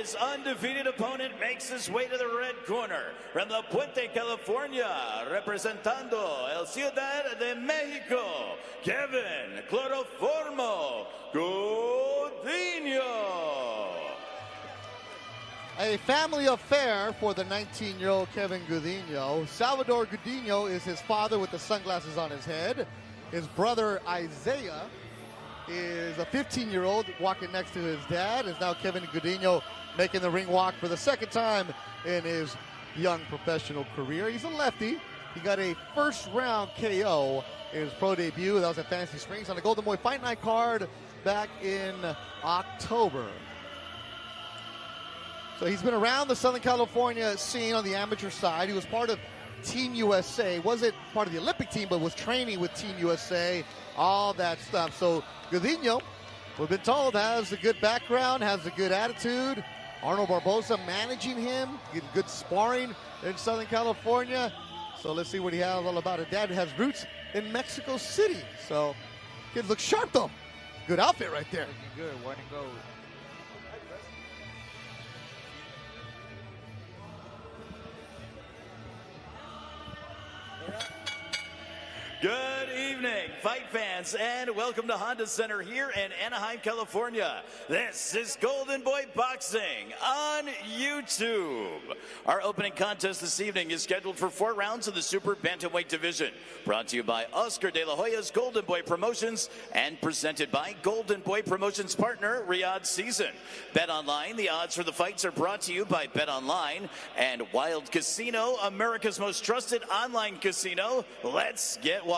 His undefeated opponent makes his way to the red corner. From the Puente, California, representando el Ciudad de Mexico, Kevin Cloroformo Gudiño. A family affair for the 19-year-old Kevin Gudiño. Salvador Gudiño is his father with the sunglasses on his head. His brother Isaiah is a 15-year-old walking next to his dad. Is now Kevin Gudiño making the ring walk for the second time in his young professional career. He's a lefty. He got a first-round KO in his pro debut. That was at Fantasy Springs on the Golden Boy Fight Night card back in October. So he's been around the Southern California scene on the amateur side. He was part of Team USA. Wasn't part of the Olympic team, but was training with Team USA, all that stuff. So Gudiño, we've been told, has a good background, has a good attitude. Arnold Barboza managing him, getting good sparring in Southern California. So let's see what he has all about. His dad has roots in Mexico City. So kid looks sharp, though. Good outfit right there. Looking good, white and gold. Good evening, fight fans, and welcome to Honda Center here in Anaheim, California. This is Golden Boy Boxing on YouTube. Our opening contest this evening is scheduled for 4 rounds of the Super Bantamweight division. Brought to you by Oscar de la Hoya's Golden Boy Promotions and presented by Golden Boy Promotions partner Riyadh Season. Bet Online, the odds for the fights are brought to you by Bet Online and Wild Casino, America's most trusted online casino. Let's get wild.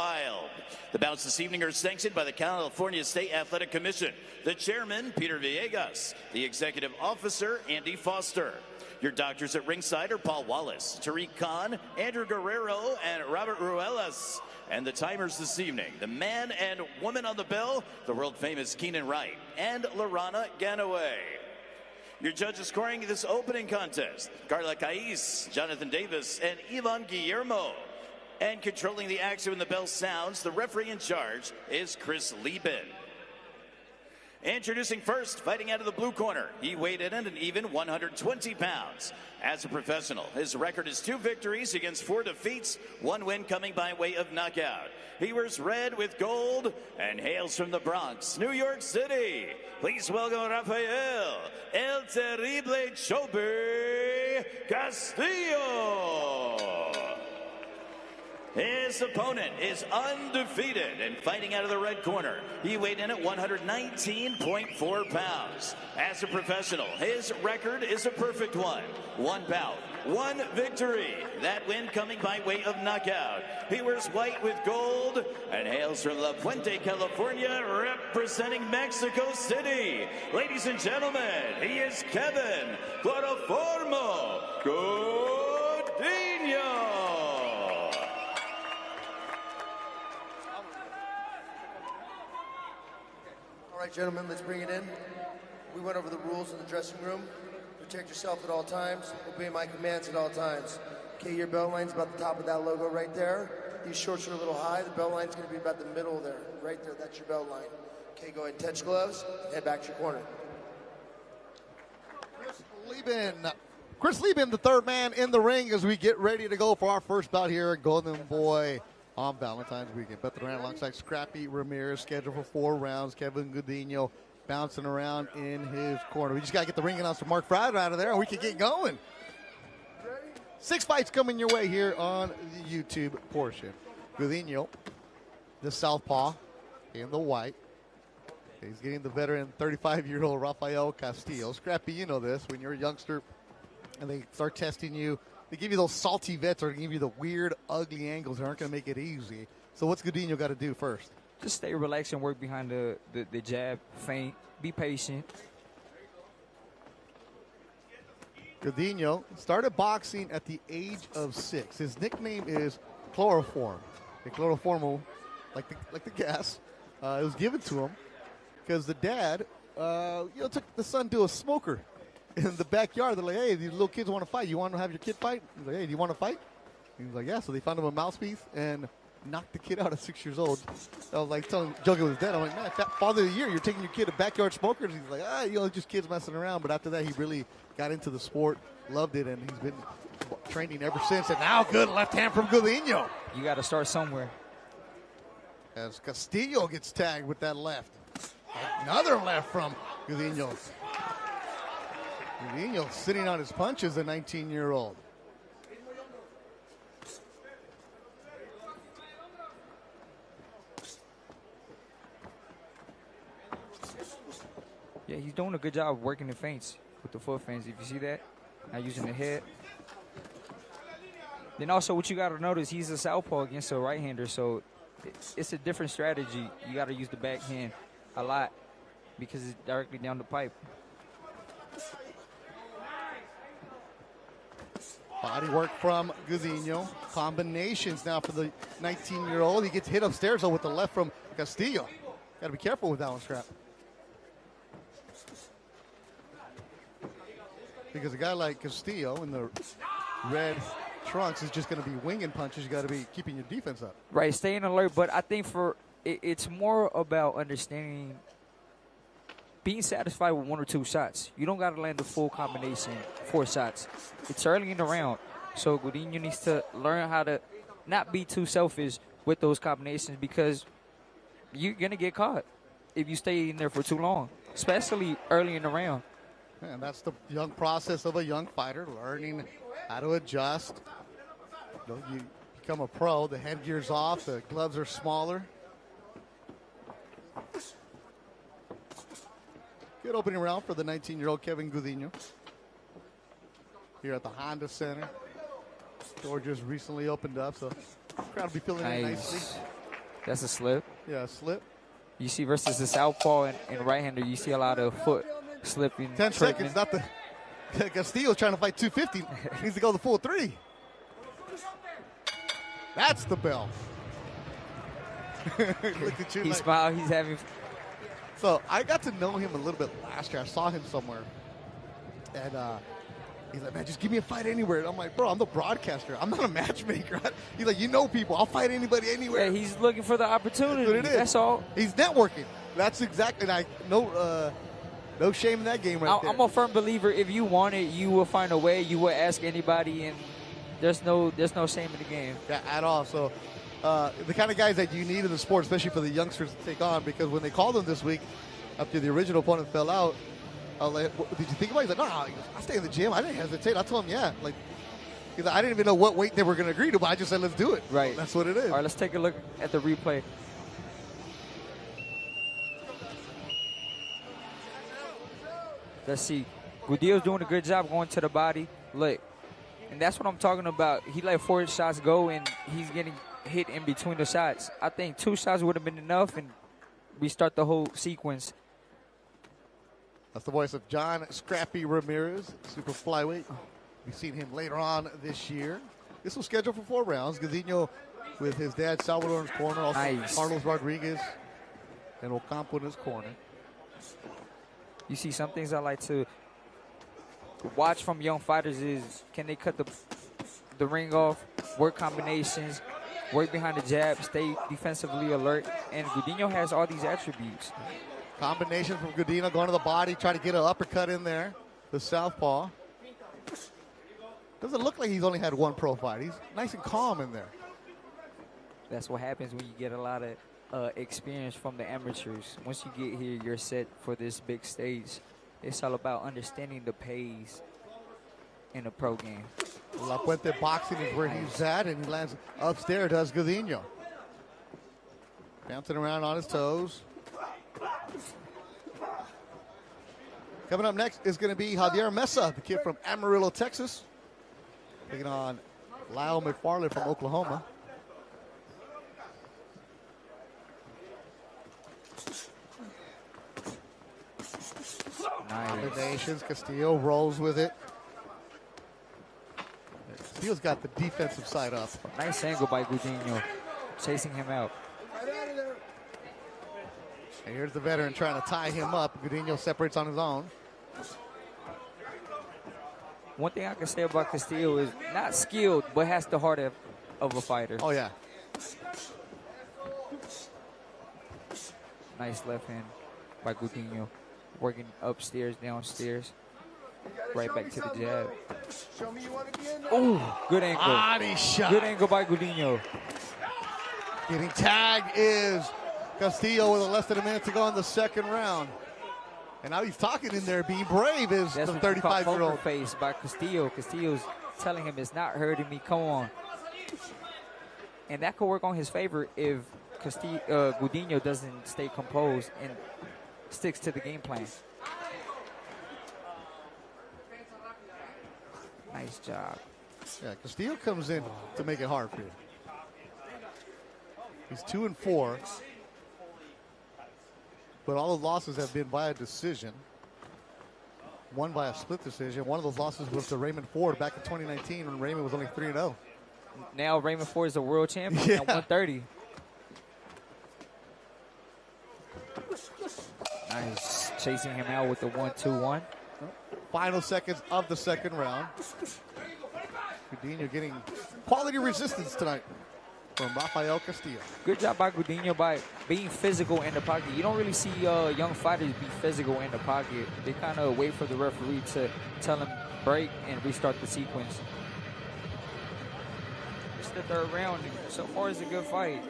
The bouts this evening are sanctioned by the California State Athletic Commission, the chairman, Peter Villegas, the executive officer, Andy Foster. Your doctors at ringside are Paul Wallace, Tariq Khan, Andrew Guerrero, and Robert Ruelas. And the timers this evening, the man and woman on the bell, the world-famous Keenan Wright and Lorana Ganaway. Your judges scoring this opening contest, Carla Caiz, Jonathan Davis, and Ivan Guillermo. And controlling the action when the bell sounds, the referee in charge is Chris Lieben. Introducing first, fighting out of the blue corner. He weighed in at an even 120 pounds. As a professional, his record is 2 victories against 4 defeats, 1 win coming by way of knockout. He wears red with gold and hails from the Bronx, New York City. Please welcome Rafael El Terrible Chobe Castillo. His opponent is undefeated and fighting out of the red corner. He weighed in at 119.4 pounds. As a professional, his record is a perfect one. 1 bout, 1 victory. That win coming by way of knockout. He wears white with gold and hails from La Puente, California, representing Mexico City. Ladies and gentlemen, he is Kevin Cloroformo Gudiño. All right, gentlemen, let's bring it in. We went over the rules in the dressing room. Protect yourself at all times. Obey my commands at all times. Okay, your belt line's about the top of that logo right there. These shorts are a little high. The belt line's going to be about the middle there. Right there, that's your belt line. Okay, go ahead and touch gloves. Head back to your corner. Chris Lieben, the third man in the ring as we get ready to go for our first bout here at Golden Boy on Valentine's weekend. Beth Duran alongside Scrappy Ramirez, scheduled for 4 rounds. Kevin Gudiño bouncing around in his corner. We just got to get the ring announcer Mark Fryer out of there, and we can get going. 6 fights coming your way here on the YouTube portion. Gudiño, the southpaw, in the white. He's getting the veteran 35-year-old Rafael Castillo. Scrappy, you know this. When you're a youngster and they start testing you, they give you those salty vets or give you the weird, ugly angles that aren't going to make it easy. So what's Gudiño got to do first? Just stay relaxed and work behind the jab, feint, be patient. Gudiño started boxing at the age of 6. His nickname is Chloroform. Chloroformo, like the gas. It was given to him because the dad, took the son to a smoker in the backyard. They're like, hey, these little kids want to fight. You want to have your kid fight? He's like, hey, do you want to fight? He was like, yeah. So they found him a mouthpiece, and knocked the kid out at 6 years old. I was like joking with his dad. I'm like, man, father of the year, you're taking your kid to backyard smokers. He's like, just kids messing around. But after that, he really got into the sport, loved it, and he's been training ever since. And now good left hand from Gudiño. You got to start somewhere. As Castillo gets tagged with that left. Another left from Gudiño. Gudiño sitting on his punches, the 19-year-old. Yeah, he's doing a good job working the feints with the foot feints. If you see that, not using the head. Then also what you got to notice, he's a southpaw against a right-hander, so it's a different strategy. You got to use the backhand a lot because it's directly down the pipe. Body work from Gudiño. Combinations now for the 19-year-old. He gets hit upstairs though with the left from Castillo. Got to be careful with that one, Scrap. Because a guy like Castillo in the red trunks is just going to be winging punches. You got to be keeping your defense up. Right, staying alert. But I think it's more about understanding, being satisfied with 1 or 2 shots. You don't got to land the full combination, 4 shots. It's early in the round, so Gudiño needs to learn how to not be too selfish with those combinations because you're going to get caught if you stay in there for too long, especially early in the round. And that's the young process of a young fighter, learning how to adjust. You become a pro, the headgear's off, the gloves are smaller. Good opening round for the 19-year-old Kevin Gudiño here at the Honda Center. Door just recently opened up, so the crowd will be feeling it nicely. That's a slip. Yeah, a slip. You see versus the southpaw and right-hander, you see a lot of foot slipping. 10 seconds, not the Castillo's trying to fight 250. He needs to go the full 3. That's the bell. Look at you. He smiled. He's having. So I got to know him a little bit last year. I saw him somewhere, and he's like, "Man, just give me a fight anywhere." And I'm like, "Bro, I'm the broadcaster. I'm not a matchmaker." He's like, "You know people. I'll fight anybody anywhere." Yeah, he's looking for the opportunity. That's what it is. That's all. He's networking. That's exactly. And no shame in that game right there. I'm a firm believer. If you want it, you will find a way. You will ask anybody, and there's no shame in the game. Yeah, at all. So the kind of guys that you need in the sport, especially for the youngsters to take on, because when they called him this week after the original opponent fell out, I was like, "Did you think about it?" He's like, "No, I stay in the gym. I didn't hesitate." I told him, "Yeah." Like, he's like, "I didn't even know what weight they were going to agree to, but I just said, let's do it." Right. So that's what it is. All right, let's take a look at the replay. Let's see. Gudiño's doing a good job going to the body. Look, and that's what I'm talking about. He let 4 shots go, and he's getting hit in between the shots. I think 2 shots would have been enough, and restart the whole sequence. That's the voice of John Scrappy Ramirez, super flyweight. We've seen him later on this year. This was scheduled for 4 rounds. Gudiño with his dad Salvador in his corner, also Nice. Carlos Rodriguez and Ocampo in his corner. You see, some things I like to watch from young fighters is, can they cut the ring off, work combinations, work behind the jab, stay defensively alert, and Gudiño has all these attributes. Combination from Gudiño going to the body, try to get an uppercut in there. The southpaw. Doesn't look like he's only had 1 pro fight. He's nice and calm in there. That's what happens when you get a lot of experience from the amateurs. Once you get here, you're set for this big stage. It's all about understanding the pace in the pro game. La Puente boxing is where he's at, and he lands upstairs, does Gudiño. Bouncing around on his toes. Coming up next is going to be Javier Mesa, the kid from Amarillo, Texas, taking on Lyle McFarland from Oklahoma. Nice. Combinations. Castillo rolls with it. Castillo's got the defensive side up. Nice angle by Gudiño, chasing him out. And here's the veteran trying to tie him up. Gudiño separates on his own. One thing I can say about Castillo is not skilled, but has the heart of a fighter. Oh, yeah. Nice left hand by Gudiño. Working upstairs, downstairs. Right back to the jab. Show me you want to be in. Oh, good angle. Body shot. Good angle by Gudiño. Getting tagged is Castillo with less than a minute to go in the second round. And now he's talking in there, being brave is That's the what you call 35-year-old. poker face by Castillo. Castillo's telling him it's not hurting me. Come on. And that could work on his favor if Gudiño doesn't stay composed and sticks to the game plan. Nice job. Yeah, Castillo comes in to make it hard for you. He's 2-4. But all the losses have been by a decision. One by a split decision. One of those losses was to Raymond Ford back in 2019 when Raymond was only 3-0. Now Raymond Ford is a world champion Yeah. at 130. Nice. Chasing him out with the 1-2-1. Final seconds of the second round. Gudiño getting quality resistance tonight from Rafael Castillo. Good job by Gudiño by being physical in the pocket. You don't really see young fighters be physical in the pocket. They kind of wait for the referee to tell them break and restart the sequence. It's the third round. So far, it's a good fight.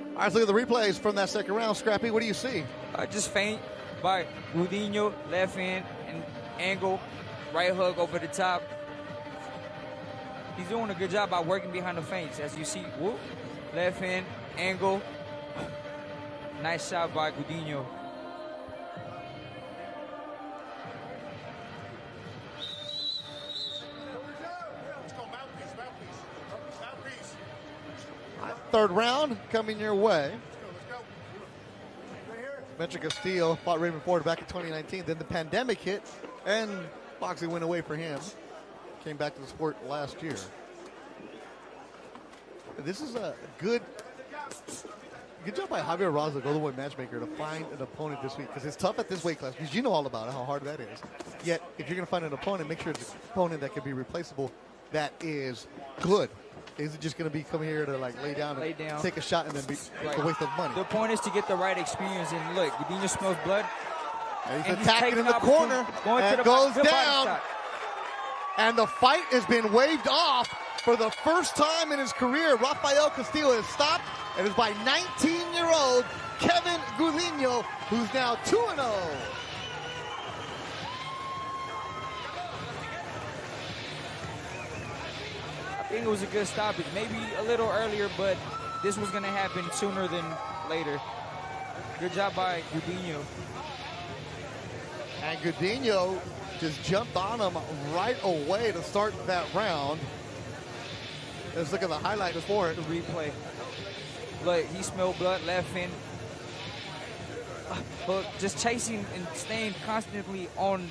All right, let's look at the replays from that second round. Scrappy, what do you see? Just feint by Gudiño, left hand and angle, right hook over the top. He's doing a good job by working behind the feints. As you see, whoop, left hand, angle. Nice shot by Gudiño. Third round coming your way. Metro Castillo fought Raymond Ford back in 2019. Then the pandemic hit, and boxing went away for him. Came back to the sport last year. This is a good job by Javier Raza, the Golden Boy matchmaker, to find an opponent this week. Because it's tough at this weight class, because you know all about it, how hard that is. Yet, if you're going to find an opponent, make sure it's an opponent that can be replaceable, that is good. Is it just going to be coming here to like lay down and take a shot and then be a waste of money? The point is to get the right experience. And look, Gudiño smells blood. And he's attacking in the corner. And goes down. And the fight has been waved off for the first time in his career. Rafael Castillo is stopped. It is by 19-year-old Kevin Gudiño, who's now 2-0. I think it was a good stoppage. Maybe a little earlier, but this was going to happen sooner than later. Good job by Gudiño. And Gudiño just jumped on him right away to start that round. Let's look at the highlight for it. The replay. Look, he smelled blood, left hand. But just chasing and staying constantly on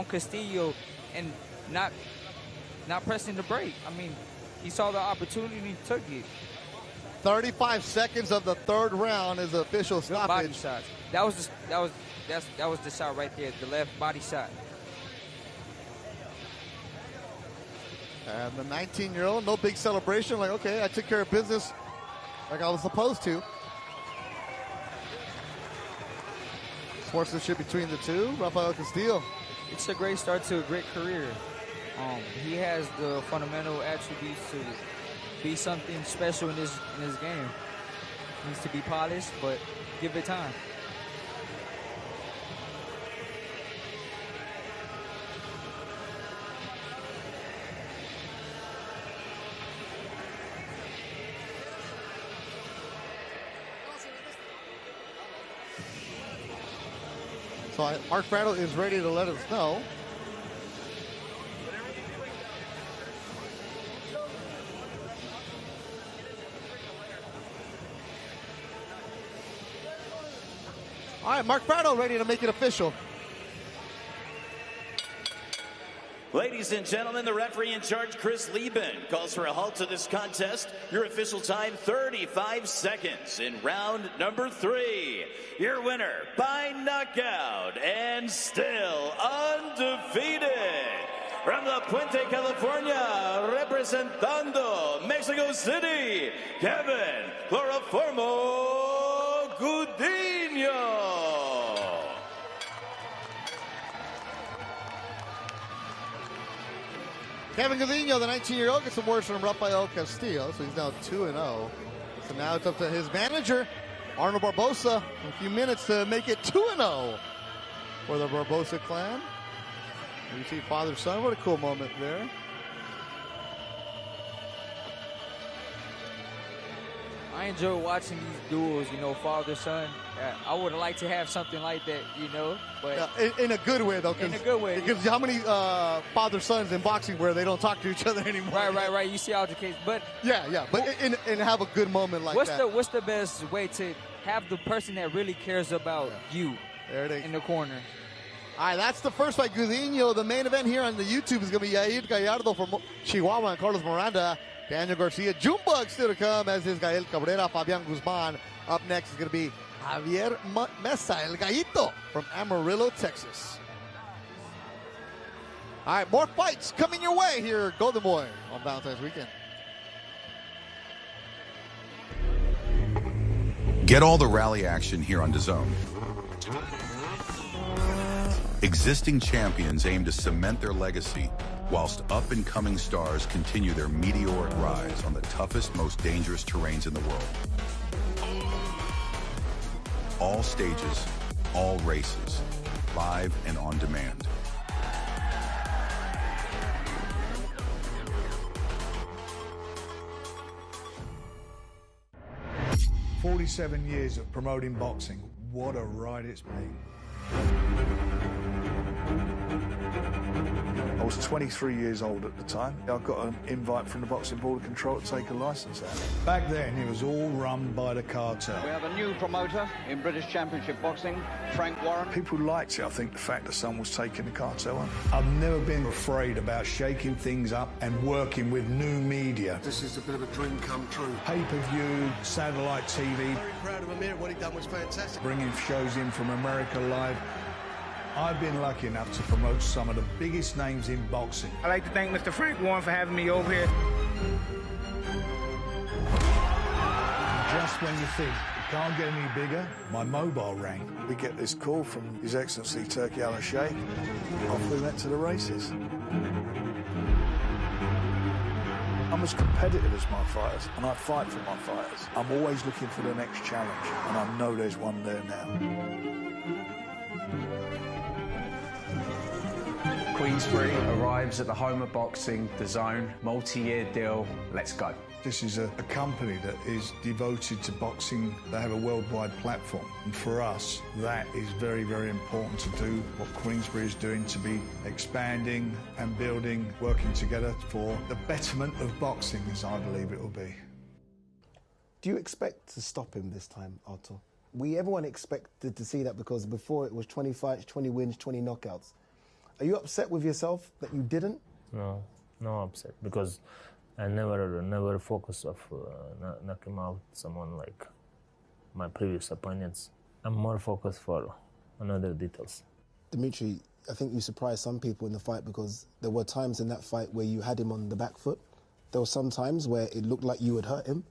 Castillo and not pressing the brake. I mean, he saw the opportunity and he took it. 35 seconds of the third round is the official stoppage. Body shot. That was the shot right there, the left body shot. And the 19-year-old, no big celebration. Like, okay, I took care of business like I was supposed to. Sportsmanship between the two. Rafael Castillo. It's a great start to a great career. He has the fundamental attributes to be something special in his game. He needs to be polished, but give it time. So Mark Fratto is ready to let us know. All right, Mark Fratto ready to make it official. Ladies and gentlemen, the referee in charge, Chris Lieben, calls for a halt to this contest. Your official time, 35 seconds in round number 3. Your winner by knockout and still undefeated from the Puente, California, representando Mexico City, Kevin Cloroformo Gudinho. Kevin Gudinho, the 19-year-old, gets some words from Rafael Castillo, so he's now 2-0. So now it's up to his manager, Arnold Barbosa, in a few minutes to make it 2-0 for the Barbosa clan. You see father-son, what a cool moment there. I enjoy watching these duels, you know, father-son. I would like to have something like that, you know. But in a good way, though. In a good way. Because how many father-sons in boxing where they don't talk to each other anymore? Right. You see all the cases. But yeah. But and have a good moment like that. What's the best way to have the person that really cares about you in the corner? All right, that's the first fight, Gudinho. The main event here on the YouTube is going to be Yair Gallardo from Chihuahua and Carlos Miranda. Daniel Garcia, Junebug still to come, as is Gael Cabrera, Fabian Guzman. Up next is going to be Javier Mesa, El Gallito, from Amarillo, Texas. All right, more fights coming your way here at Golden Boy on Valentine's weekend. Get all the rally action here on DAZN. Existing champions aim to cement their legacy, whilst up-and-coming stars continue their meteoric rise on the toughest, most dangerous terrains in the world. All stages, all races, live and on demand. "47 years of promoting boxing. What a ride it's been. I was 23 years old at the time. I got an invite from the Boxing Board of Control to take a license out. Back then, it was all run by the cartel. We have a new promoter in British Championship Boxing, Frank Warren. People liked it, I think, the fact that someone was taking the cartel on. I've never been afraid about shaking things up and working with new media. This is a bit of a dream come true. Pay-per-view, satellite TV. Very proud of Amir. What he done was fantastic. Bringing shows in from America Live. I've been lucky enough to promote some of the biggest names in boxing. I'd like to thank Mr. Frank Warren for having me over here. Just when you think it can't get any bigger, my mobile rang. We get this call from His Excellency Turki Al-Sheikh. Off we went to the races. I'm as competitive as my fighters, and I fight for my fighters. I'm always looking for the next challenge, and I know there's one there now. Queensbury arrives at the home of boxing, DAZN, multi-year deal, let's go. This is a company that is devoted to boxing. They have a worldwide platform. And for us, that is very, very important to do what Queensbury is doing, to be expanding and building, working together for the betterment of boxing, as I believe it will be. Do you expect to stop him this time, Artur? Everyone expected to see that, because before it was 20 fights, 20 wins, 20 knockouts. Are you upset with yourself that you didn't? No upset, because I never focus of knocking out someone like my previous opponents. I'm more focused for another details. Dimitri, I think you surprised some people in the fight, because there were times in that fight where you had him on the back foot. There were some times where it looked like you had hurt him.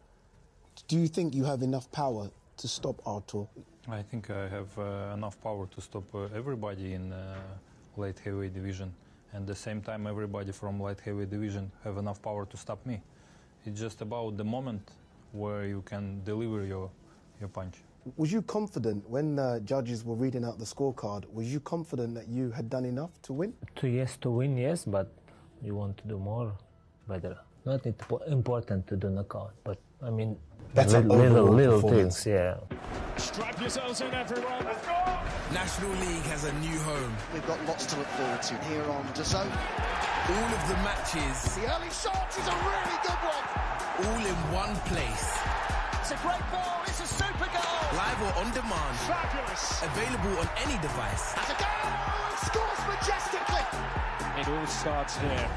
Do you think you have enough power to stop Artur? I think I have enough power to stop everybody in light heavyweight division, and at the same time everybody from light heavyweight division have enough power to stop me. It's just about the moment where you can deliver your punch. Was you confident when the judges were reading out the scorecard? Was you confident that you had done enough to win? To win, yes, but you want to do more, better. Not important to do knockout, but I mean, that's little things, yeah. Strap yourselves in, everyone. Let's go! National League has a new home. We've got lots to look forward to here on DAZN. All of the matches. The early shot is a really good one. All in one place. It's a great ball. It's a super goal. Live or on demand. Fabulous. Available on any device. That's a goal. And scores majestically. It all starts here.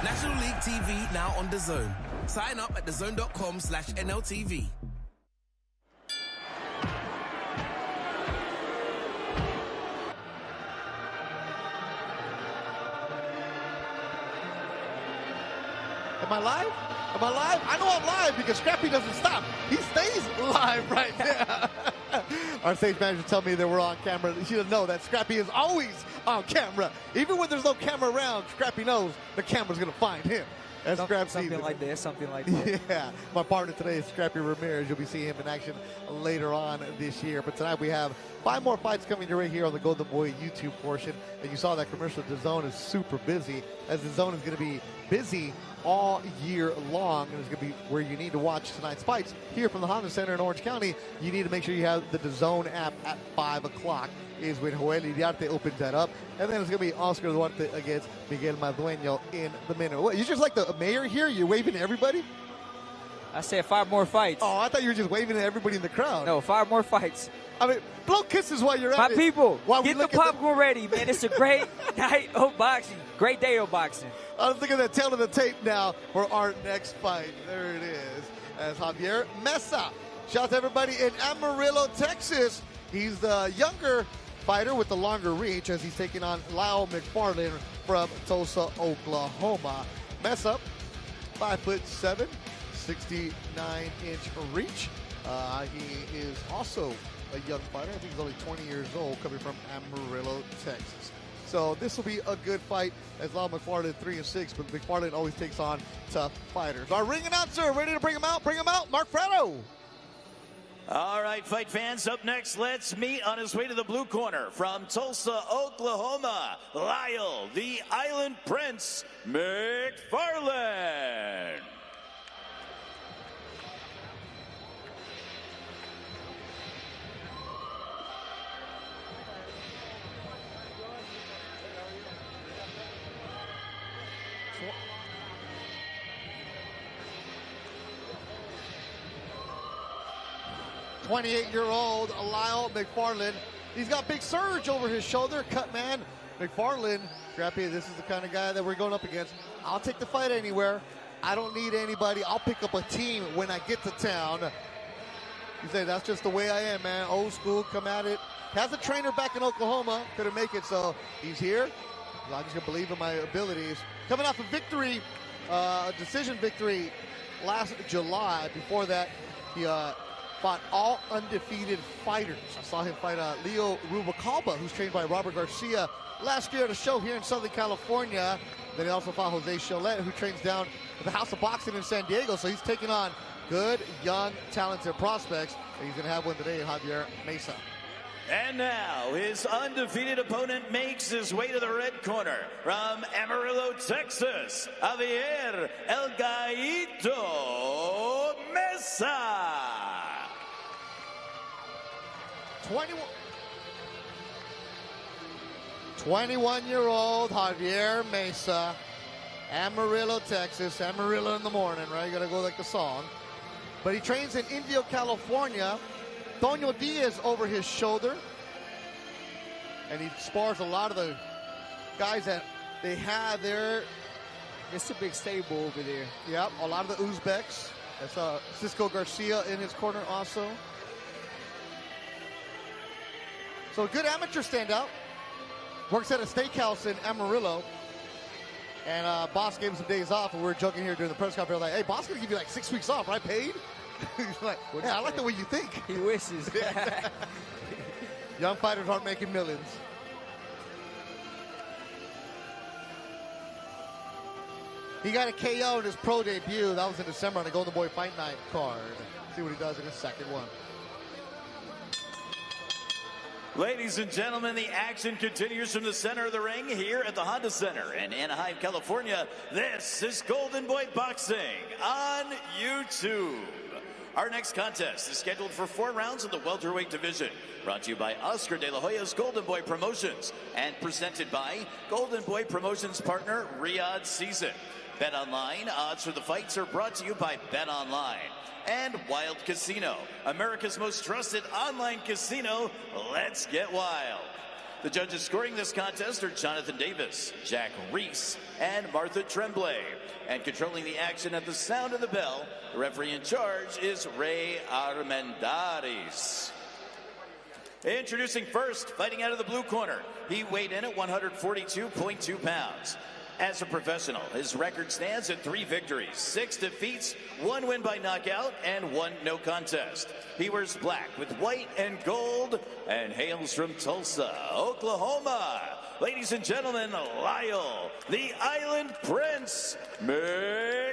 National League TV now on DAZN. Sign up at DAZN.com/NLTV. Am I live? Am I live? I know I'm live because Scrappy doesn't stop. He stays live right there. Our stage manager told me that we're on camera. She doesn't know that Scrappy is always on camera. Even when there's no camera around, Scrappy knows the camera's going to find him. That's something like that. Something like that. Yeah. My partner today is Scrappy Ramirez. You'll be seeing him in action later on this year. But tonight we have 5 more fights coming your way here on the Golden Boy YouTube portion. And you saw that commercial. DAZN is super busy, as DAZN is going to be busy all year long, and it's going to be where you need to watch tonight's fights. Here from the Honda Center in Orange County, you need to make sure you have the DAZN app at 5 o'clock is when Joel Duarte opens that up. And then it's going to be Oscar Duarte against Miguel Madueno in the minute. What, you just like the mayor here? You're waving to everybody? I said 5 more fights. Oh, I thought you were just waving to everybody in the crowd. No, 5 more fights. I mean, blow kisses while you're at My it. people, While get the popcorn ready, man. It's a great night of boxing. Great day of boxing. I was looking at the tail of the tape now for our next fight. There it is. As Javier Mesa. Shout out to everybody in Amarillo, Texas. He's the younger fighter with the longer reach, as he's taking on Lyle McFarland from Tulsa, Oklahoma. Mesa, 5'7", 69-inch reach. He is also a young fighter. I think he's only 20 years old, coming from Amarillo, Texas. So this will be a good fight, as Lyle McFarland 3-6, but McFarland always takes on tough fighters. Our ring announcer, ready to bring him out? Bring him out, Mark Fratto. All right, fight fans, up next, let's meet on his way to the blue corner from Tulsa, Oklahoma, Lyle, the Island Prince, McFarland. .28-year-old Lyle McFarland. He's got big surge over his shoulder. Cut man. McFarland, Scrappy, this is the kind of guy that we're going up against. I'll take the fight anywhere. I don't need anybody. I'll pick up a team when I get to town. He said, that's just the way I am, man. Old school, come at it. Has a trainer back in Oklahoma. Couldn't make it, so he's here. I'm just going to believe in my abilities. Coming off a victory, a decision victory last July. Before that, he fought all undefeated fighters. I saw him fight Leo Rubalcaba, who's trained by Robert Garcia last year at a show here in Southern California. Then he also fought Jose Cholet, who trains down at the House of Boxing in San Diego. So he's taking on good, young, talented prospects. And he's going to have one today, Javier Mesa. And now his undefeated opponent makes his way to the red corner from Amarillo, Texas, Javier El Gallito Mesa. 21-year-old Javier Mesa, Amarillo, Texas. Amarillo in the morning, right? You got to go like the song. But he trains in Indio, California. Toño Diaz over his shoulder. And he spars a lot of the guys that they have there. It's a big stable over there. Yep, a lot of the Uzbeks. That's Cisco Garcia in his corner also. So a good amateur standout. Works at a steakhouse in Amarillo. And boss gave him some days off, and we were joking here during the press conference, like, hey, boss gonna give you like 6 weeks off, right? Paid? He's like, yeah, I like the way you think. He wishes. Young fighters aren't making millions. He got a KO in his pro debut. That was in December on the Golden Boy Fight Night card. See what he does in his second one. Ladies and gentlemen, the action continues from the center of the ring here at the Honda Center in Anaheim, California. This is Golden Boy Boxing on YouTube. Our next contest is scheduled for 4 rounds in the welterweight division. Brought to you by Oscar De La Hoya's Golden Boy Promotions and presented by Golden Boy Promotions partner Riyadh Season. BetOnline, odds for the fights are brought to you by BetOnline. And Wild Casino, America's most trusted online casino. Let's get wild. The judges scoring this contest are Jonathan Davis, Jack Reese, and Martha Tremblay. And controlling the action at the sound of the bell, the referee in charge is Ray Armendariz. Introducing first, fighting out of the blue corner. He weighed in at 142.2 pounds. As a professional, his record stands at 3 victories, 6 defeats, 1 win by knockout, and 1 no contest. He wears black with white and gold and hails from Tulsa, Oklahoma. Ladies and gentlemen, Lyle, the Island Prince, McFarland.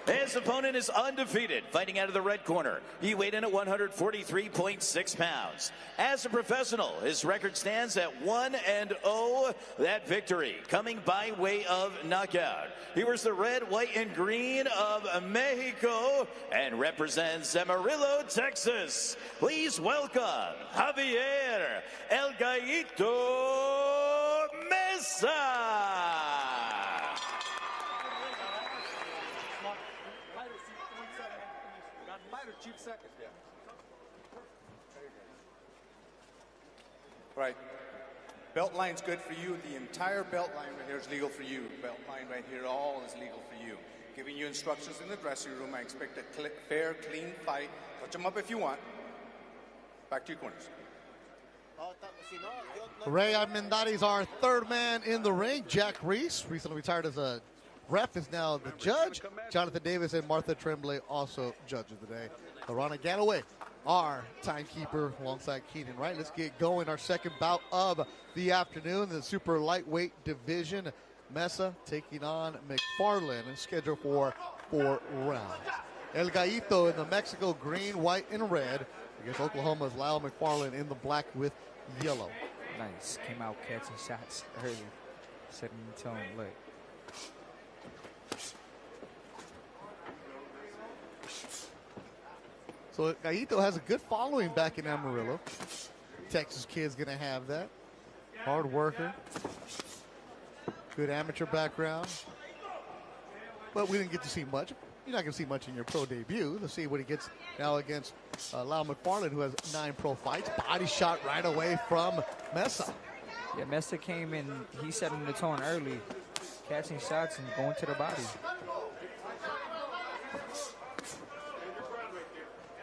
His opponent is undefeated, fighting out of the red corner. He weighed in at 143.6 pounds. As a professional, his record stands at 1-0. That victory coming by way of knockout. He wears the red, white, and green of Mexico and represents Amarillo, Texas. Please welcome Javier El Gallito Mesa. Right. Belt line's good for you. The entire belt line right here is legal for you. Belt line right here, all is legal for you. Giving you instructions in the dressing room. I expect a fair, clean fight. Touch them up if you want. Back to your corners. Ray Armendariz, our third man in the ring. Jack Reese, recently retired as a ref, is now the judge. Jonathan Davis and Martha Tremblay, also judge of the day. Lorana Ganaway, our timekeeper, alongside Keenan Wright. Let's get going. Our second bout of the afternoon, the super lightweight division. Mesa taking on McFarland, and scheduled for 4 rounds. El Gallito in the Mexico green, white, and red against Oklahoma's Lyle McFarland in the black with yellow. Nice. Came out catching shots early. Setting the tone late. So Gallito has a good following back in Amarillo. Texas kid's going to have that. Hard worker. Good amateur background. But we didn't get to see much. You're not going to see much in your pro debut. Let's see what he gets now against Lyle McFarland, who has 9 pro fights. Body shot right away from Mesa. Yeah, Mesa came in, he setting the tone early, catching shots and going to the body.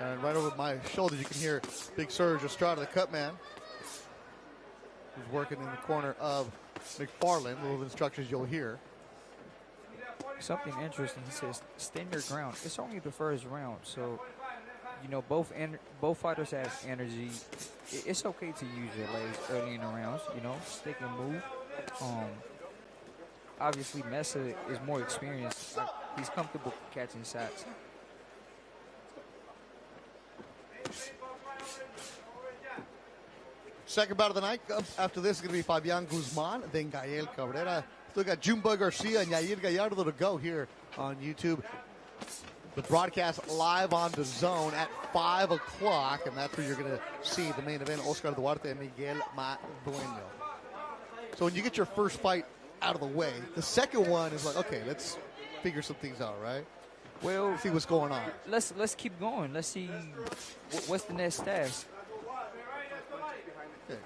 And right over my shoulder, you can hear Big Serge Estrada, the cut man, who's working in the corner of McFarland. Little instructions you'll hear. Something interesting, he says, stand your ground. It's only the first round, so, you know, both fighters have energy. It's okay to use your legs early in the rounds, you know, stick and move. Obviously, Mesa is more experienced. He's comfortable catching shots. Second bout of the night. After this is going to be Fabian Guzman, then Gael Cabrera. Still got Jumbo Garcia and Yair Gallardo to go here on YouTube. The broadcast live on DAZN at 5 o'clock, and that's where you're going to see the main event, Oscar Duarte and Miguel Madueno. So when you get your first fight out of the way, the second one is like, okay, let's figure some things out, right? Well, see what's going on. Let's keep going. Let's see what's the next task. Okay.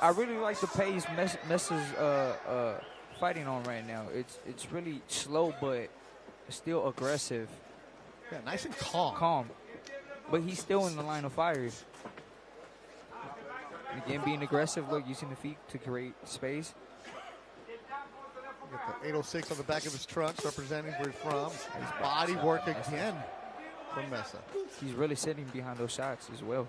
I really like the pace Mesa's fighting on right now. It's really slow, but still aggressive. Yeah, nice and calm. Calm. But he's still in the line of fire. Again, being aggressive, look, using the feet to create space. Got the 806 on the back of his trunks, representing where he's from. His body work again from Mesa. He's really sitting behind those shots as well.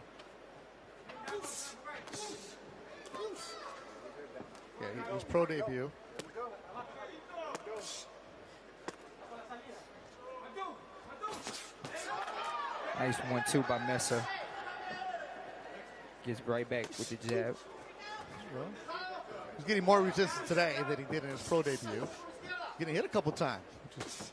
Yeah, his pro debut. Nice 1-2 by Mesa. Gets right back with the jab. Well, he's getting more resistance today than he did in his pro debut. Getting hit a couple times, which is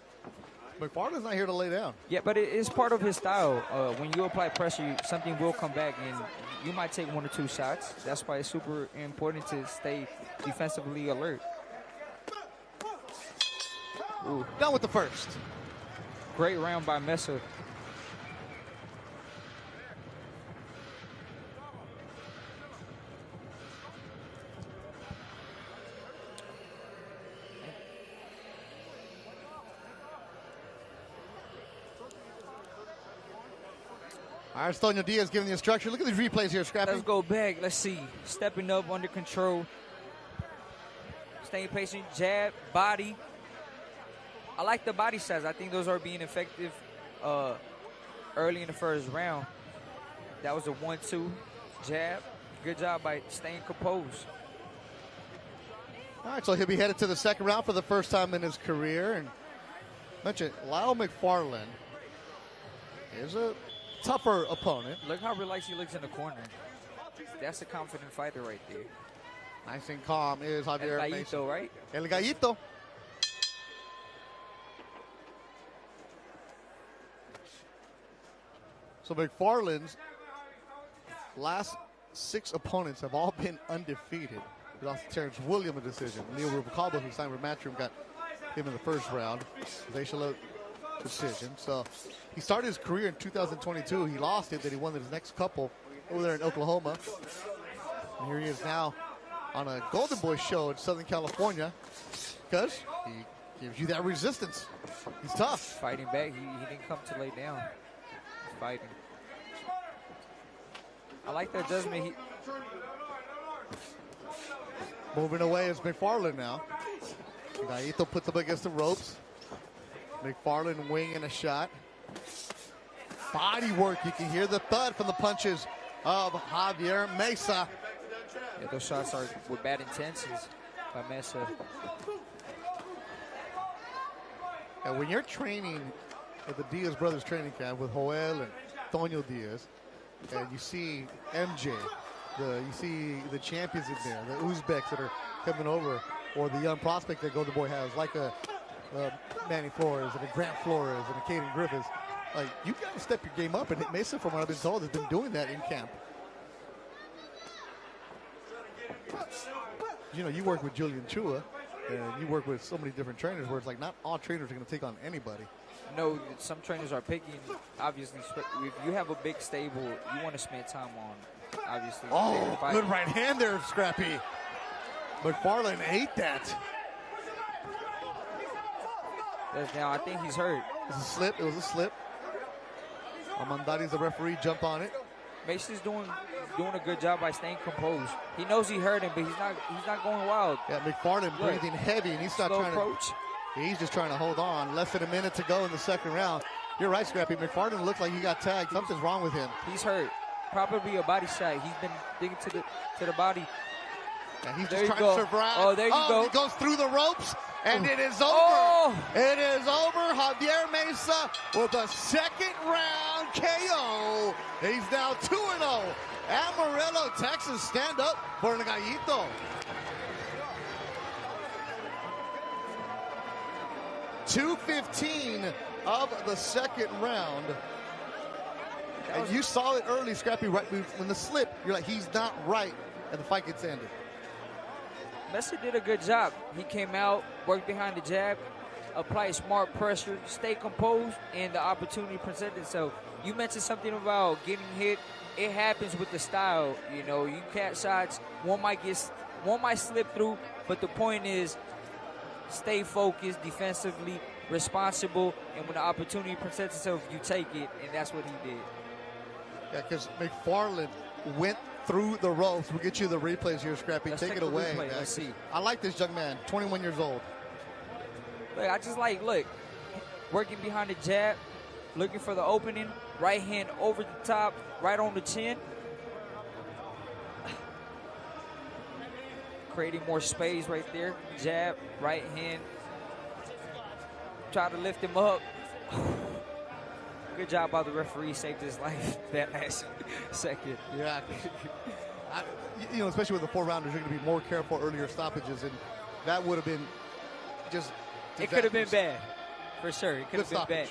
McFarland's not here to lay down. Yeah, but it's part of his style. When you apply pressure, something will come back, and you might take 1 or 2 shots. That's why it's super important to stay defensively alert. Ooh. Done with the first. Great round by Mesa. All right, Antonio Diaz giving the instruction. Look at these replays here, Scrappy. Let's go back. Let's see. Stepping up, under control. Staying patient. Jab, body. I like the body shots. I think those are being effective early in the first round. That was a 1-2 jab. Good job by staying composed. All right, so he'll be headed to the second round for the first time in his career. And mentioned Lyle McFarland is a tougher opponent. Look how relaxed he looks in the corner. That's a confident fighter right there. Nice and calm is Javier El Mesa. Gallito, right? El Gallito. So McFarland's last 6 opponents have all been undefeated. He lost to Terrence Williams a decision. Neil Rubalcaba, who signed with Matchroom, got him in the first round. Zayshala decision. So he started his career in 2022. He lost it, then he won his next couple over there in Oklahoma. And here he is now on a Golden Boy show in Southern California because he gives you that resistance. He's tough. Fighting back. He didn't come to lay down. He's fighting. I like that adjustment. Moving away is McFarland now. Gallito puts up against the ropes. McFarland winging a shot. Body work. You can hear the thud from the punches of Javier Mesa. Yeah, those shots are with bad intentions by Mesa. And when you're training at the Diaz brothers training camp with Joel and Antonio Diaz, and you see MJ, you see the champions in there, the Uzbeks that are coming over, or the young prospect that Golden Boy has, like a Manny Flores and a Grant Flores and a Caden Griffiths. Like, you got to step your game up, and Mesa, from what I've been told, has been doing that in camp. You know, you work with Julian Chua, and you work with so many different trainers where it's like not all trainers are going to take on anybody. No, some trainers are picky. Obviously, if you have a big stable, you want to spend time on, obviously. Oh, good right hand there, Scrappy. McFarland ate that. That's down. I think he's hurt. It was a slip. It was a slip. Amandari's the referee. Jump on it. Mason's doing a good job by staying composed. He knows he hurt him, but he's not going wild. Yeah, McFarland breathing heavy, and he's not slow trying approach. He's just trying to hold on. Less than a minute to go in the second round. You're right, Scrappy. McFarland looked like he got tagged. Something's wrong with him. He's hurt. Probably a body shot. He's been digging to the body. And he's just trying to survive. Oh, there you go. He goes through the ropes, and it is over. Oh. It is over. Javier Mesa with a second round KO. He's now 2-0. Amarillo, Texas, stand up for El Gallito. .215 of the second round. And you saw it early, Scrappy, right when the slip. You're like, he's not right, and the fight gets ended. Messi did a good job. He came out, worked behind the jab, applied smart pressure, stayed composed, and the opportunity presented itself. You mentioned something about getting hit. It happens with the style. You know, you catch shots. One might slip through, but the point is, stay focused, defensively responsible, and when the opportunity presents itself, you take it, and that's what he did. Yeah, because McFarland went through the ropes. We'll get you the replays here, Scrappy. Let's take it the away. replay. Let's see. I like this young man, 21 years old. Look, I just like, working behind the jab, looking for the opening, right hand over the top, right on the chin. Creating more space right there. Jab, right hand. Try to lift him up. Good job by the referee, saved his life that last second. Yeah. Especially with the 4 rounders, you're going to be more careful earlier stoppages, and that would have been just. It could have been bad. For sure. It could have been bad.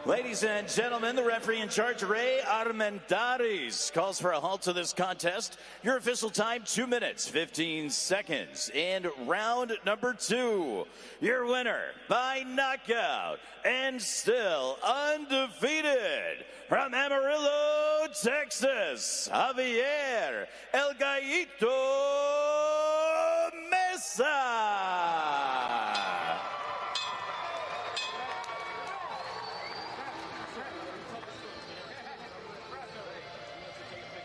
Ladies and gentlemen, the referee in charge, Ray Armendariz, calls for a halt to this contest. Your official time, 2 minutes, 15 seconds. And round number 2, your winner by knockout and still undefeated from Amarillo, Texas, Javier El Gallito Mesa.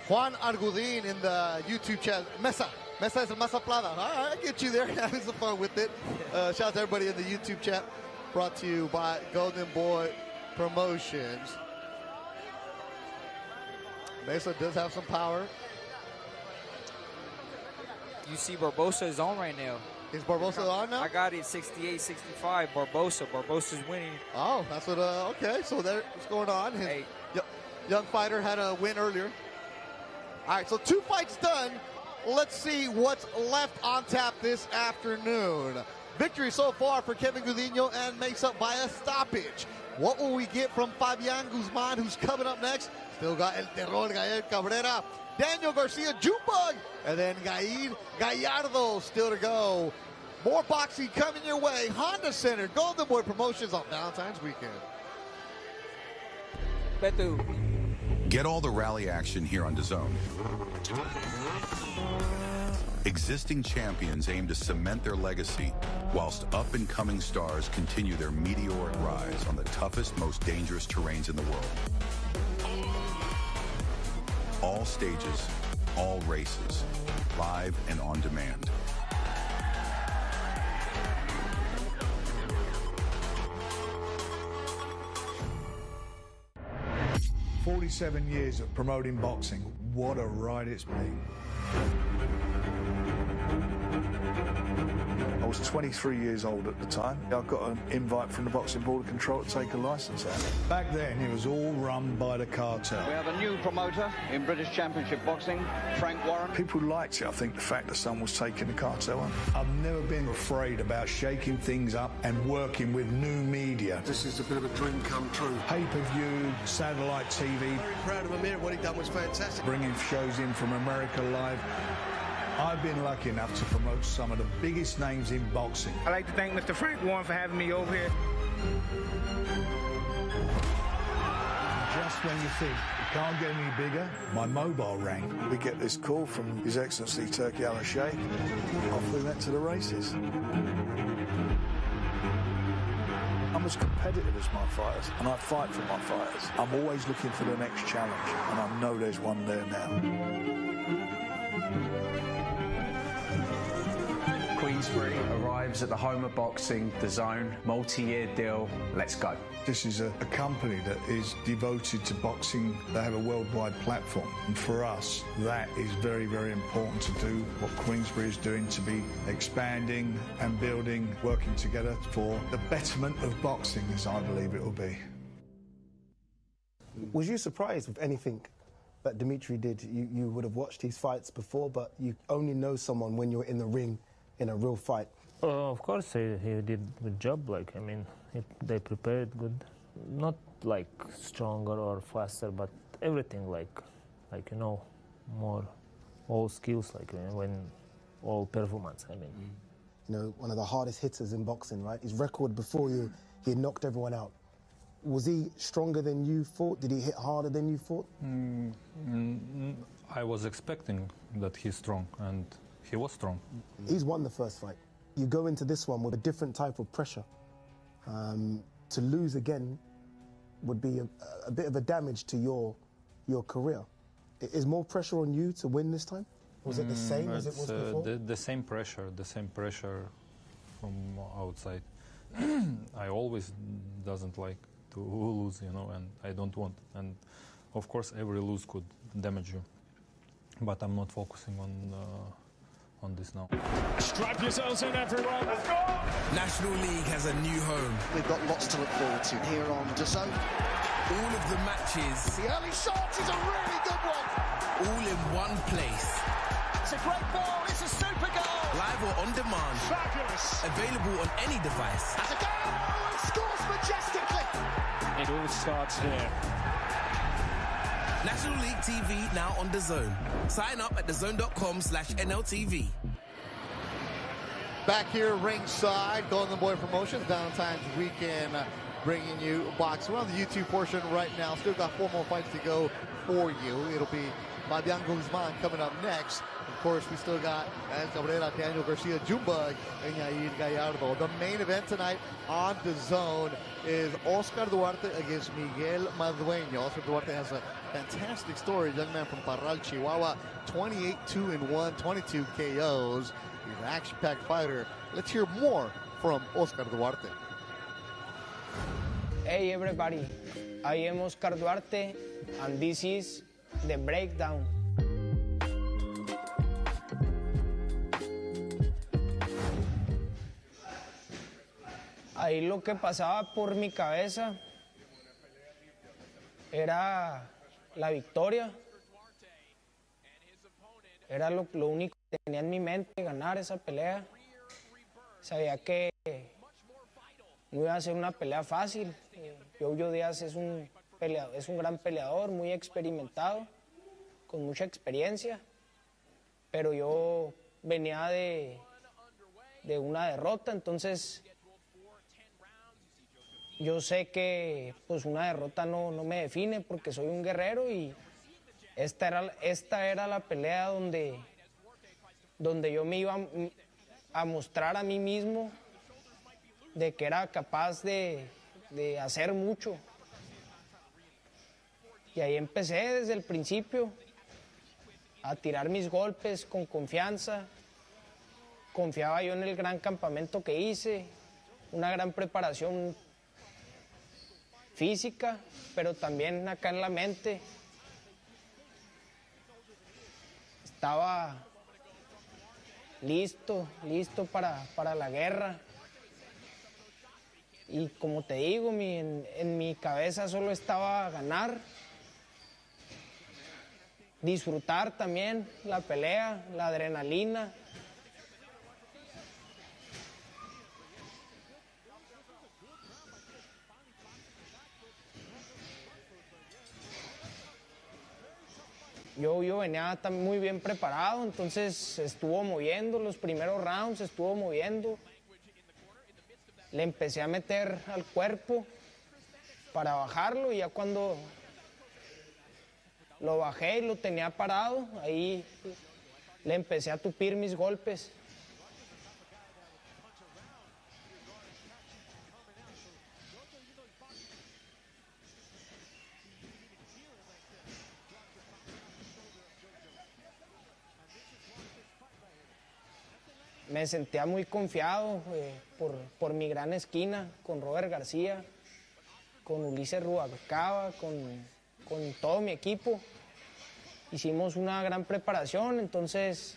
Juan Argudin in the YouTube chat. Mesa is a Mesa Plata. All right, I get you there. Having some fun with it. Shout out to everybody in the YouTube chat. Brought to you by Golden Boy Promotions. Mesa does have some power. You see Barbosa is on right now. Is Barbosa on now? I got it 68-65. Barbosa's winning. Oh, that's what, okay. So what's going on? His young fighter had a win earlier. All right, so 2 fights done. Let's see what's left on tap this afternoon. Victory so far for Kevin Gudinho and Mesa via stoppage. What will we get from Fabian Guzman, who's coming up next? Still got El Terror, Gael Cabrera, Daniel Garcia, Junebug, and then Gallardo still to go. More boxing coming your way. Honda Center, Golden Boy Promotions on Valentine's weekend. Betu. Get all the rally action here on DAZN. Existing champions aim to cement their legacy, whilst up-and-coming stars continue their meteoric rise on the toughest, most dangerous terrains in the world. All stages, all races, live and on demand. "47 years of promoting boxing. What a ride it's been. I was 23 years old at the time. I got an invite from the Boxing Board of Control to take a license out. Back then, it was all run by the cartel. We have a new promoter in British Championship Boxing, Frank Warren. People liked it, I think, the fact that someone was taking the cartel on. I've never been afraid about shaking things up and working with new media. This is a bit of a dream come true. Pay-per-view, satellite TV. Very proud of Amir. What he done was fantastic. Bringing shows in from America Live. I've been lucky enough to promote some of the biggest names in boxing. I'd like to thank Mr. Frank Warren for having me over here. Just when you think it can't get any bigger, my mobile rang. We get this call from His Excellency Turki Al-Sheikh. Off we went to the races. I'm as competitive as my fighters, and I fight for my fighters. I'm always looking for the next challenge, and I know there's one there now. Queensbury arrives at the home of boxing, DAZN, multi-year deal. Let's go. This is a company that is devoted to boxing. They have a worldwide platform. And for us, that is very, very important to do what Queensbury is doing, to be expanding and building, working together for the betterment of boxing, as I believe it will be. Was you surprised with anything that Dimitri did? You would have watched his fights before, but you only know someone when you're in the ring in a real fight. Of course, he did a good job. Like, I mean, they prepared good, not like stronger or faster, but everything like you know, more all skills, like when all performance. I mean, you know, one of the hardest hitters in boxing, right? His record before you, he knocked everyone out. Was he stronger than you thought? Did he hit harder than you thought? I was expecting that he's strong, and he was strong. He's won the first fight. You go into this one with a different type of pressure. To lose again would be a bit of a damage to your career. Is more pressure on you to win this time? Was it the same as it was before? The same pressure from outside. I always doesn't like to lose, you know, and I don't want. And of course, every lose could damage you. But I'm not focusing on this now. Strap yourselves in, everyone. Let's go! National League has a new home. We've got lots to look forward to here on DAZN. All of the matches. The early shot is a really good one. All in one place. It's a great ball. It's a super goal. Live or on demand. Fabulous. Available on any device. Has a goal and scores majestically. It all starts here. National League TV now on DAZN. Sign up at DAZN.com/NLTV. Back here ringside, Golden Boy Promotions, Valentine's weekend, bringing you boxing. We're on the YouTube portion right now. Still got 4 more fights to go for you. It'll be Fabian Guzman coming up next. Of course, we still got Ed Cabrera, Daniel Garcia, Jumba, and Yair Gallardo. The main event tonight on DAZN is Oscar Duarte against Miguel Madueno. Oscar Duarte has a fantastic story. Young man from Parral, Chihuahua, 28-2-1, 22 KOs. He's an action-packed fighter. Let's hear more from Oscar Duarte. Hey everybody, I am Oscar Duarte and this is The Breakdown. Ahí lo que pasaba por mi cabeza era la victoria. Era lo único que tenía en mi mente, ganar esa pelea. Sabía que no iba a ser una pelea fácil. Jojo Díaz es un gran peleador, muy experimentado, con mucha experiencia. Pero yo venía de una derrota, entonces yo sé que pues una derrota no me define porque soy un guerrero y esta era la pelea donde yo me iba a mostrar a mí mismo de que era capaz de hacer mucho. Y ahí empecé desde el principio a tirar mis golpes con confianza. Confiaba yo en el gran campamento que hice, una gran preparación física, pero también acá en la mente. Estaba listo para la guerra. Y como te digo, en mi cabeza solo estaba ganar, disfrutar también la pelea, la adrenalina. Yo venía muy bien preparado, entonces estuvo moviendo los primeros rounds, estuvo moviendo. Le empecé a meter al cuerpo para bajarlo y ya cuando lo bajé y lo tenía parado, ahí le empecé a tupir mis golpes. Me sentía muy confiado por mi gran esquina, con Robert García, con Ulises Rubalcaba, con todo mi equipo. Hicimos una gran preparación, entonces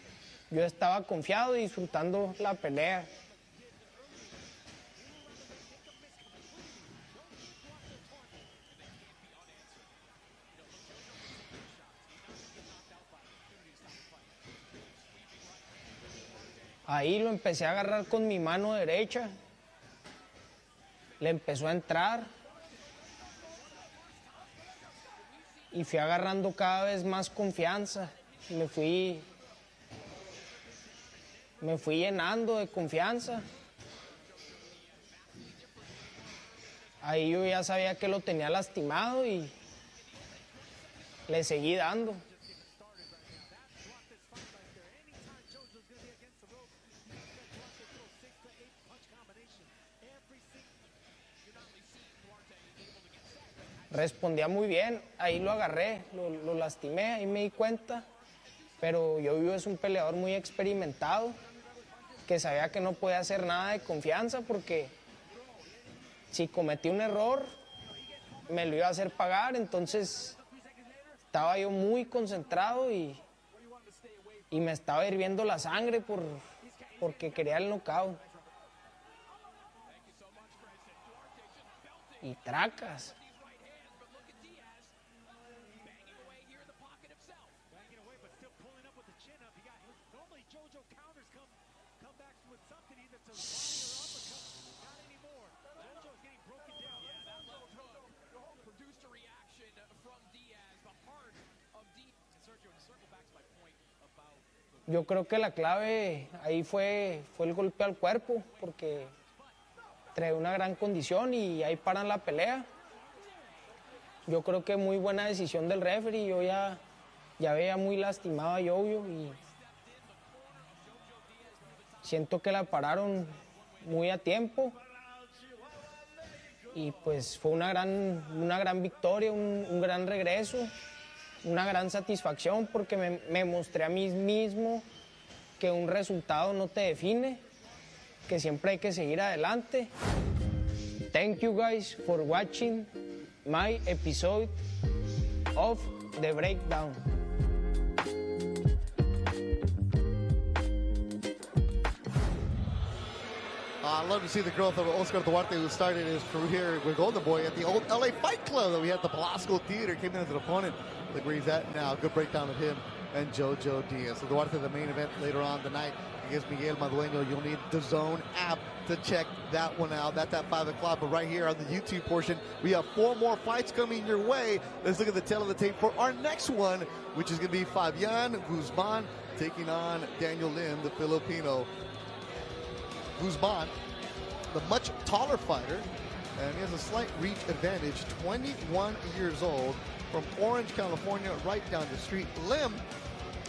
yo estaba confiado y disfrutando la pelea. Ahí lo empecé a agarrar con mi mano derecha, le empezó a entrar y fui agarrando cada vez más confianza. Me fui llenando de confianza. Ahí yo ya sabía que lo tenía lastimado y le seguí dando. Respondía muy bien, ahí lo agarré, lo lastimé, ahí me di cuenta, pero Jojo es un peleador muy experimentado, que sabía que no podía hacer nada de confianza porque si cometí un error me lo iba a hacer pagar, entonces estaba yo muy concentrado y me estaba hirviendo la sangre porque quería el knockout. Y tracas. Yo creo que la clave ahí fue el golpe al cuerpo, porque trae una gran condición y ahí paran la pelea. Yo creo que muy buena decisión del referee. Yo ya veía muy lastimado a Yoyo y siento que la pararon muy a tiempo. Y pues fue una gran victoria, un gran regreso, una gran satisfacción, porque me mostré a mí mismo que un resultado no te define, que siempre hay que seguir adelante. Thank you guys for watching my episode of The Breakdown. I love to see the growth of Oscar Duarte, who started his career with Golden Boy at the old LA Fight Club that we had at the Velasco Theater. Came in as an opponent. Look where he's at now. Good breakdown of him and Jojo Diaz. So Duarte, the main event later on tonight against Miguel Madueno. You'll need the DAZN app to check that one out. That's at 5 o'clock. But right here on the YouTube portion, we have 4 more fights coming your way. Let's look at the tail of the tape for our next one, which is going to be Fabian Guzman taking on Daniel Lim, the Filipino. Guzman, the much taller fighter, and he has a slight reach advantage, 21 years old, from Orange, California, right down the street. Lim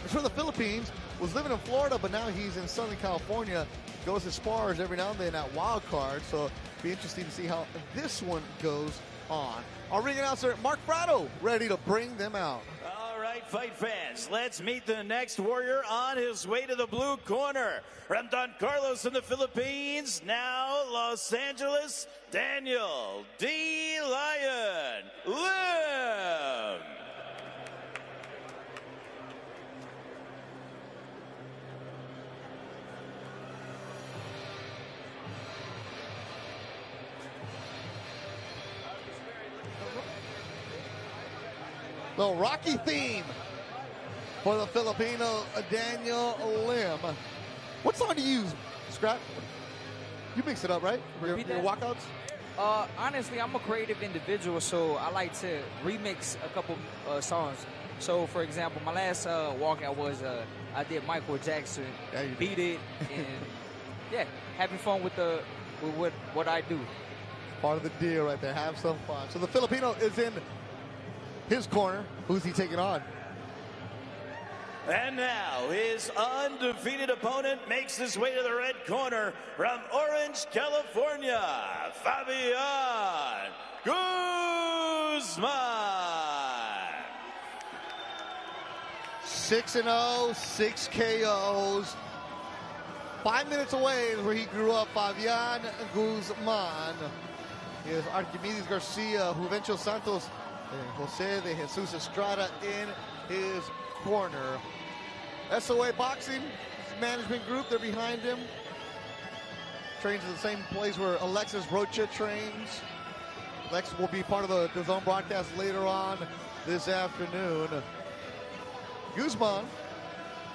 is from the Philippines, was living in Florida, but now he's in Southern California, goes to spars every now and then at Wild Card, so it'll be interesting to see how this one goes on. Our ring announcer, Mark Prado, ready to bring them out. All right, fight fans, let's meet the next warrior on his way to the blue corner. From Don Carlos in the Philippines, now Los Angeles, Daniel D. Lion Lim. The Rocky theme for the Filipino Daniel Lim. What song do you use, Scrap? You mix it up, right? Your walkouts? Honestly, I'm a creative individual, so I like to remix a couple songs. So, for example, my last walkout was I did Michael Jackson, Beat It, and yeah, having fun with what I do. Part of the deal right there. Have some fun. So the Filipino is in his corner. Who's he taking on? And now his undefeated opponent makes his way to the red corner from Orange, California, Fabian Guzman. 6-0, 6 KOs. 5 minutes away is where he grew up, Fabian Guzman. He has Archimedes Garcia, Juvencio Santos, and Jose de Jesus Estrada in his corner. SOA Boxing management group, they're behind him. Trains at the same place where Alexis Rocha trains. Lex will be part of the DAZN broadcast later on this afternoon. Guzman,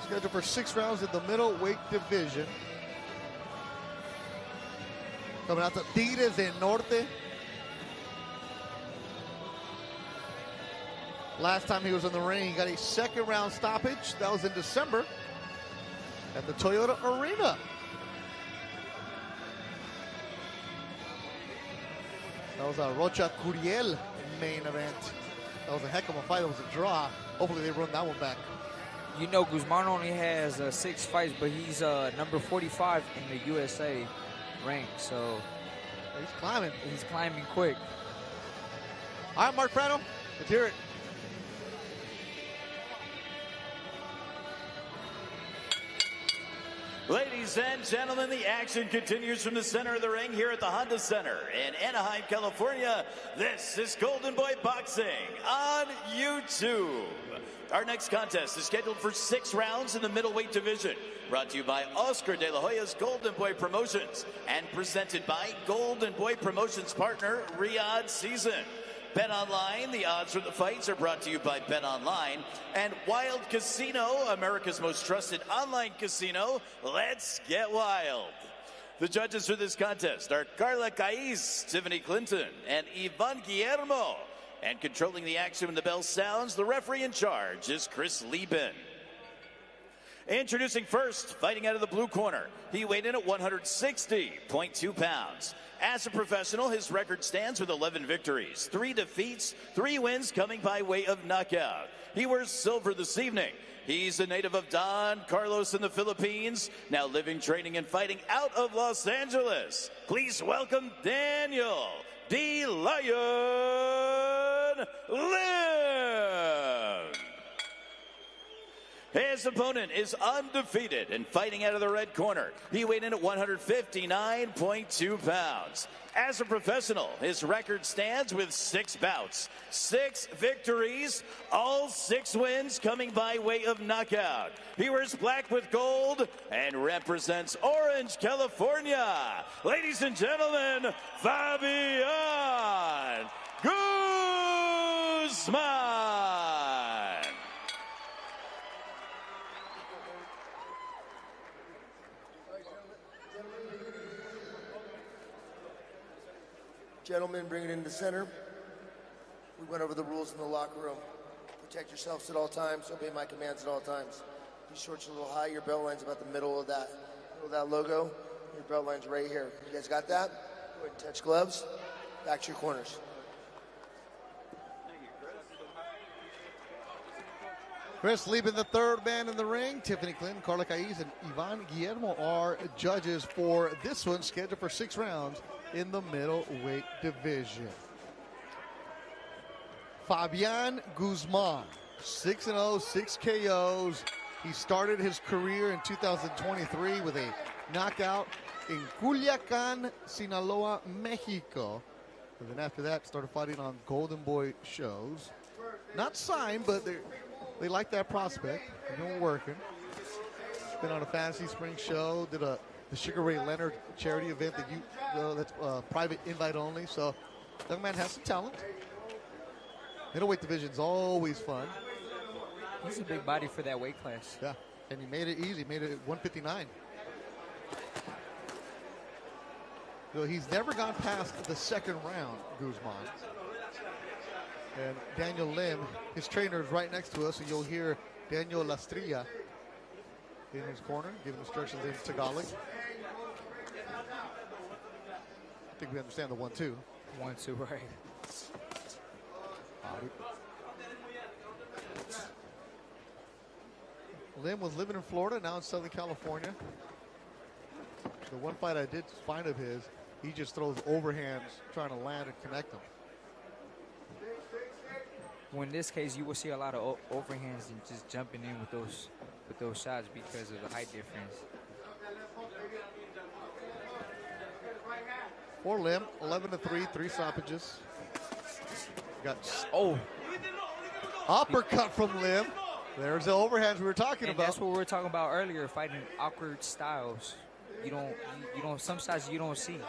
scheduled for 6 rounds in the middleweight division. Coming out to Tigres del Norte. Last time he was in the ring, he got a second round stoppage. That was in December at the Toyota Arena. That was a Rocha Curiel main event. That was a heck of a fight. It was a draw. Hopefully they run that one back. You know, Guzman only has 6 fights, but he's number 45 in the USA rank. So he's climbing. He's climbing quick. All right, Mark Prado, let's hear it. Ladies and gentlemen, the action continues from the center of the ring here at the Honda Center in Anaheim, California. This is Golden Boy Boxing on YouTube. Our next contest is scheduled for 6 rounds in the middleweight division. Brought to you by Oscar de la Hoya's Golden Boy Promotions and presented by Golden Boy Promotions partner Riyadh Season. BetOnline, the odds for the fights are brought to you by BetOnline. And Wild Casino, America's most trusted online casino. Let's get wild. The judges for this contest are Carla Caiz, Tiffany Clinton, and Ivan Guillermo. And controlling the action when the bell sounds, the referee in charge is Chris Lieben. Introducing first, fighting out of the blue corner. He weighed in at 160.2 pounds. As a professional, his record stands with 11 victories, 3 defeats, 3 wins coming by way of knockout. He wears silver this evening. He's a native of Don Carlos in the Philippines, now living, training, and fighting out of Los Angeles. Please welcome Daniel D. Lion Lim. His opponent is undefeated and fighting out of the red corner. He weighed in at 159.2 pounds. As a professional, his record stands with 6 bouts, 6 victories, all 6 wins coming by way of knockout. He wears black with gold and represents Orange, California. Ladies and gentlemen, Fabian Guzman. Gentlemen, bring it into center. We went over the rules in the locker room. Protect yourselves at all times. Obey my commands at all times. Your shorts a little high. Your belt line's about the middle of that logo. Your belt line's right here. You guys got that? Go ahead and touch gloves. Back to your corners. Chris Lieben, the third man in the ring. Tiffany Clinton, Carla Caiz, and Ivan Guillermo are judges for this one, scheduled for 6 rounds in the middleweight division. Fabian Guzman, 6-0, 6 KOs. He started his career in 2023 with a knockout in Culiacan, Sinaloa, Mexico. And then after that, started fighting on Golden Boy shows. Not signed, but they like that prospect. They've been working. Been on a Fantasy Spring show. Did the Sugar Ray Leonard charity event that that's private invite only. So, young man has some talent. Middleweight division's always fun. He's a big body for that weight class. Yeah, and he made it easy. Made it at 159. So he's never gone past the second round, Guzman. And Daniel Lim, his trainer, is right next to us, and you'll hear Daniel Lastrilla in his corner, giving instructions in Tagalog. I think we understand the 1-2. 1-2, right. Lim was living in Florida, now in Southern California. The one fight I did find of his, he just throws overhands trying to land and connect them. Well, in this case, you will see a lot of overhands and just jumping in with those shots because of the height difference. For Lim, 11-3, 3 stoppages. Got uppercut from Lim. There's the overhands we were talking about. That's what we were talking about earlier, fighting awkward styles. You don't. Some styles you don't see.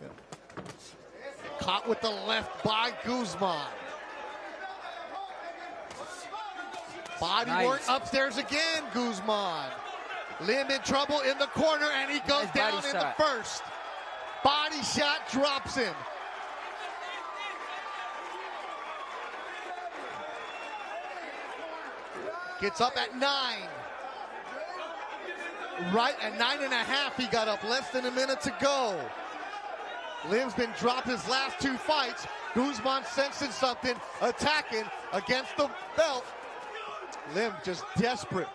Yeah. Caught with the left by Guzman. Body work upstairs again, Guzman. Lim in trouble in the corner, and he goes down in the first. Body shot drops him. Gets up at 9. Right at 9.5, he got up less than a minute to go. Lim's been dropped his last 2 fights. Guzman sensing something, attacking against the belt. Lim just desperate.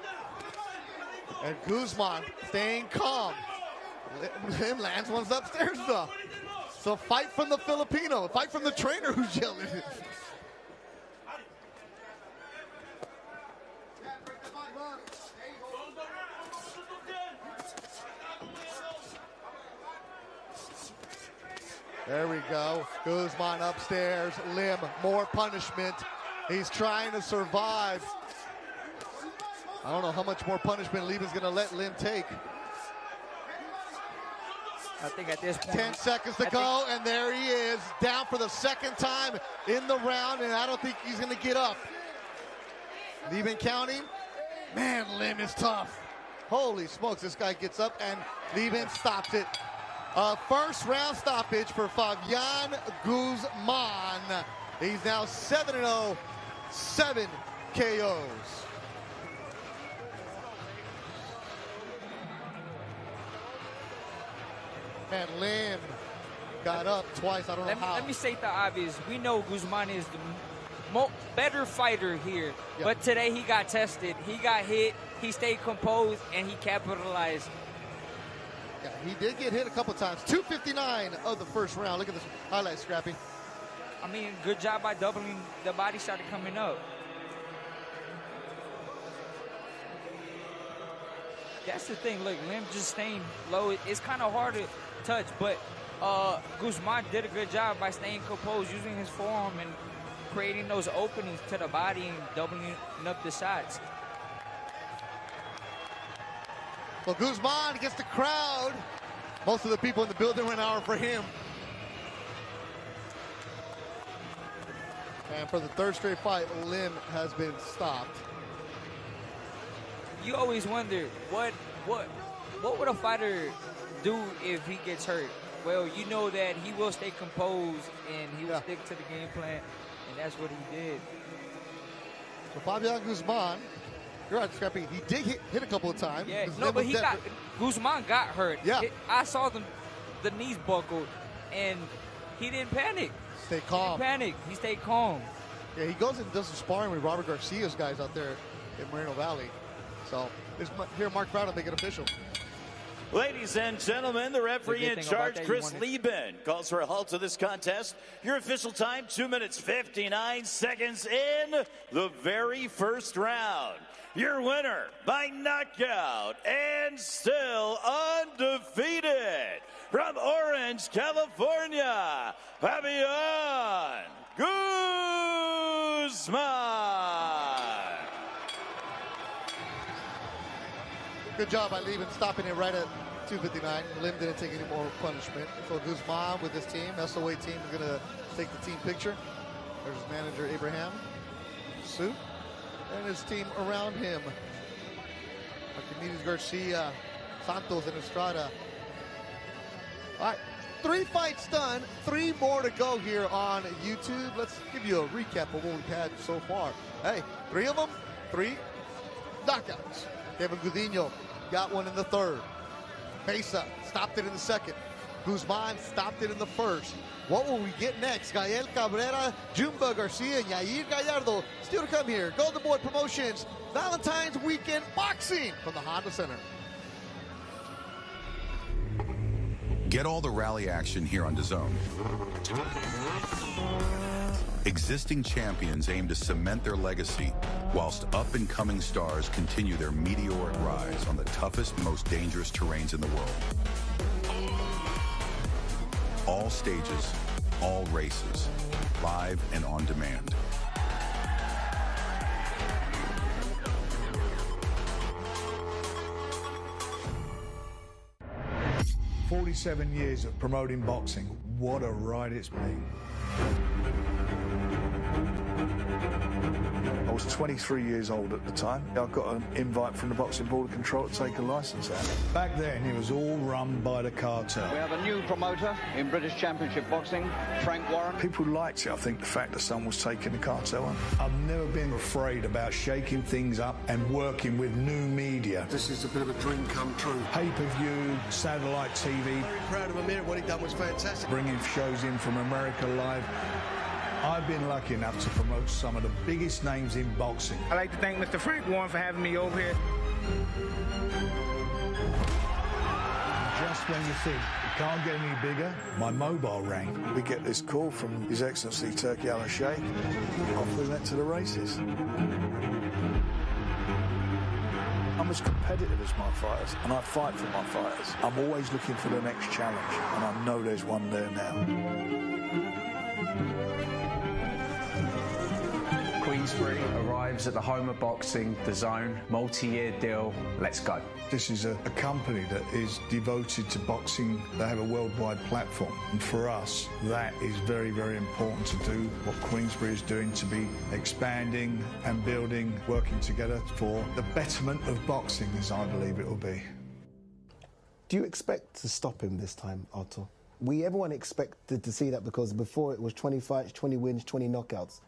And Guzman staying calm. Lim lands one's upstairs though. So fight from the Filipino, fight from the trainer who's yelling. There we go. Guzman upstairs. Lim, more punishment. He's trying to survive. I don't know how much more punishment Lieben's going to let Lim take. I think at this point, 10 seconds to go, and there he is, down for the second time in the round, and I don't think he's going to get up. Lieben counting. Man, Lim is tough. Holy smokes, this guy gets up, and Lieben stops it. First round stoppage for Fabian Guzman. He's now 7-0, 7 KOs. Man, Lim got up twice. I don't know how. Let me state the obvious. We know Guzman is the better fighter here. Yeah. But today he got tested. He got hit. He stayed composed, and he capitalized. Yeah, he did get hit a couple times. 2:59 of the first round. Look at this highlight, Scrappy. I mean, good job by doubling the body shot coming up. That's the thing. Look, Lim just staying low. It's kind of hard to touch, but Guzman did a good job by staying composed, using his forearm and creating those openings to the body and doubling up the shots. Well, Guzman gets the crowd. Most of the people in the building went out for him. And for the third straight fight, Lim has been stopped. You always wonder what would a fighter do if he gets hurt? Well, you know that he will stay composed and he will stick to the game plan, and that's what he did. So Fabian Guzman, you're right, Scrappy. He did hit a couple of times. Yeah, no, but Guzman got hurt. Yeah, I saw the knees buckled, and he didn't panic. Stay calm. He didn't panic. He stayed calm. Yeah, he goes and does some sparring with Robert Garcia's guys out there in Moreno Valley. So here, Mark Crowder, make it official. Ladies and gentlemen, the referee in charge, Chris Lieben, calls for a halt to this contest. Your official time, 2 minutes, 59 seconds in the very first round. Your winner by knockout and still undefeated from Orange, California, Fabian Guzman. Good job by Lieben stopping it right at 2:59. Lim didn't take any more punishment. So Guzman with his team, SOA team, is going to take the team picture. There's his manager, Abraham, suit, and his team around him. Archimedes Garcia, Santos, and Estrada. All right, 3 fights done, 3 more to go here on YouTube. Let's give you a recap of what we've had so far. Hey, 3 of them, 3 knockouts. Kevin Gudinho got one in the third. Mesa stopped it in the second. Guzman stopped it in the first. What will we get next? Gael Cabrera, Jumba Garcia, and Yair Gallardo still to come here. Golden Boy Promotions, Valentine's Weekend Boxing from the Honda Center. Get all the rally action here on DAZN. Existing champions aim to cement their legacy, whilst up-and-coming stars continue their meteoric rise on the toughest, most dangerous terrains in the world. All stages, all races, live and on demand. "47 years of promoting boxing. What a ride it's been. I was 23 years old at the time. I got an invite from the Boxing Board of Control to take a license out. Back then, it was all run by the cartel. We have a new promoter in British Championship Boxing, Frank Warren. People liked it, I think, the fact that someone was taking the cartel on. I've never been afraid about shaking things up and working with new media. This is a bit of a dream come true. Pay-per-view, satellite TV. Very proud of Amir. What he done was fantastic. Bringing shows in from America Live. I've been lucky enough to promote some of the biggest names in boxing. I'd like to thank Mr. Frank Warren for having me over here. Just when you think it can't get any bigger, my mobile rang. We get this call from His Excellency Turki Al-Sheikh. Off we went to the races. I'm as competitive as my fighters, and I fight for my fighters. I'm always looking for the next challenge, and I know there's one there now. Queen's Queensbury arrives at the home of boxing, DAZN, multi-year deal, let's go. This is a company that is devoted to boxing. They have a worldwide platform. And for us, that is very, very important to do what Queensbury is doing, to be expanding and building, working together for the betterment of boxing, as I believe it will be. Do you expect to stop him this time, Artur? Everyone expected to see that because before it was 20 fights, 20 wins, 20 knockouts.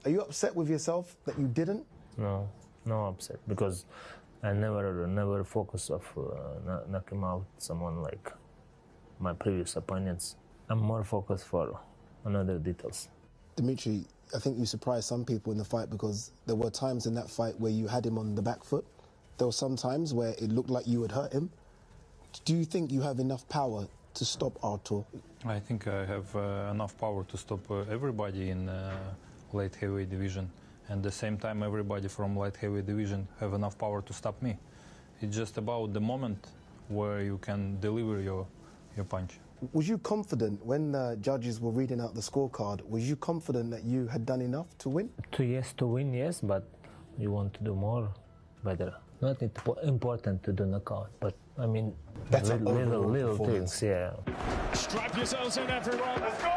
Are you upset with yourself that you didn't? No upset, because I never focus of knocking out someone like my previous opponents. I'm more focused for another details. Dimitri, I think you surprised some people in the fight because there were times in that fight where you had him on the back foot. There were some times where it looked like you had hurt him. Do you think you have enough power to stop Artur? I think I have enough power to stop everybody in light heavyweight division. And at the same time, everybody from light heavyweight division have enough power to stop me. It's just about the moment where you can deliver your punch. Was you confident when the judges were reading out the scorecard? Was you confident that you had done enough to win? To win, yes, but you want to do more, better. Not important to do knockout, but I mean, little things, yeah. Strap yourselves in, everyone. Let's go!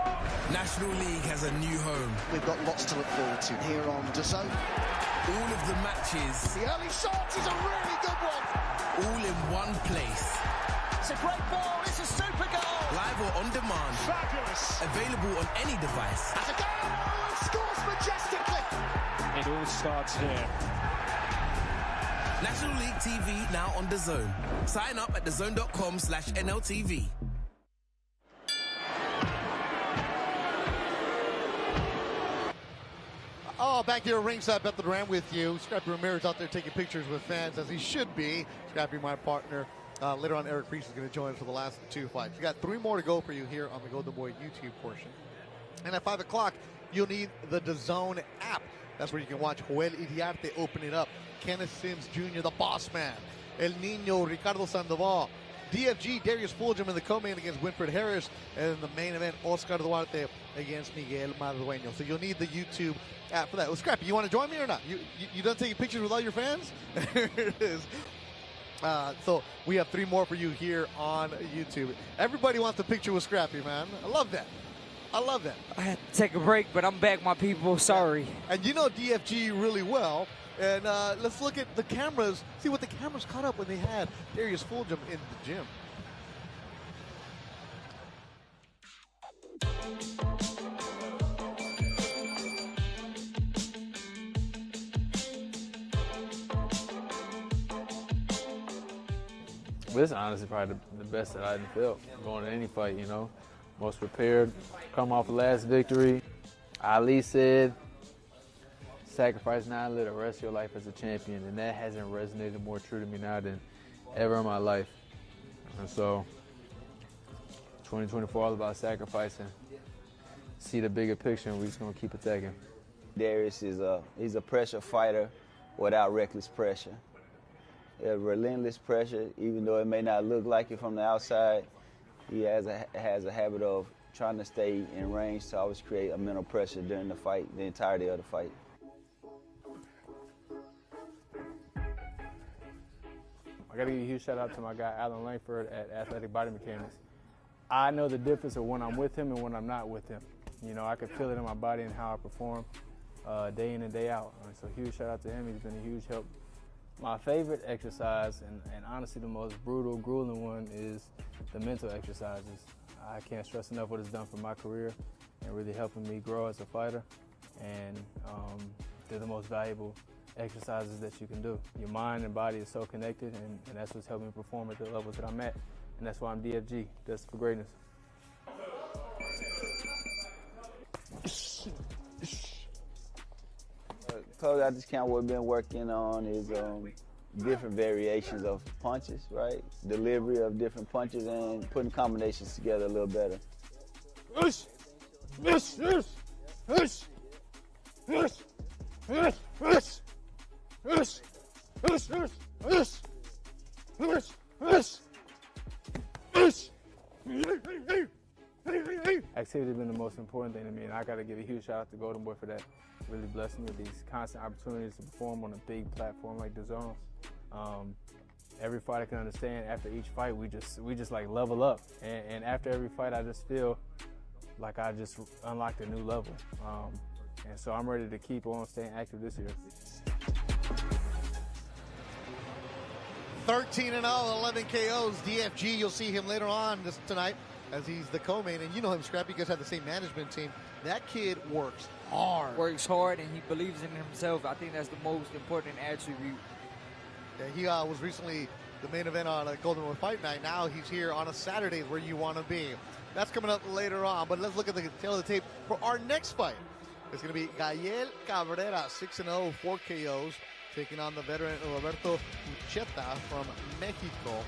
National League has a new home. We've got lots to look forward to here on DAZN. All of the matches. The early shot is a really good one. All in one place. It's a great ball. It's a super goal. Live or on demand. Fabulous. Available on any device. It's a goal. It scores majestically. It all starts here. National League TV now on DAZN. Sign up at DAZN.com/NLTV. Oh, back here ringside, Beth Duran with you. Scrappy Ramirez out there taking pictures with fans, as he should be. Scrappy, my partner. Later on, Eric Priest is going to join us for the last two fights. We got 3 more to go for you here on the Golden Boy YouTube portion. And at 5 o'clock, you'll need the DAZN app. That's where you can watch Joel Iriarte open it up. Kenneth Sims Jr., the boss man. El Niño, Ricardo Sandoval. DFG, Darius Fulgham in the co-main against Winfred Harris. And in the main event, Oscar Duarte against Miguel Madueno. So you'll need the YouTube app for that. Well, Scrappy, you want to join me or not? You done taking pictures with all your fans? There it is. So we have 3 more for you here on YouTube. Everybody wants a picture with Scrappy, man. I love that. I love that. I had to take a break, but I'm back, my people. Sorry. Yeah. And you know DFG really well. And let's look at the cameras, see what the cameras caught up when they had Darius Fulgham in the gym. This is honestly probably the best that I've felt going to any fight, you know. Most prepared, come off the last victory. Ali said, sacrifice now, live the rest of your life as a champion. And that hasn't resonated more true to me now than ever in my life. And so, 2024 all about sacrificing. See the bigger picture, and we're just going to keep attacking. Darius is he's a pressure fighter without reckless pressure. Relentless pressure, even though it may not look like it from the outside. He has a habit of trying to stay in range to always create a mental pressure during the fight, the entirety of the fight. I got to give a huge shout out to my guy Alan Langford at Athletic Body Mechanics. I know the difference of when I'm with him and when I'm not with him. You know, I can feel it in my body and how I perform day in and day out. And so huge shout out to him. He's been a huge help. My favorite exercise, and honestly the most brutal, grueling one, is the mental exercises. I can't stress enough what it's done for my career and really helping me grow as a fighter. And they're the most valuable exercises that you can do. Your mind and body is so connected, and that's what's helping me perform at the levels that I'm at. And that's why I'm DFG, Destined for Greatness. Coach, I just kind of what we've been working on is different variations of punches, right? Delivery of different punches and putting combinations together a little better. Activity has been the most important thing to me, and I got to give a huge shout out to Golden Boy for that. really blessed me with these constant opportunities to perform on a big platform like DAZN. Every fight I can understand, after each fight, we just like level up. And after every fight, I just feel like I just unlocked a new level. And so I'm ready to keep on staying active this year. 13-0, 11 KOs. DFG, you'll see him later on tonight as he's the co-main. And you know him, Scrappy, you guys have the same management team. That kid works hard. Works hard, and he believes in himself. I think that's the most important attribute. Yeah, he was recently the main event on Golden Boy Fight Night. Now he's here on a Saturday where you want to be. That's coming up later on, but let's look at the tail of the tape for our next fight. It's going to be Gael Cabrera, 6-0, 4 KOs, taking on the veteran Roberto Ucheta from Mexico.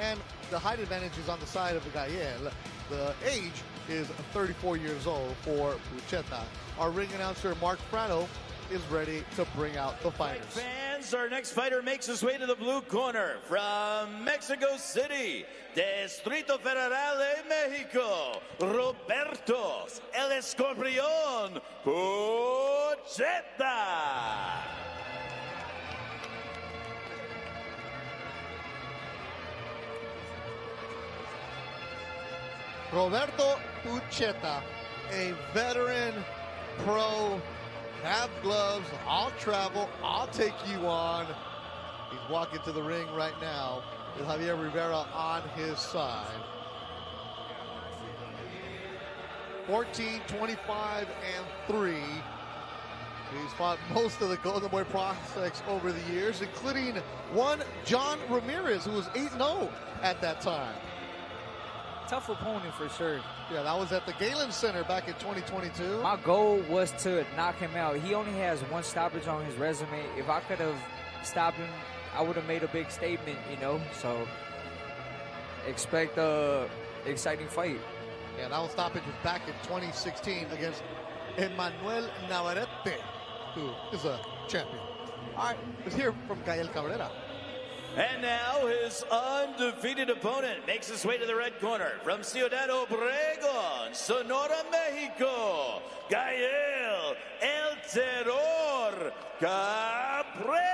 And the height advantage is on the side of Gael. The age is 34 years old for Ucheta. Our ring announcer, Mark Prado, is ready to bring out the fighters. Fans, our next fighter makes his way to the blue corner from Mexico City, Distrito Federal de Mexico, Roberto El Escorpión Pucheta. Roberto Ucheta, a veteran pro, have gloves, I'll travel, I'll take you on. He's walking to the ring right now with Javier Rivera on his side. 14, 25, and 3. He's fought most of the Golden Boy prospects over the years, including one John Ramirez, who was 8-0 at that time. Tough opponent for sure. Yeah, that was at the Galen Center back in 2022. My goal was to knock him out. He only has one stoppage on his resume. If I could have stopped him, I would have made a big statement, you know. So expect a exciting fight. Yeah, that stoppage was back in 2016 against Emmanuel Navarrete, who is a champion. All right, let's hear from Gael Cabrera. And now his undefeated opponent makes his way to the red corner from Ciudad Obregón, Sonora, Mexico, Gael El Terror Cabrera.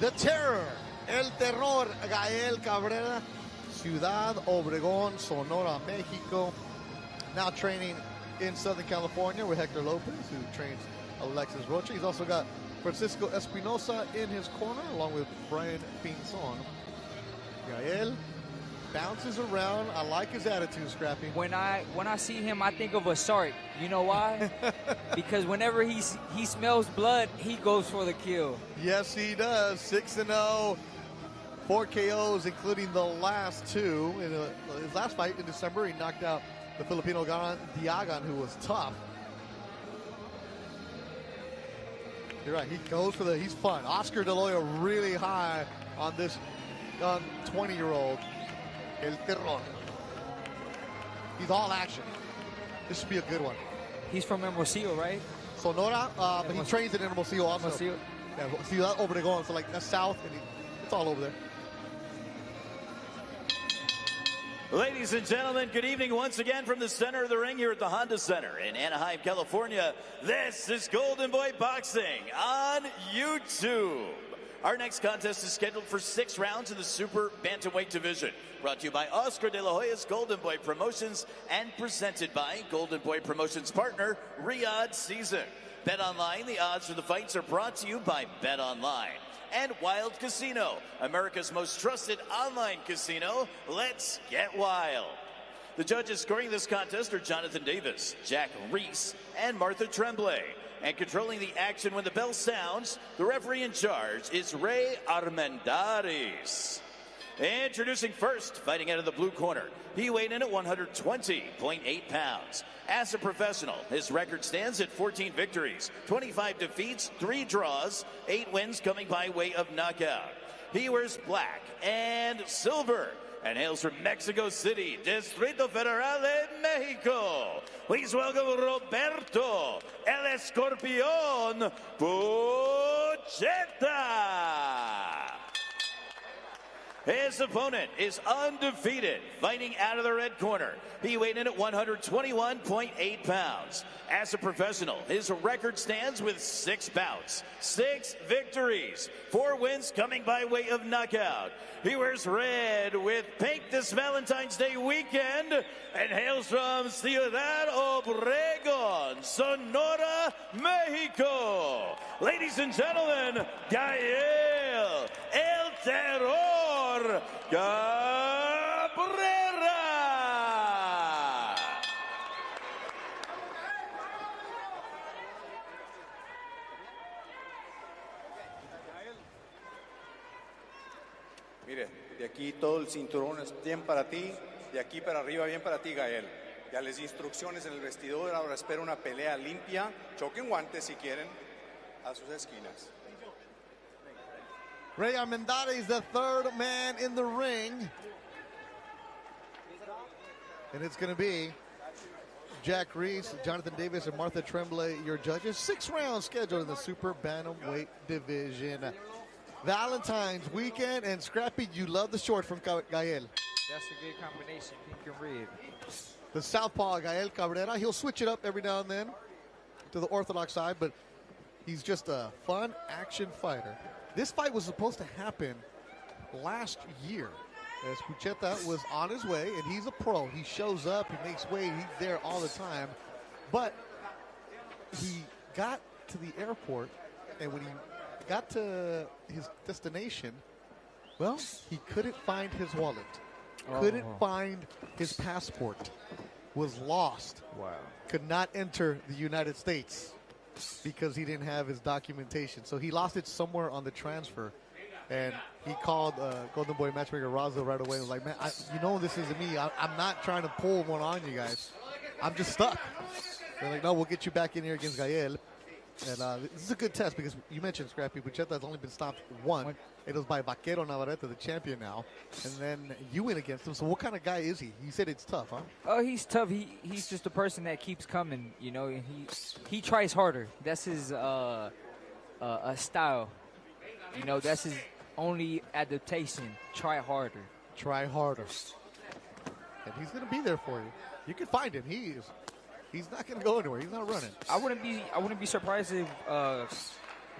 The Terror, El Terror, Gael Cabrera, Ciudad Obregón, Sonora, Mexico. Now training in Southern California with Hector Lopez, who trains Alexis Rocha. He's also got Francisco Espinosa in his corner, along with Brian Pinzon. Gael bounces around. I like his attitude, Scrappy. When I see him, I think of a shark. You know why? Because whenever he smells blood, he goes for the kill. Yes, he does. 6-0, 4 KOs, including the last 2. In his last fight in December, he knocked out the Filipino Diagan, who was tough. You're right, he goes for he's fun. Oscar De La Hoya really high on this young 20-year-old, El Terror. He's all action. This should be a good one. He's from Hermosillo, right? Sonora, but he trains in Hermosillo also. Hermosillo. Yeah, Ciudad Obregón, so like that's south, and it's all over there. Ladies and gentlemen, good evening once again from the center of the ring here at the Honda Center in Anaheim, California. This is Golden Boy Boxing on YouTube. Our next contest is scheduled for 6 rounds in the Super Bantamweight division. Brought to you by Oscar De La Hoya's Golden Boy Promotions and presented by Golden Boy Promotions partner, Riyadh Season. Bet Online, the odds for the fights are brought to you by Bet Online. And Wild Casino, America's most trusted online casino. Let's get wild. The judges scoring this contest are Jonathan Davis, Jack Reese, and Martha Tremblay. And controlling the action when the bell sounds, the referee in charge is Ray Armendariz. Introducing first, fighting out of the blue corner. He weighed in at 120.8 pounds. As a professional, his record stands at 14 victories, 25 defeats, 3 draws, 8 wins coming by way of knockout. He wears black and silver and hails from Mexico City, Distrito Federal de Mexico. Please welcome Roberto El Escorpión Pucheta. His opponent is undefeated, fighting out of the red corner. He weighed in at 121.8 pounds. As a professional, his record stands with 6 bouts, 6 victories, 4 wins coming by way of knockout. He wears red with pink this Valentine's Day weekend and hails from Ciudad Obregón, Sonora, Mexico. Ladies and gentlemen, Gael El Terror Cabrera. Mire, de aquí todo el cinturón es bien para ti, de aquí para arriba bien para ti, Gael. Ya les di instrucciones en el vestidor, ahora espero una pelea limpia, choquen guantes si quieren, a sus esquinas. Rey Armendariz is the third man in the ring. And it's going to be Jack Reese, Jonathan Davis, and Martha Tremblay, your judges. 6 rounds scheduled in the super bantamweight division. Valentine's weekend, and Scrappy, you love the short from Gael. That's a good combination, pink and red. The southpaw, Gael Cabrera, he'll switch it up every now and then to the orthodox side, but he's just a fun action fighter. This fight was supposed to happen last year, as Pucheta was on his way, and he's a pro. He shows up, he makes weight, he's there all the time. But he got to the airport, and when he got to his destination, well, he couldn't find his wallet, couldn't find his passport, was lost. Wow. Could not enter the United States because he didn't have his documentation. So he lost it somewhere on the transfer. And he called Golden Boy matchmaker Razo right away and was like, man, you know this isn't me. I'm not trying to pull one on you guys. I'm just stuck. They're like, no, we'll get you back in here against Gael. And this is a good test because you mentioned Scrappy Pucheta has only been stopped once. It was by Vaquero Navarrete, the champion now. And then you went against him. So what kind of guy is he? He said it's tough, huh? Oh, he's tough. He's just a person that keeps coming, you know. And he tries harder. That's his style. You know, that's his only adaptation. Try harder. Try harder. And he's going to be there for you. You can find him. He's not going to go anywhere. He's not running. I wouldn't be surprised if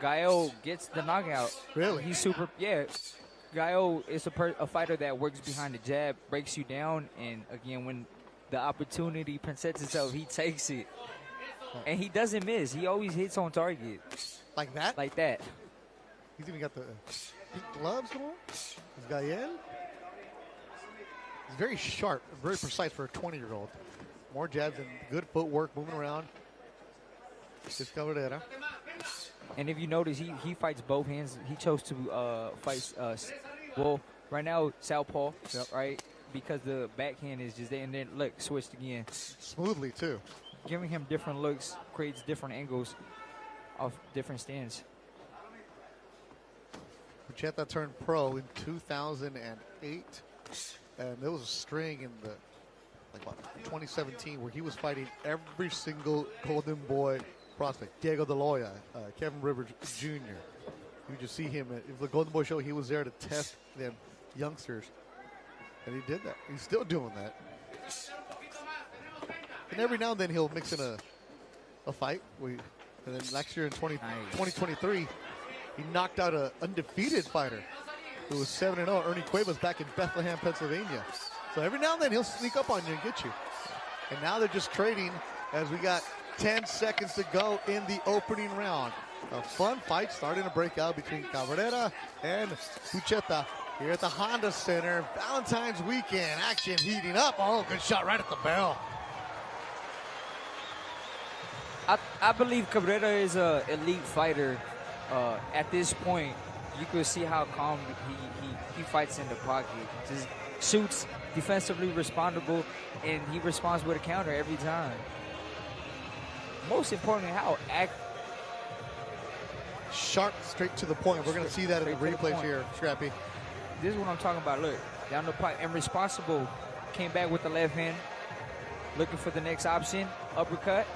Gael gets the knockout. Really? He's super. Yeah. Gael is a fighter that works behind the jab, breaks you down, and again, when the opportunity presents itself, he takes it. And he doesn't miss. He always hits on target. Like that? Like that. He's even got the pink gloves on. Is Gael? He's very sharp, very precise for a 20-year-old. More jabs and good footwork, moving around. It's Cabrera. And if you notice, he fights both hands. He chose to fight, well, right now, southpaw, right? Because the backhand is just there. And then, look, switched again. Smoothly, too. Giving him different looks, creates different angles of different stands. Pucheta turned pro in 2008. And there was a string in the 2017 where he was fighting every single Golden Boy prospect. Diego De Loya, Kevin Rivers Jr. You just see him at the Golden Boy show. He was there to test them youngsters. And he did that. He's still doing that. And every now and then he'll mix in a fight. And then last year in 2023, he knocked out an undefeated fighter who was 7-0, Ernie Cuevas, back in Bethlehem, Pennsylvania. So every now and then he'll sneak up on you and get you. And now they're just trading as we got 10 seconds to go in the opening round. A fun fight starting to break out between Cabrera and Pucheta here at the Honda Center. Valentine's weekend action heating up. Oh, good shot right at the bell. I believe Cabrera is an elite fighter. At this point, you could see how calm he fights in the pocket. Just shoots defensively responsible, and he responds with a counter every time. Most importantly, how sharp, straight to the point. We're going to see that in the replays here, Scrappy. This is what I'm talking about. Look, down the pipe, and responsible. Came back with the left hand, looking for the next option. Uppercut.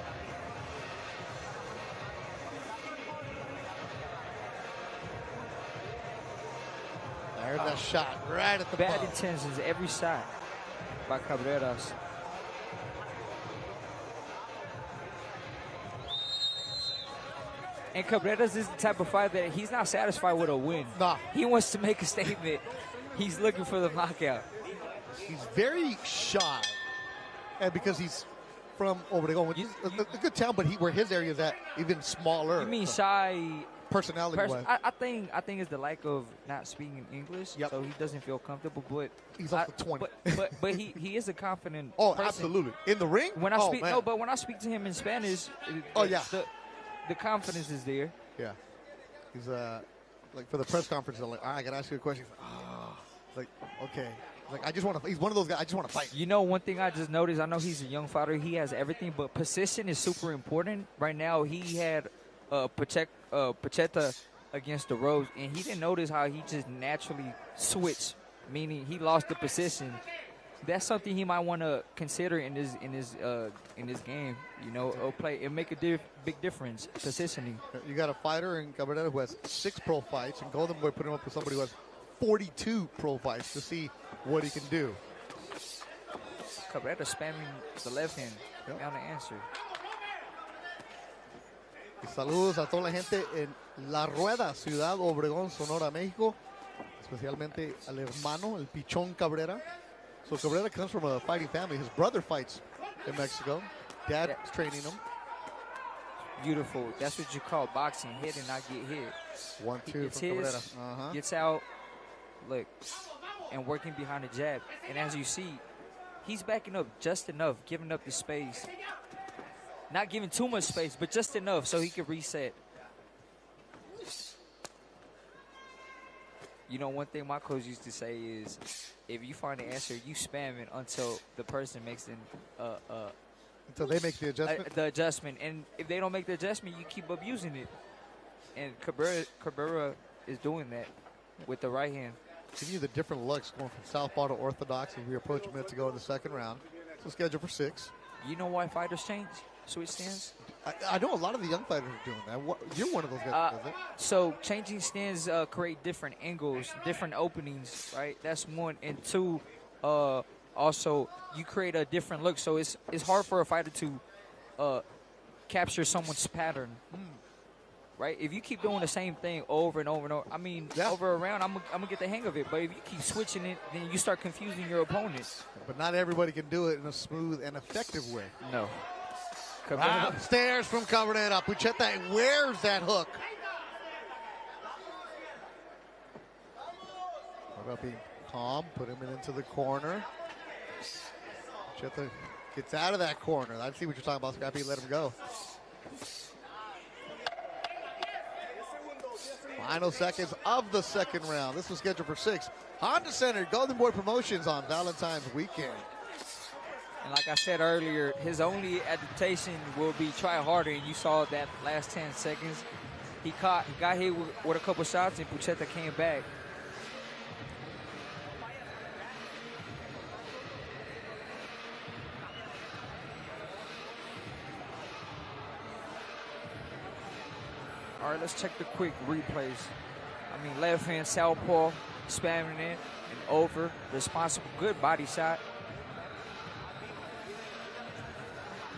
There's that shot right at the bad ball. intentions every shot by Cabreras. And Cabreras is the type of fighter that he's not satisfied with a win. Nah. He wants to make a statement. He's looking for the knockout. He's very shy. And because he's from Obregón, which is a good town, but where his area is at, even smaller. You mean shy? Personality-wise. I think it's the lack of not speaking English, so he doesn't feel comfortable. But he's also 20. But he is a confident. Oh, person. absolutely. In the ring? When I speak, man. no, but when I speak to him in Spanish, the confidence is there. Yeah, he's like for the press conference, they're like, all right, I gotta ask you a question. Like, okay. Like, I just want to. He's one of those guys. I just want to fight. You know, one thing I just noticed. I know he's a young fighter. He has everything, but position is super important. Right now, he had Pacheta against the ropes, and he didn't notice how he just naturally switched, meaning he lost the position. That's something he might want to consider in his game. You know, it'll make a big difference. Positioning. You got a fighter in Cabrera who has 6 pro fights, and Golden Boy put him up with somebody who has 42 pro fights to see what he can do. Cabrera spamming the left hand down the answer. Y saludos a toda la gente en La Rueda, Ciudad Obregón, Sonora, México. Especialmente al hermano, el Pichón Cabrera. So Cabrera comes from a fighting family. His brother fights in Mexico. Dad's training him. Beautiful. That's what you call boxing. Hit and not get hit. 1-2 from Cabrera. Gets out, look, and working behind the jab. And as you see, he's backing up just enough, giving up the space. Not giving too much space, but just enough so he can reset. You know, one thing my coach used to say is, if you find the answer, you spam it until the person makes until they make the adjustment? The adjustment. And if they don't make the adjustment, you keep abusing it. And Cabrera is doing that with the right hand. Giving you the different looks going from southpaw to orthodox as we approach a minute to go in the second round. So scheduled for 6. You know why fighters change? Switch stands? I know a lot of the young fighters are doing that. You're one of those guys that does it. So changing stands create different angles, different openings, right? That's one. And 2, also you create a different look. So it's hard for a fighter to capture someone's pattern. Right? If you keep doing the same thing over and over and over, I mean, over a round, I'm gonna get the hang of it. But if you keep switching it, then you start confusing your opponent. But not everybody can do it in a smooth and effective way. No. Upstairs from Cabrera. Pucheta wears that hook. What about being calm? Put him into the corner. Pucheta gets out of that corner. I see what you're talking about, Scrappy. Let him go. Final seconds of the second round. This was scheduled for 6. Honda Center, Golden Boy Promotions on Valentine's weekend. And like I said earlier, his only adaptation will be try harder. And you saw that last 10 seconds. He got hit with a couple shots, and Pucheta came back. All right, let's check the quick replays. I mean, left hand southpaw, spamming it and over. Responsible, good body shot.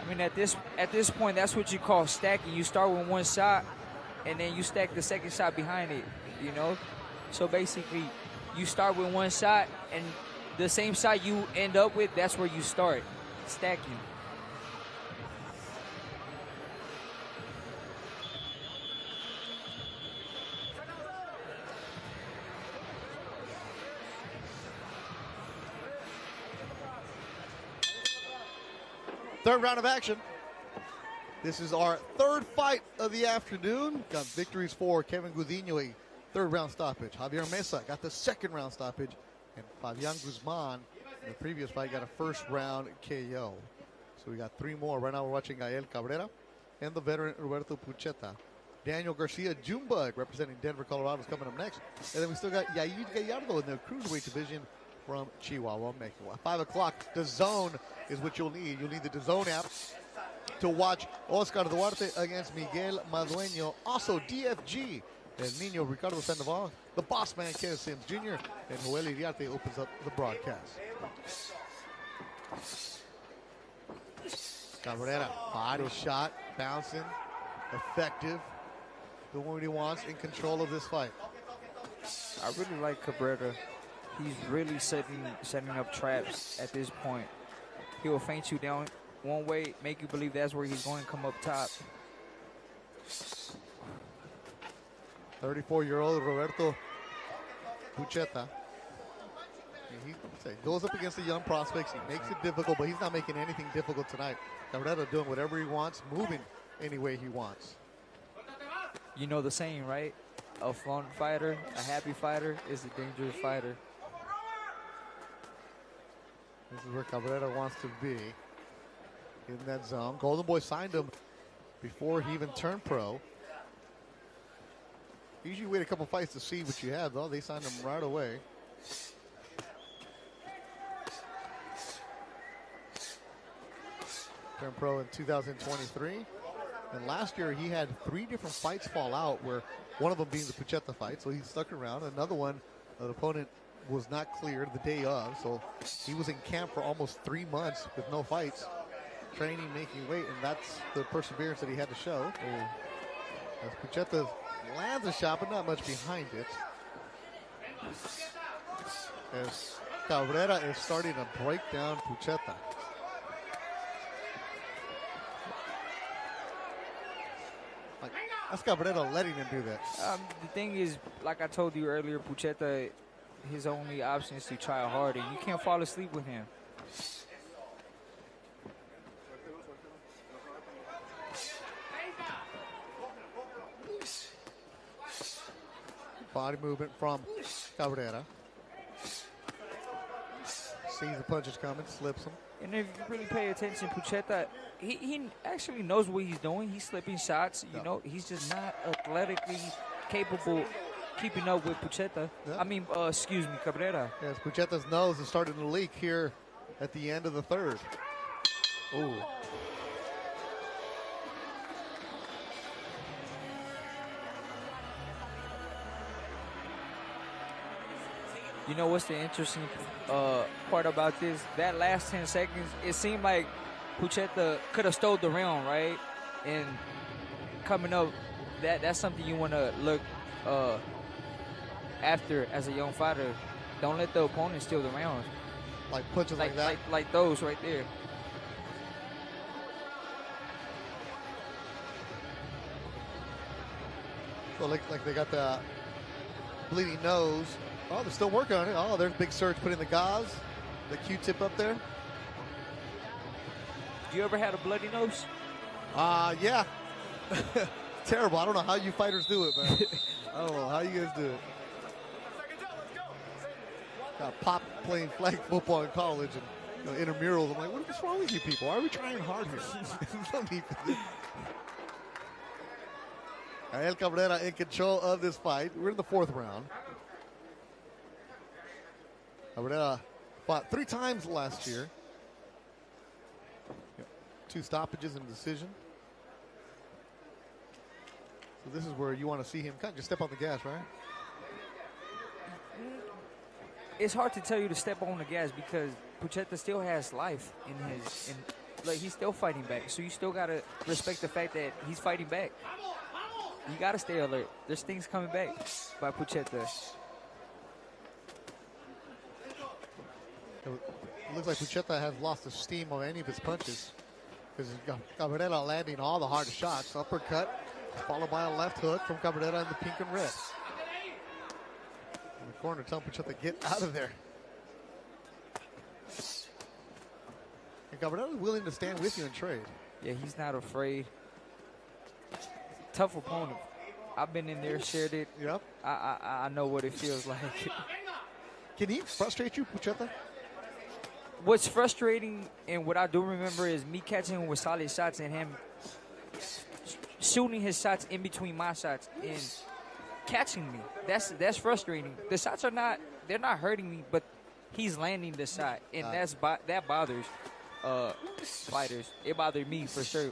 I mean, at this point, that's what you call stacking. You start with one shot, and then you stack the second shot behind it, you know? So basically, you start with one shot, and the same shot you end up with, that's where you start, stacking. Third round of action. This is our third fight of the afternoon. Got victories for Kevin Gudiño, a third round stoppage. Javier Mesa got the second round stoppage. And Fabian Guzman, in the previous fight, got a first round KO. So we got 3 more. Right now we're watching Gael Cabrera and the veteran Roberto Pucheta. Daniel Garcia Junebug, representing Denver, Colorado, is coming up next. And then we still got Yair Gallardo in the cruiserweight division from Chihuahua, Mexico. At 5 o'clock, DAZN is what you'll need. You'll need the DAZN app to watch Oscar Duarte against Miguel Madueno. Also, DFG And Nino Ricardo Sandoval, the boss man, Ken Sims Jr., and Joel Iriarte opens up the broadcast. Cabrera, body shot, bouncing, effective, doing what he wants, in control of this fight. I really like Cabrera. He's really setting up traps at this point. He will feint you down one way, make you believe that's where he's going to come up top. 34-year-old Roberto Pucheta. He goes up against the young prospects. He makes it difficult, but he's not making anything difficult tonight. Cabrera doing whatever he wants, moving any way he wants. You know the saying, right? A fun fighter, a happy fighter is a dangerous fighter. This is where Cabrera wants to be, in that zone. Golden Boy signed him before he even turned pro. Usually wait a couple fights to see what you have, though. They signed him right away. Turned pro in 2023. And last year he had 3 different fights fall out, where one of them being the Pucheta fight, so he stuck around. Another one, an opponent was not cleared the day of, so he was in camp for almost 3 months with no fights, training, making weight, and that's the perseverance that he had to show. As Pucheta lands a shot, but not much behind it. As Cabrera is starting to break down Pucheta. That's Cabrera letting him do that. The thing is, like I told you earlier, Pucheta, his only option is to try hard, and you can't fall asleep with him. Body movement from Cabrera. Sees the punches coming, slips them. And if you really pay attention, Pucheta, he actually knows what he's doing. He's slipping shots. You know, he's just not athletically capable keeping up with Pucheta. Yeah. I mean, excuse me, Cabrera. Yes, Pucheta's nose is starting to leak here at the end of the third. Ooh. You know what's the interesting part about this? That last 10 seconds, it seemed like Pucheta could have stole the round, right? And coming up, that's something you want to look after as a young fighter. Don't let the opponent steal the rounds. Like punches like that? Like those right there. So it looks like they got the bleeding nose. Oh, they're still working on it. Oh, there's Big Surge putting the gauze, the Q-tip up there. You ever had a bloody nose? Yeah. Terrible. I don't know how you fighters do it, man. I don't know how you guys do it. Got Pop playing flag football in college and intramurals. I'm like, what's wrong with you people? Why are we trying hard here? There's no need for this. El Cabrera in control of this fight. We're in the 4th round. Cabrera fought 3 times last year. 2 stoppages and a decision. So this is where you want to see him kind of just step on the gas, right? It's hard to tell you to step on the gas because Pucheta still has life in his, like he's still fighting back. So you still gotta respect the fact that he's fighting back. You gotta stay alert. There's things coming back by Pucheta. It looks like Pucheta has lost the steam on any of his punches because Cabrera landing all the hardest shots. Uppercut, followed by a left hook from Cabrera in the pink and red. In the corner, telling Pucheta, get out of there. And Cabrera is willing to stand with you and trade. Yeah, he's not afraid. Tough opponent. I've been in there, shared it. Yep. I know what it feels like. Can he frustrate you, Pucheta? What's frustrating and what I do remember is me catching him with solid shots and him shooting his shots in between my shots and catching me. That's frustrating. The shots they're not hurting me, but he's landing the shot, and that bothers fighters. It bothered me for sure.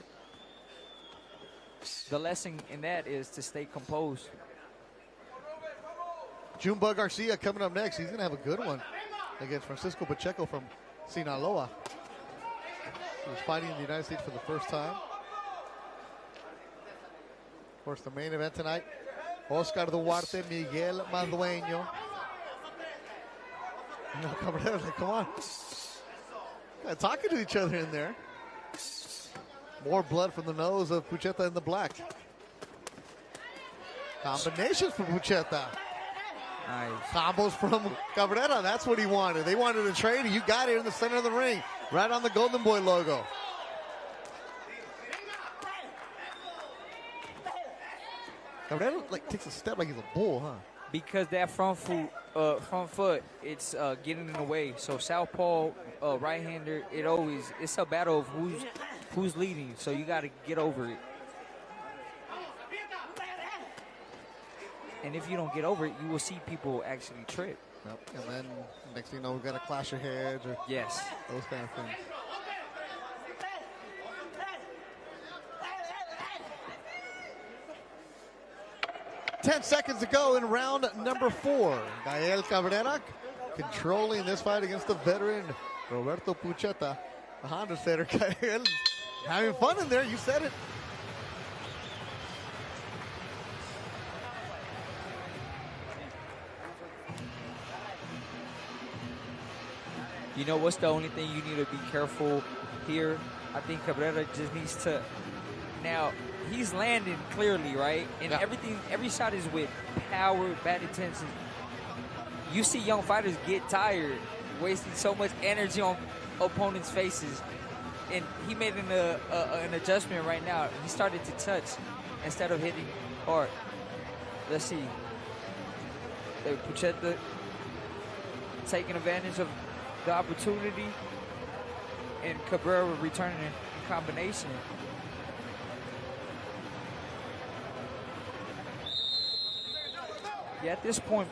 The lesson in that is to stay composed. Junebug Garcia coming up next. He's going to have a good one against Francisco Pacheco from Sinaloa. He was fighting in the United States for the first time. Of course, the main event tonight, Oscar Duarte, Miguel Madueno. Cabrera, like, come on. Talking to each other in there. More blood from the nose of Pucheta in the black. Combinations from Pucheta. Nice. Combos from Cabrera. That's what he wanted. They wanted a trade. You got it in the center of the ring. Right on the Golden Boy logo. Cabrera like takes a step like he's a bull, huh? Because that front foot, it's getting in the way. So southpaw, right-hander, it's a battle of who's leading. So you got to get over it. And if you don't get over it, you will see people actually trip. Yep. And then next thing you know, we've got a clash of heads or yes, those kind of things. Ten seconds to go in round number 4. Gael Cabrera controlling this fight against the veteran Roberto Pucheta. The Honda Center. Gael having fun in there. You said it. You know what's the only thing you need to be careful here? I think Cabrera just needs to. Now, he's landing clearly, right? And every shot is with power, bad intention. You see young fighters get tired, wasting so much energy on opponents' faces. And he made an adjustment right now. He started to touch instead of hitting hard. Let's see. Pucheta taking advantage of the opportunity, and Cabrera returning in combination. Yeah, at this point,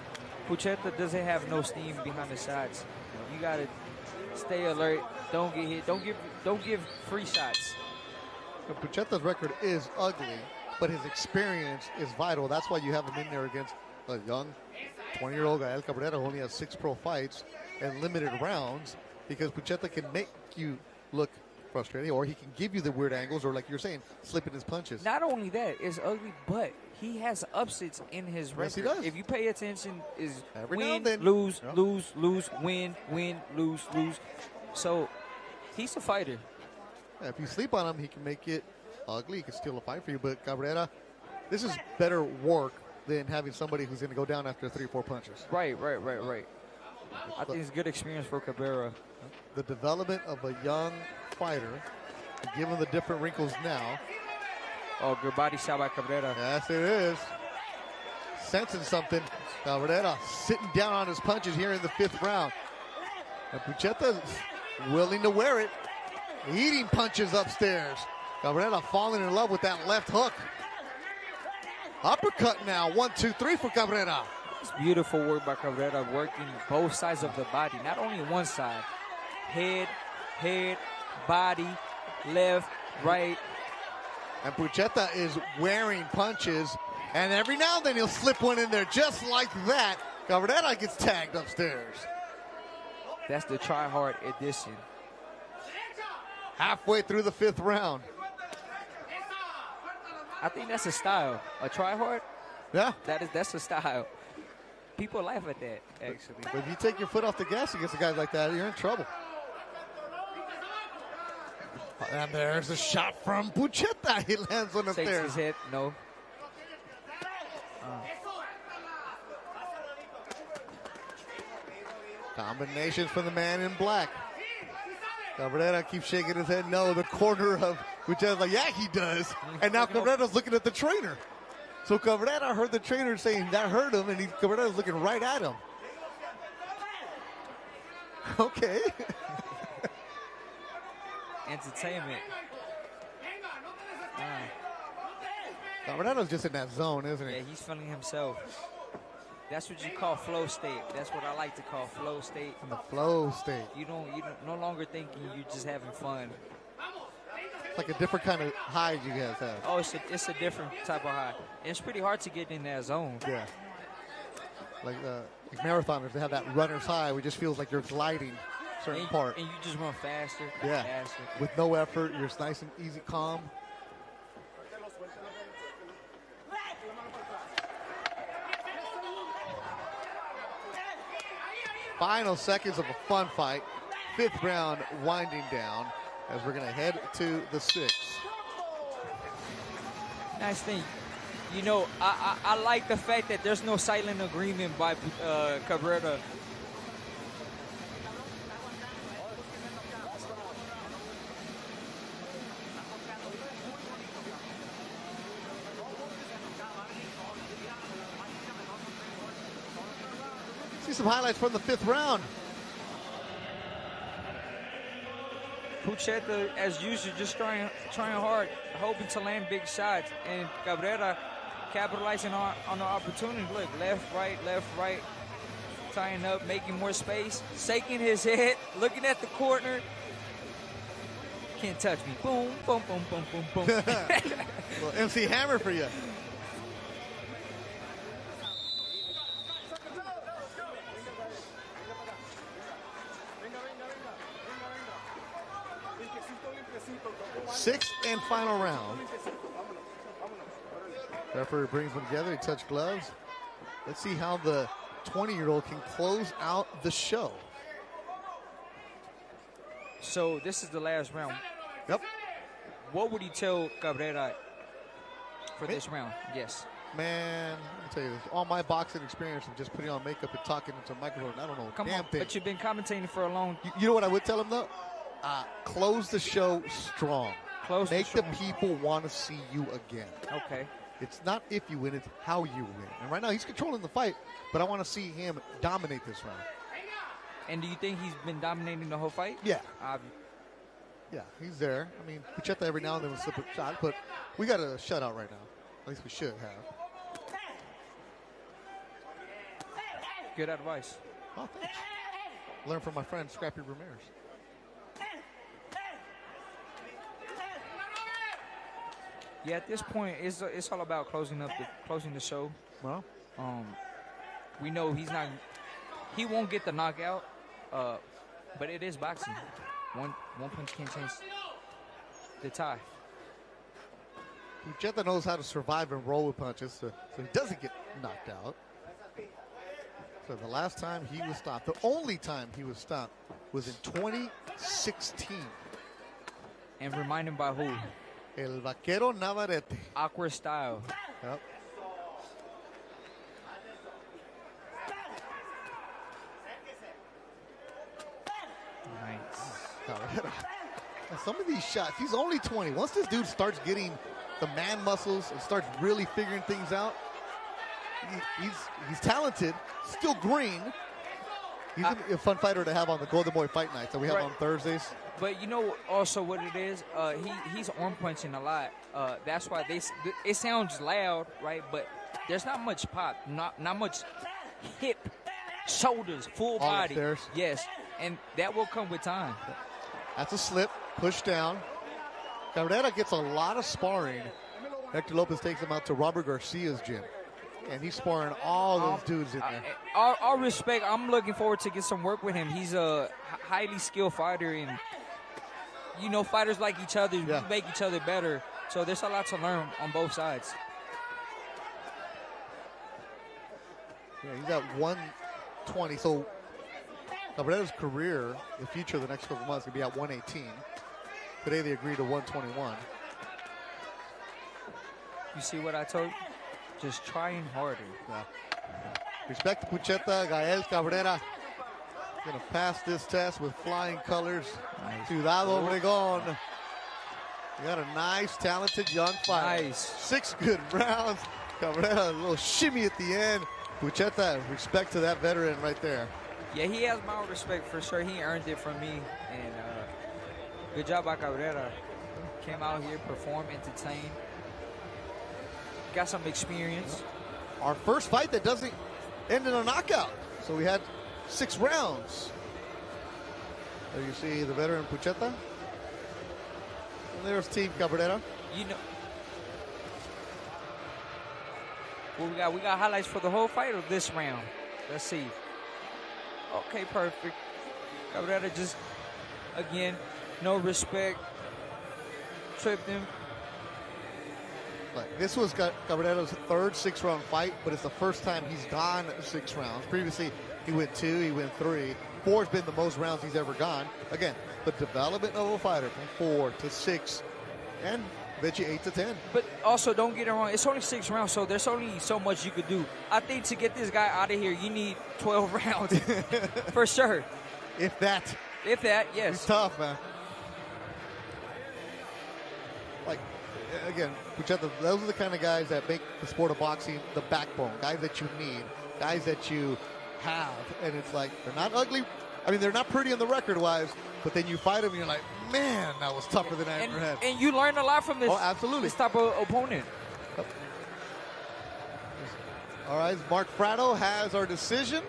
Pucheta doesn't have no steam behind the shots. You gotta stay alert. Don't get hit. Don't give free shots. Pucheta's record is ugly, but his experience is vital. That's why you have him in there against a young 20-year-old Gael Cabrera who only has 6 pro fights and limited rounds, because Pucheta can make you look frustrating, or he can give you the weird angles, or like you're saying, slipping his punches. Not only that, it's ugly, but he has upsets in his record. Yes, he does. If you pay attention, is Every now win, and then. lose, Yep. lose, lose, win, lose, lose. So he's a fighter. Yeah, if you sleep on him, he can make it ugly. He can steal a fight for you. But Cabrera, this is better work than having somebody who's going to go down after 3 or 4 punches. Right. I think it's a good experience for Cabrera. The development of a young fighter, given the different wrinkles now. Oh, good body shot by Cabrera. Yes, it is. Sensing something. Cabrera sitting down on his punches here in the 5th round. And Pucheta willing to wear it. Eating punches upstairs. Cabrera falling in love with that left hook. Uppercut now. 1, 2, 3 for Cabrera. It's beautiful work by Cabrera, working both sides of the body, not only one side. Head, body, left, right. And Pucheta is wearing punches, and every now and then he'll slip one in there just like that. Cabrera gets tagged upstairs. That's the try-hard edition. Halfway through the 5th round. I think that's a style. A try-hard? Yeah. That's a style. People laugh at that, actually. But if you take your foot off the gas against a guy like that, you're in trouble. And there's a shot from Pucheta. He lands on the Takes stairs. his head, no. Combinations from the man in black. Cabrera keeps shaking his head no. The corner of Pucheta's like, yeah, he does. And now Cabrera's looking at the trainer. So Cabrera heard the trainer saying that hurt him, and Cabrera's looking right at him. Okay. Entertainment. Cabrera's just in that zone, isn't he? Yeah, he's feeling himself. That's what you call flow state. That's what I like to call flow state. In the flow state. You don't no longer thinking, you're just having fun. It's like a different kind of high you guys have. Oh, it's a different type of high. And it's pretty hard to get in that zone. Yeah. like marathoners, they have that runner's high. It just feels like you're gliding a certain part. And you just run faster. Yeah. Faster. With no effort, you're just nice and easy, calm. Final seconds of a fun fight. 5th round winding down as we're going to head to the 6th. Nice thing. You know, I like the fact that there's no silent agreement by Cabrera. See some highlights from the 5th round. Pucheta, as usual, just trying hard, hoping to land big shots. And Cabrera capitalizing on the opportunity. Look, left, right, tying up, making more space, shaking his head, looking at the corner. Can't touch me. Boom, boom, boom, boom, boom, boom. Well, MC Hammer for you. Sixth and final round. Referee brings them together. They touch gloves. Let's see how the 20-year-old can close out the show. So this is the last round. Yep. What would he tell Cabrera for this round? Yes. Man, let me tell you this. All my boxing experience of just putting on makeup and talking into a microphone, I don't know a damn thing. But you've been commentating for a long... You know what I would tell him, though? Close the show strong. Make the people want to see you again. Okay. It's not if you win, it's how you win. And right now, he's controlling the fight, but I want to see him dominate this round. And do you think he's been dominating the whole fight? Yeah. Yeah, he's there. I mean, Pucheta every now and then will slip a shot, but we got a shutout right now. At least we should have. Good advice. Oh, thanks. Learn from my friend Scrappy Ramirez. Yeah, at this point, it's all about closing the show. Well, we know he won't get the knockout, but it is boxing. One punch can't change the tie. Pucheta knows how to survive and roll with punches, so he doesn't get knocked out. So the last time he was stopped, the only time he was stopped, was in 2016. And remind him by who? El Vaquero Navarrete. Awkward style. Yep. Nice. Some of these shots, he's only 20. Once this dude starts getting the man muscles and starts really figuring things out, he's talented, still green. He's a fun fighter to have on the Golden Boy Fight Nights that we have on Thursdays. But you know also what it is? He's arm punching a lot. That's why it sounds loud, right? But there's not much pop, not much hip, shoulders, full All body. upstairs. Yes, and that will come with time. That's a slip, push down. Cabrera gets a lot of sparring. Hector Lopez takes him out to Robert Garcia's gym. And he's sparring all those dudes in there. All respect, I'm looking forward to get some work with him. He's a highly skilled fighter, and you know, fighters like each other. Yeah. We make each other better. So there's a lot to learn on both sides. Yeah, he's at 120. So Cabrera's career, the future, the next couple months, will be at 118. Today they agreed to 121. You see what I told you? Just trying harder. Yeah. Respect to Pucheta, Gael Cabrera. Going to pass this test with flying colors. Nice. Ciudad Obregón. You got a nice, talented young fighter. Nice. 6 good rounds. Cabrera, a little shimmy at the end. Pucheta, respect to that veteran right there. Yeah, he has my respect for sure. He earned it from me. And good job by Cabrera. Came out here, performed, entertained. Got some experience. Our first fight that doesn't end in a knockout. So we had 6 rounds. There you see the veteran Pucheta. And there's Team Cabrera. You know, well, we got highlights for the whole fight of this round. Let's see. Okay, perfect. Cabrera just, again, no respect. Tripped him. This was Cabrera's third 6-round fight, but it's the first time he's gone 6 rounds. Previously, he went 2, he went 3. 4's been the most rounds he's ever gone. Again, the development of a fighter from 4 to 6, and bet you 8 to 10. But also, don't get it wrong, it's only 6 rounds, so there's only so much you could do. I think to get this guy out of here, you need 12 rounds, for sure. If that. If that, yes. It's tough, man. Like, again, those are the kind of guys that make the sport of boxing the backbone. Guys that you need. Guys that you have. And it's like, they're not ugly. I mean, they're not pretty on the record-wise, but then you fight them and you're like, man, that was tougher than I ever had. And you learn a lot from this. Oh, absolutely. This type of opponent. All right, Mark Prado has our decision.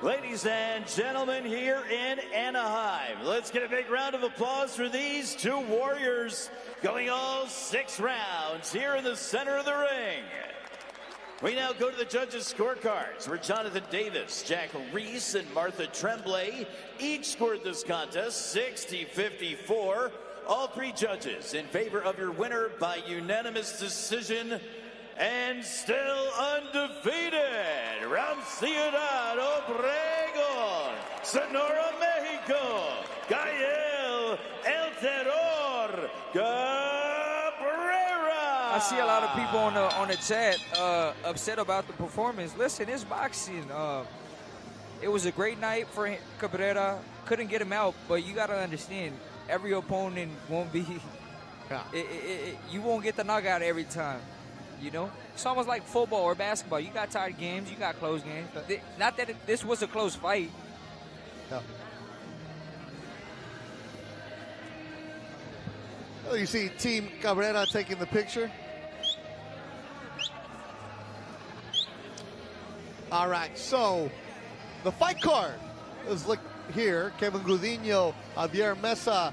Ladies and gentlemen, here in Anaheim, let's get a big round of applause for these two warriors going all 6 rounds here in the center of the ring. We now go to the judges' scorecards, where Jonathan Davis, Jack Reese, and Martha Tremblay each scored this contest 60-54. All 3 judges in favor of your winner by unanimous decision, and still undefeated, from Ciudad Obregón, Sonora, Mexico, Gael El Terror Cabrera. I see a lot of people on the chat upset about the performance. Listen, it's boxing. It was a great night for Cabrera. Couldn't get him out, but you got to understand, every opponent won't be. Yeah. You won't get the knockout every time. You know, it's almost like football or basketball. You got tied games, you got close games. Not that this was a close fight. Yeah. Oh, you see Team Cabrera taking the picture. All right, so the fight card is look here. Kevin Gudinho, Javier Mesa,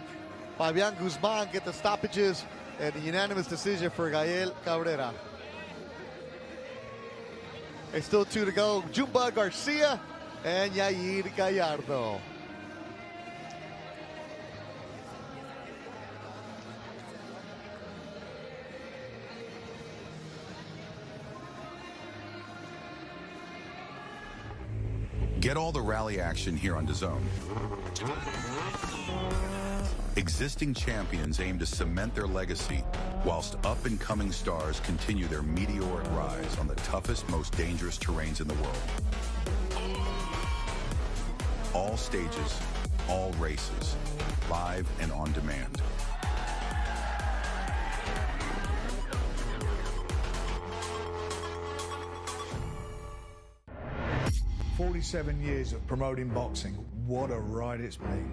Fabian Guzman get the stoppages, and a unanimous decision for Gael Cabrera. It's still 2 to go. Jumba Garcia and Yair Gallardo. Get all the rally action here on DAZN. Existing champions aim to cement their legacy, whilst up-and-coming stars continue their meteoric rise on the toughest, most dangerous terrains in the world. All stages, all races, live and on demand. "47 years of promoting boxing. What a ride it's been.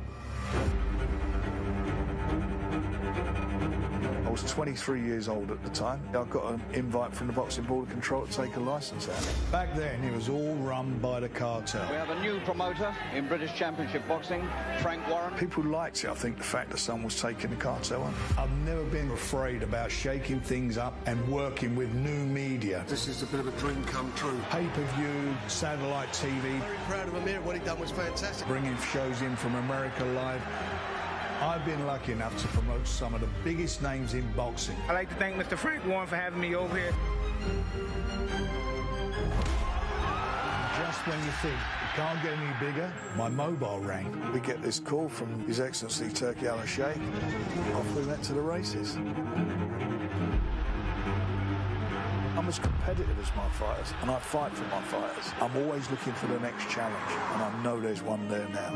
I was 23 years old at the time. I got an invite from the Boxing Board of Control to take a license out. Back then, it was all run by the cartel. We have a new promoter in British Championship Boxing, Frank Warren. People liked it, I think, the fact that someone was taking the cartel on. I've never been afraid about shaking things up and working with new media. This is a bit of a dream come true. Pay-per-view, satellite TV. Very proud of Amir. What he done was fantastic. Bringing shows in from America Live. I've been lucky enough to promote some of the biggest names in boxing. I'd like to thank Mr. Frank Warren for having me over here. Just when you think it can't get any bigger, my mobile rang. We get this call from His Excellency Turki Al-Sheikh. Off we went to the races. I'm as competitive as my fighters, and I fight for my fighters. I'm always looking for the next challenge, and I know there's one there now.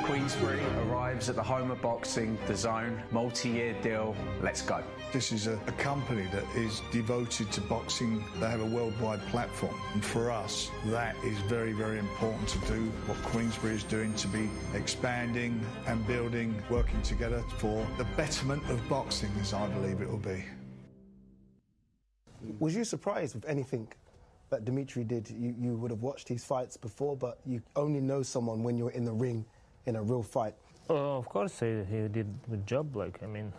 Queensbury arrives at the home of boxing, DAZN, multi-year deal. Let's go. This is a company that is devoted to boxing. They have a worldwide platform. And for us, that is very, very important to do what Queensbury is doing, to be expanding and building, working together for the betterment of boxing, as I believe it will be. Was you surprised with anything that Dimitri did? You would have watched his fights before, but you only know someone when you're in the ring in a real fight. Of course, he did a good job. Like, I mean,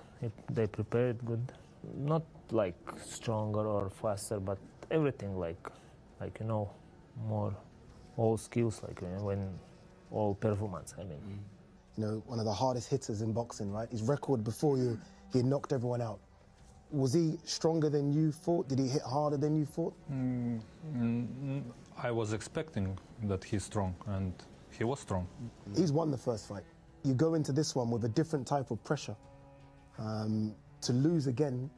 they prepared good. not like stronger or faster, but everything like you know, more all skills, like when all performance. I mean, You know, one of the hardest hitters in boxing, right? His record before you, he knocked everyone out. Was he stronger than you thought? Did he hit harder than you thought? I was expecting that he's strong, and he was strong. He's won the first fight. You go into this one with a different type of pressure. To lose again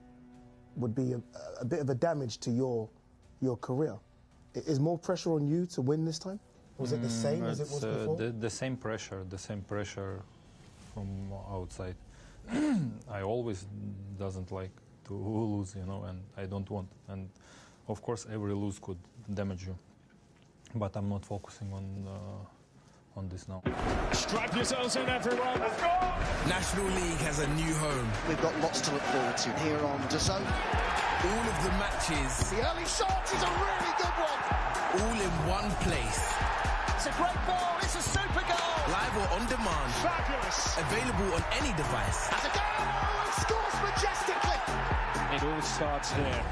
would be a bit of a damage to your career. Is more pressure on you to win this time? Was it the same as it was before? The same pressure from outside. I always doesn't like to lose, you know, and I don't want. And of course, every lose could damage you. But I'm not focusing on this now. Strap yourselves in, everyone. Let's go! National League has a new home. We've got lots to look forward to here on DAZN. All of the matches. The early shot is a really good one. All in one place. It's a great ball. It's a super goal. Live or on demand. Fabulous. Available on any device. Has a goal and scores majestically. It all starts here.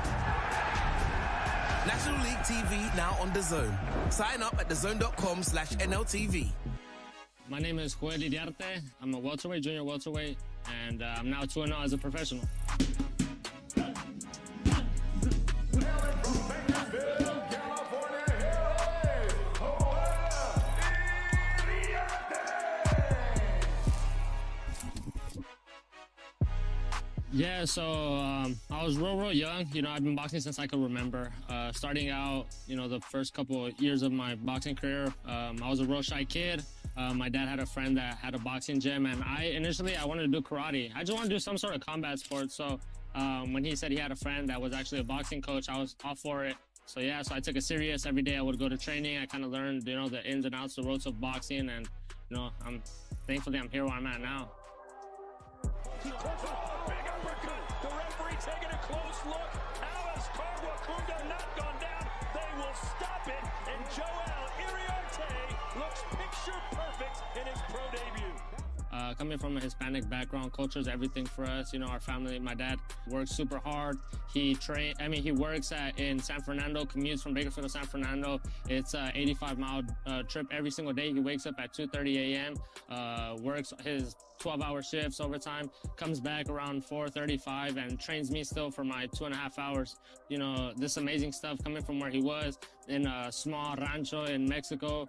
National League TV now on DAZN. Sign up at DAZN.com/NLTV. My name is Joel Duarte. I'm a welterweight, junior welterweight, and I'm now 2-0 as a professional. Yeah, so I was real young. You know, I've been boxing since I could remember. Starting out, you know, the first couple of years of my boxing career, I was a real shy kid. My dad had a friend that had a boxing gym, and initially I wanted to do karate. I just wanted to do some sort of combat sport. So when he said he had a friend that was actually a boxing coach, I was all for it. So yeah, so I took it serious. Every day I would go to training. I kind of learned, you know, the ins and outs, the ropes of boxing, and you know, thankfully I'm here where I'm at now. The referee taking a close look. How has Carwakunda not gone down? They will stop it, and Joel Iriarte looks picture perfect in his pro debut. Coming from a Hispanic background, culture is everything for us. You know, our family, my dad works super hard. He works in San Fernando, commutes from Bakersfield to San Fernando. It's an 85-mile trip every single day. He wakes up at 2:30 a.m., works his 12-hour shifts overtime, comes back around 4:35 and trains me still for my 2.5 hours. You know, this amazing stuff coming from where he was in a small rancho in Mexico.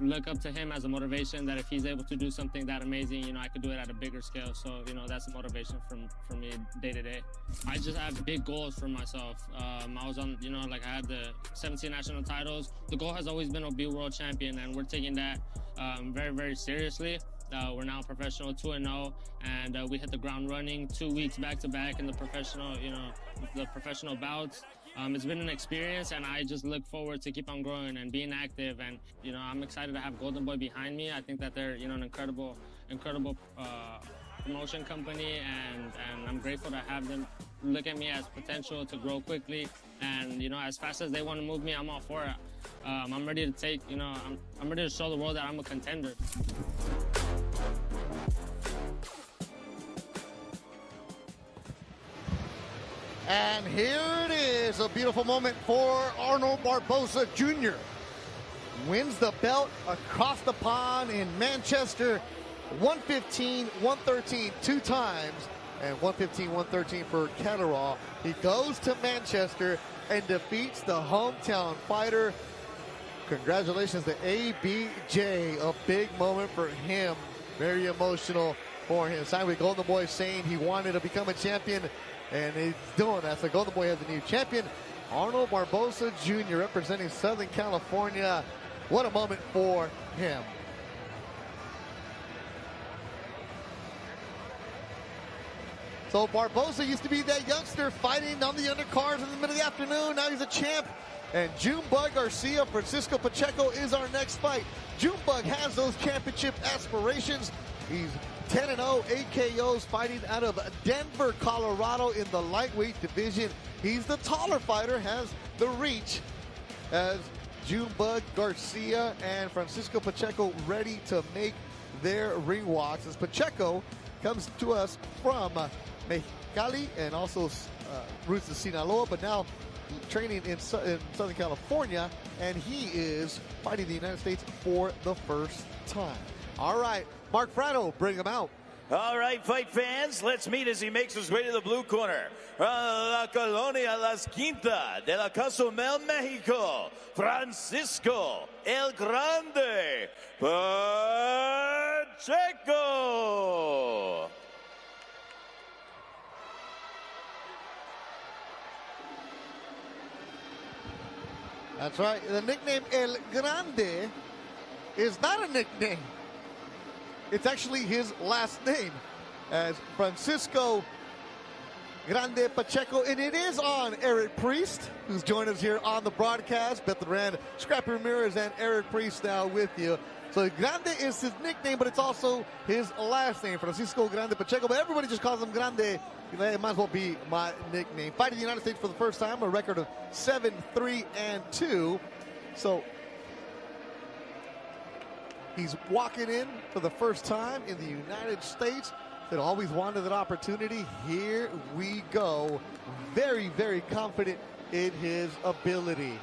Look up to him as a motivation that if he's able to do something that amazing, you know, I could do it at a bigger scale. So, you know, that's a motivation for me day to day. I just have big goals for myself. I was on, you know, like I had the 17 national titles. The goal has always been to be world champion, and we're taking that very, very seriously. We're now professional 2-0, and we hit the ground running 2 weeks back-to-back in the professional, you know, the professional bouts. It's been an experience, and I just look forward to keep on growing and being active. And you know, I'm excited to have Golden Boy behind me. I think that they're, you know, an incredible promotion company, and I'm grateful to have them look at me as potential to grow quickly. And you know, as fast as they want to move me, I'm all for it. I'm ready to take, you know, I'm ready to show the world that I'm a contender. And here it is, a beautiful moment for Arnold Barboza Jr. Wins the belt across the pond in Manchester, 115, 113 two times, and 115, 113 for Catterall. He goes to Manchester and defeats the hometown fighter. Congratulations to ABJ, a big moment for him, very emotional for him. Signed with Golden Boy, saying he wanted to become a champion, and he's doing that. So Golden Boy has a new champion, Arnold Barboza Jr., representing Southern California. What a moment for him. So Barboza used to be that youngster fighting on the undercards in the middle of the afternoon. Now he's a champ. And Junebug Garcia, Francisco Pacheco is our next fight. Junebug has those championship aspirations. He's 10-0 AKOs, fighting out of Denver, Colorado in the lightweight division. He's the taller fighter, has the reach as Junebug Garcia and Francisco Pacheco ready to make their ring walks as Pacheco comes to us from Mexicali and also roots in Sinaloa, but now training in Southern California, and he is fighting the United States for the first time. All right, Mark Frano, bring him out. All right, fight fans, let's meet as he makes his way to the blue corner. La Colonia Las Quintas de la Cozumel, Mexico, Francisco El Grande Pacheco. That's right. The nickname El Grande is not a nickname. It's actually his last name, as Francisco Grande Pacheco, and it is on Eric Priest, who's joined us here on the broadcast. Beth Duran, Scrappy Ramirez, and Eric Priest now with you. So Grande is his nickname, but it's also his last name, Francisco Grande Pacheco. But everybody just calls him Grande. It might as well be my nickname. Fighting the United States for the first time, a record of 7-3-2. So he's walking in for the first time in the United States. That always wanted that opportunity. Here we go. Very, very confident in his ability.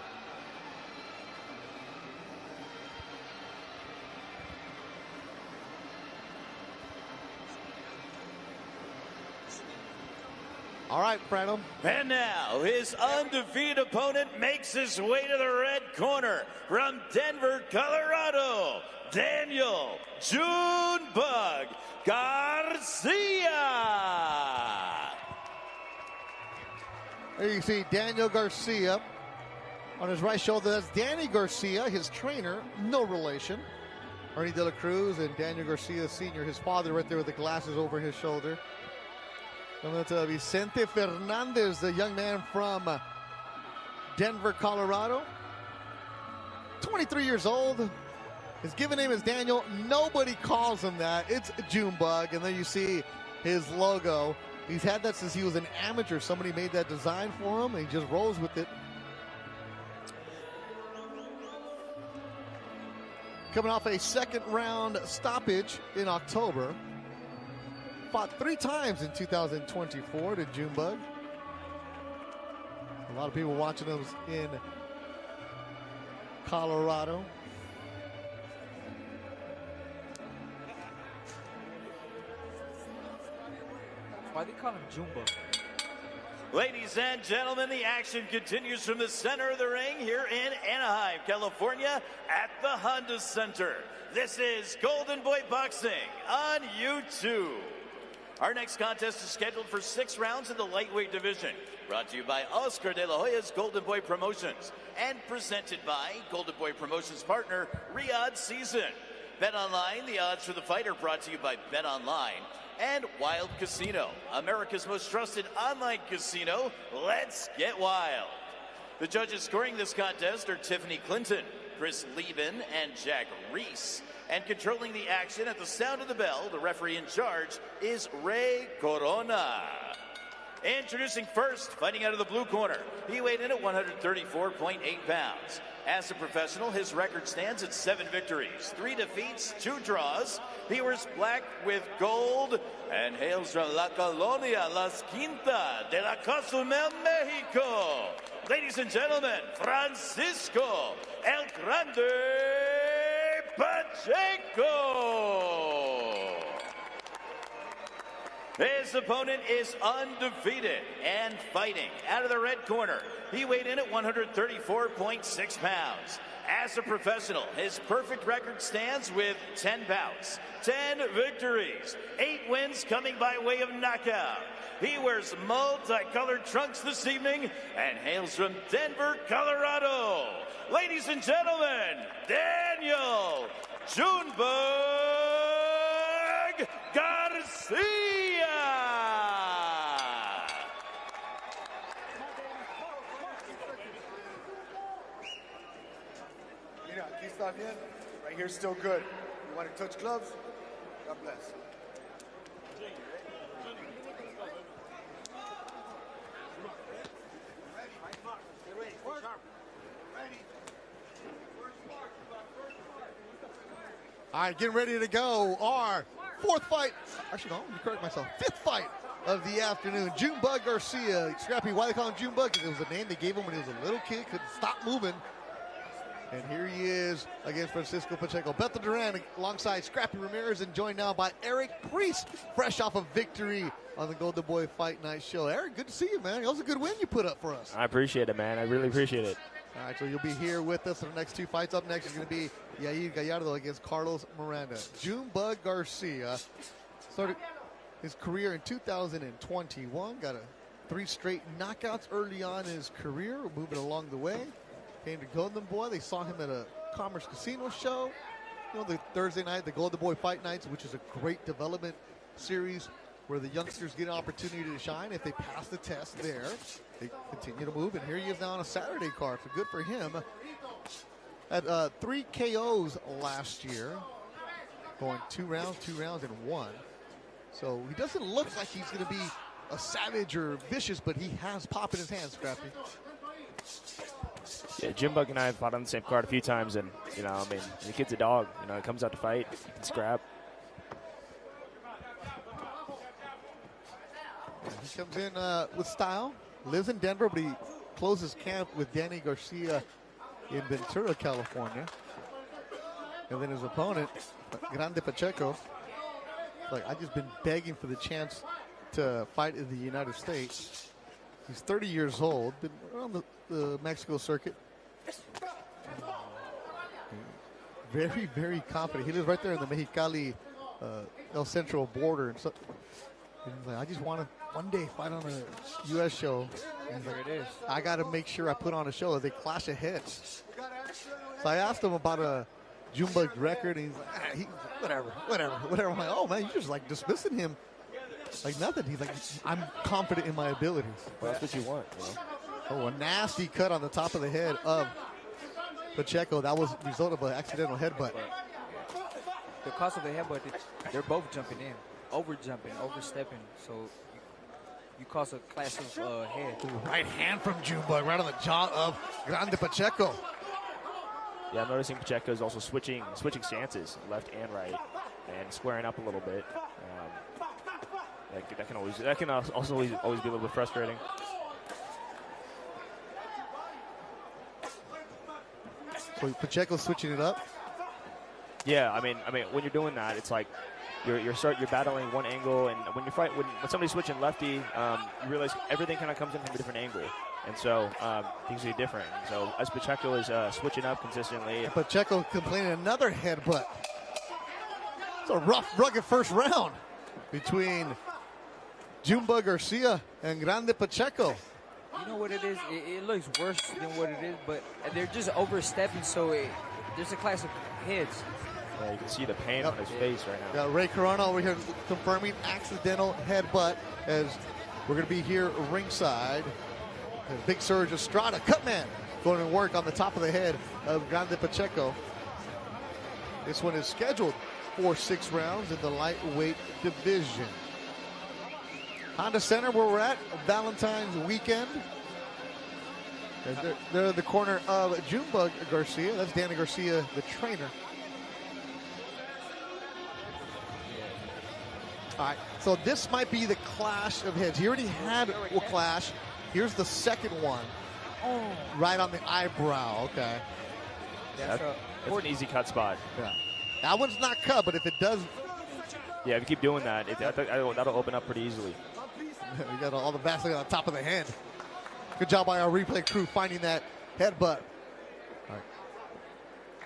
All right, Branham. And now his undefeated opponent makes his way to the red corner from Denver, Colorado, Daniel Junebug Garcia. There you see Daniel Garcia on his right shoulder. That's Danny Garcia, his trainer, no relation. Ernie De La Cruz and Daniel Garcia Sr., his father, right there with the glasses over his shoulder. Coming to Vicente Fernandez, the young man from Denver, Colorado. 23 years old. His given name is Daniel. Nobody calls him that. It's Junebug. And then you see his logo. He's had that since he was an amateur. Somebody made that design for him, and he just rolls with it. Coming off a second round stoppage in October. Fought 3 times in 2024 to Junebug. A lot of people watching him in Colorado. Why they call him Junebug? Ladies and gentlemen, the action continues from the center of the ring here in Anaheim, California at the Honda Center. This is Golden Boy Boxing on YouTube. Our next contest is scheduled for 6 rounds in the lightweight division. Brought to you by Oscar De La Hoya's Golden Boy Promotions and presented by Golden Boy Promotions partner Riyadh Season. Bet Online, the odds for the fight are brought to you by Bet Online and Wild Casino, America's most trusted online casino. Let's get wild. The judges scoring this contest are Tiffany Clinton, Chris Lieben, and Jack Reese. And controlling the action at the sound of the bell, the referee in charge is Ray Corona. Introducing first, fighting out of the blue corner. He weighed in at 134.8 pounds. As a professional, his record stands at 7 victories, 3 defeats, 2 draws. He wears black with gold and hails from La Colonia, Las Quintas de la Cozumel, Mexico. Ladies and gentlemen, Francisco El Grande Pacheco. His opponent is undefeated and fighting out of the red corner. He weighed in at 134.6 pounds. As a professional, his perfect record stands with 10 bouts, 10 victories, 8 wins coming by way of knockout. He wears multicolored trunks this evening and hails from Denver, Colorado. Ladies and gentlemen, Daniel Junebug Garcia. Mira, aquí está bien. Right here, still good. You want to touch gloves? God bless. All right, getting ready to go are fourth fight. Actually, no, let me correct myself. Fifth fight of the afternoon. Junebug Garcia. Scrappy, why they call him Junebug? Because it was the name they gave him when he was a little kid, couldn't stop moving. And here he is against Francisco Pacheco. Beto Duran alongside Scrappy Ramirez, and joined now by Eric Priest, fresh off a victory on the Golden Boy Fight Night show. Eric, good to see you, man. That was a good win you put up for us. I appreciate it, man. I really appreciate it. All right, so you'll be here with us for the next two fights. Up next is going to be Yair Gallardo against Carlos Miranda. Junebug Garcia started his career in 2021. Got 3 straight knockouts early on in his career, moving along the way. Came to Golden Boy. They saw him at a Commerce Casino show. You know, the Thursday night, the Golden Boy Fight Nights, which is a great development series where the youngsters get an opportunity to shine. If they pass the test there, they continue to move. And here he is now on a Saturday card, so good for him. Had 3 KOs last year, going 2 rounds, and 1. So he doesn't look like he's going to be a savage or vicious, but he has pop in his hands, Scrappy. Yeah, Junebug and I have fought on the same card a few times, and, you know, I mean, the kid's a dog. You know, he comes out to fight, he can scrap. He comes in with style, lives in Denver, but he closes camp with Danny Garcia in Ventura, California. And then his opponent, Grande Pacheco, like, I've just been begging for the chance to fight in the United States. He's 30 years old, been around the Mexico circuit. Very, very confident. He lives right there in the Mexicali, El Centro border. And so, and he's like, I just want to one day fight on a U.S. show. And he's like, There it is. I got to make sure I put on a show. They clash of heads. So I asked him about a Junebug record, and he's like, whatever. I'm like, oh, man, you're just like dismissing him like nothing. He's like, I'm confident in my abilities. Well, that's what you want, you know? Oh, a nasty cut on the top of the head of Pacheco. That was the result of an accidental headbutt. The cause of the headbutt, they're both jumping in, over-jumping, overstepping. So you cause a clash of head. Ooh, right hand from Junebug, right on the jaw of Grande Pacheco. Yeah, I'm noticing Pacheco is also switching stances, left and right, and squaring up a little bit. That can also always be a little bit frustrating. So Pacheco switching it up. Yeah, I mean, when you're doing that, it's like you're battling one angle, and when somebody's switching lefty, you realize everything kind of comes in from a different angle, and so things are different. And so as Pacheco is switching up consistently, and Pacheco completing another headbutt. It's a rough, rugged first round between Junebug Garcia and Grande Pacheco. You know what it is? It looks worse than what it is, but they're just overstepping, so there's a clash of heads. Yeah, you can see the pain on his face right now. Got Ray Corona over here confirming accidental headbutt as we're going to be here ringside. And Big Surge Estrada, Cutman, going to work on the top of the head of Grande Pacheco. This one is scheduled for 6 rounds in the lightweight division. Honda Center, where we're at, Valentine's weekend. And they're in the corner of Junebug Garcia. That's Danny Garcia, the trainer. All right, so this might be the clash of heads. He already had a clash. Here's the second one. Oh. Right on the eyebrow, okay. That's an easy cut spot. Yeah. That one's not cut, but if it does... Yeah, if you keep doing that, that'll open up pretty easily. We got all the Vaseline on top of the head. Good job by our replay crew finding that headbutt. All right.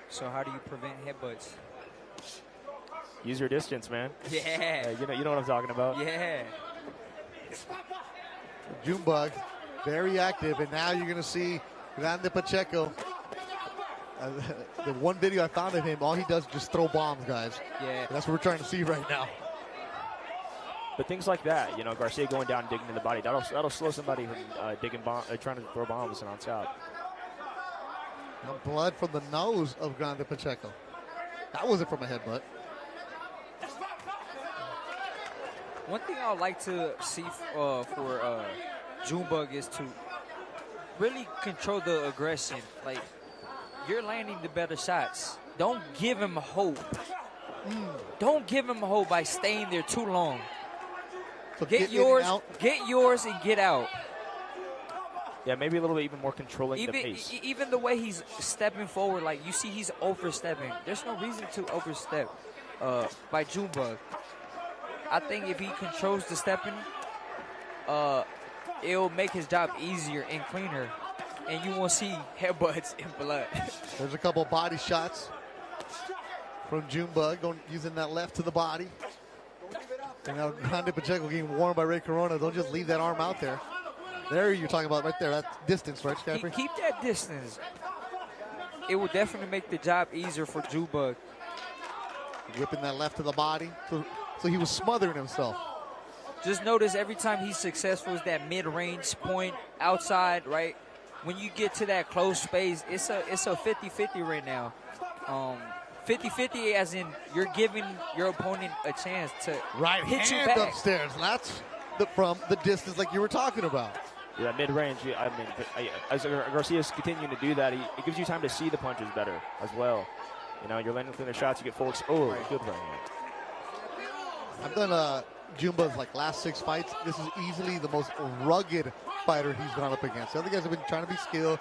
So how do you prevent headbutts? Use your distance, man. Yeah. You know what I'm talking about. Yeah. Junebug, very active, and now you're going to see Grande Pacheco. The one video I found of him, all he does is just throw bombs, guys. Yeah. That's what we're trying to see right now. But things like that, Garcia going down and digging in the body, that'll slow somebody from trying to throw bombs and on top. No blood from the nose of Grande Pacheco. That wasn't from a headbutt. One thing I would like to see for Junebug is to really control the aggression. Like, you're landing the better shots. Don't give him hope Don't give him a hold by staying there too long. So get yours and get out. Yeah, maybe a little bit even more controlling the pace. Even the way he's stepping forward, like you see he's overstepping. There's no reason to overstep by Junebug. I think if he controls the stepping, it'll make his job easier and cleaner, and you won't see headbutts and blood. There's a couple body shots from Junebug, using that left to the body. And now Grande Pacheco getting warned by Ray Corona. Don't just leave that arm out there. There you're talking about right there, that distance, right, Scrappy? Keep that distance. It will definitely make the job easier for Junebug. Whipping that left to the body. So he was smothering himself. Just notice every time he's successful is that mid-range point outside, right? When you get to that close space, it's a 50-50 right now. 50-50 as in you're giving your opponent a chance to hit you back. Upstairs. And that's from the distance like you were talking about. Yeah, mid-range. I mean, as Garcia's continuing to do that, it gives you time to see the punches better as well. You know, you're landing cleaner shots, you get full good right hand. I've done Junebug's last 6 fights. This is easily the most rugged fighter he's gone up against. The other guys have been trying to be skilled,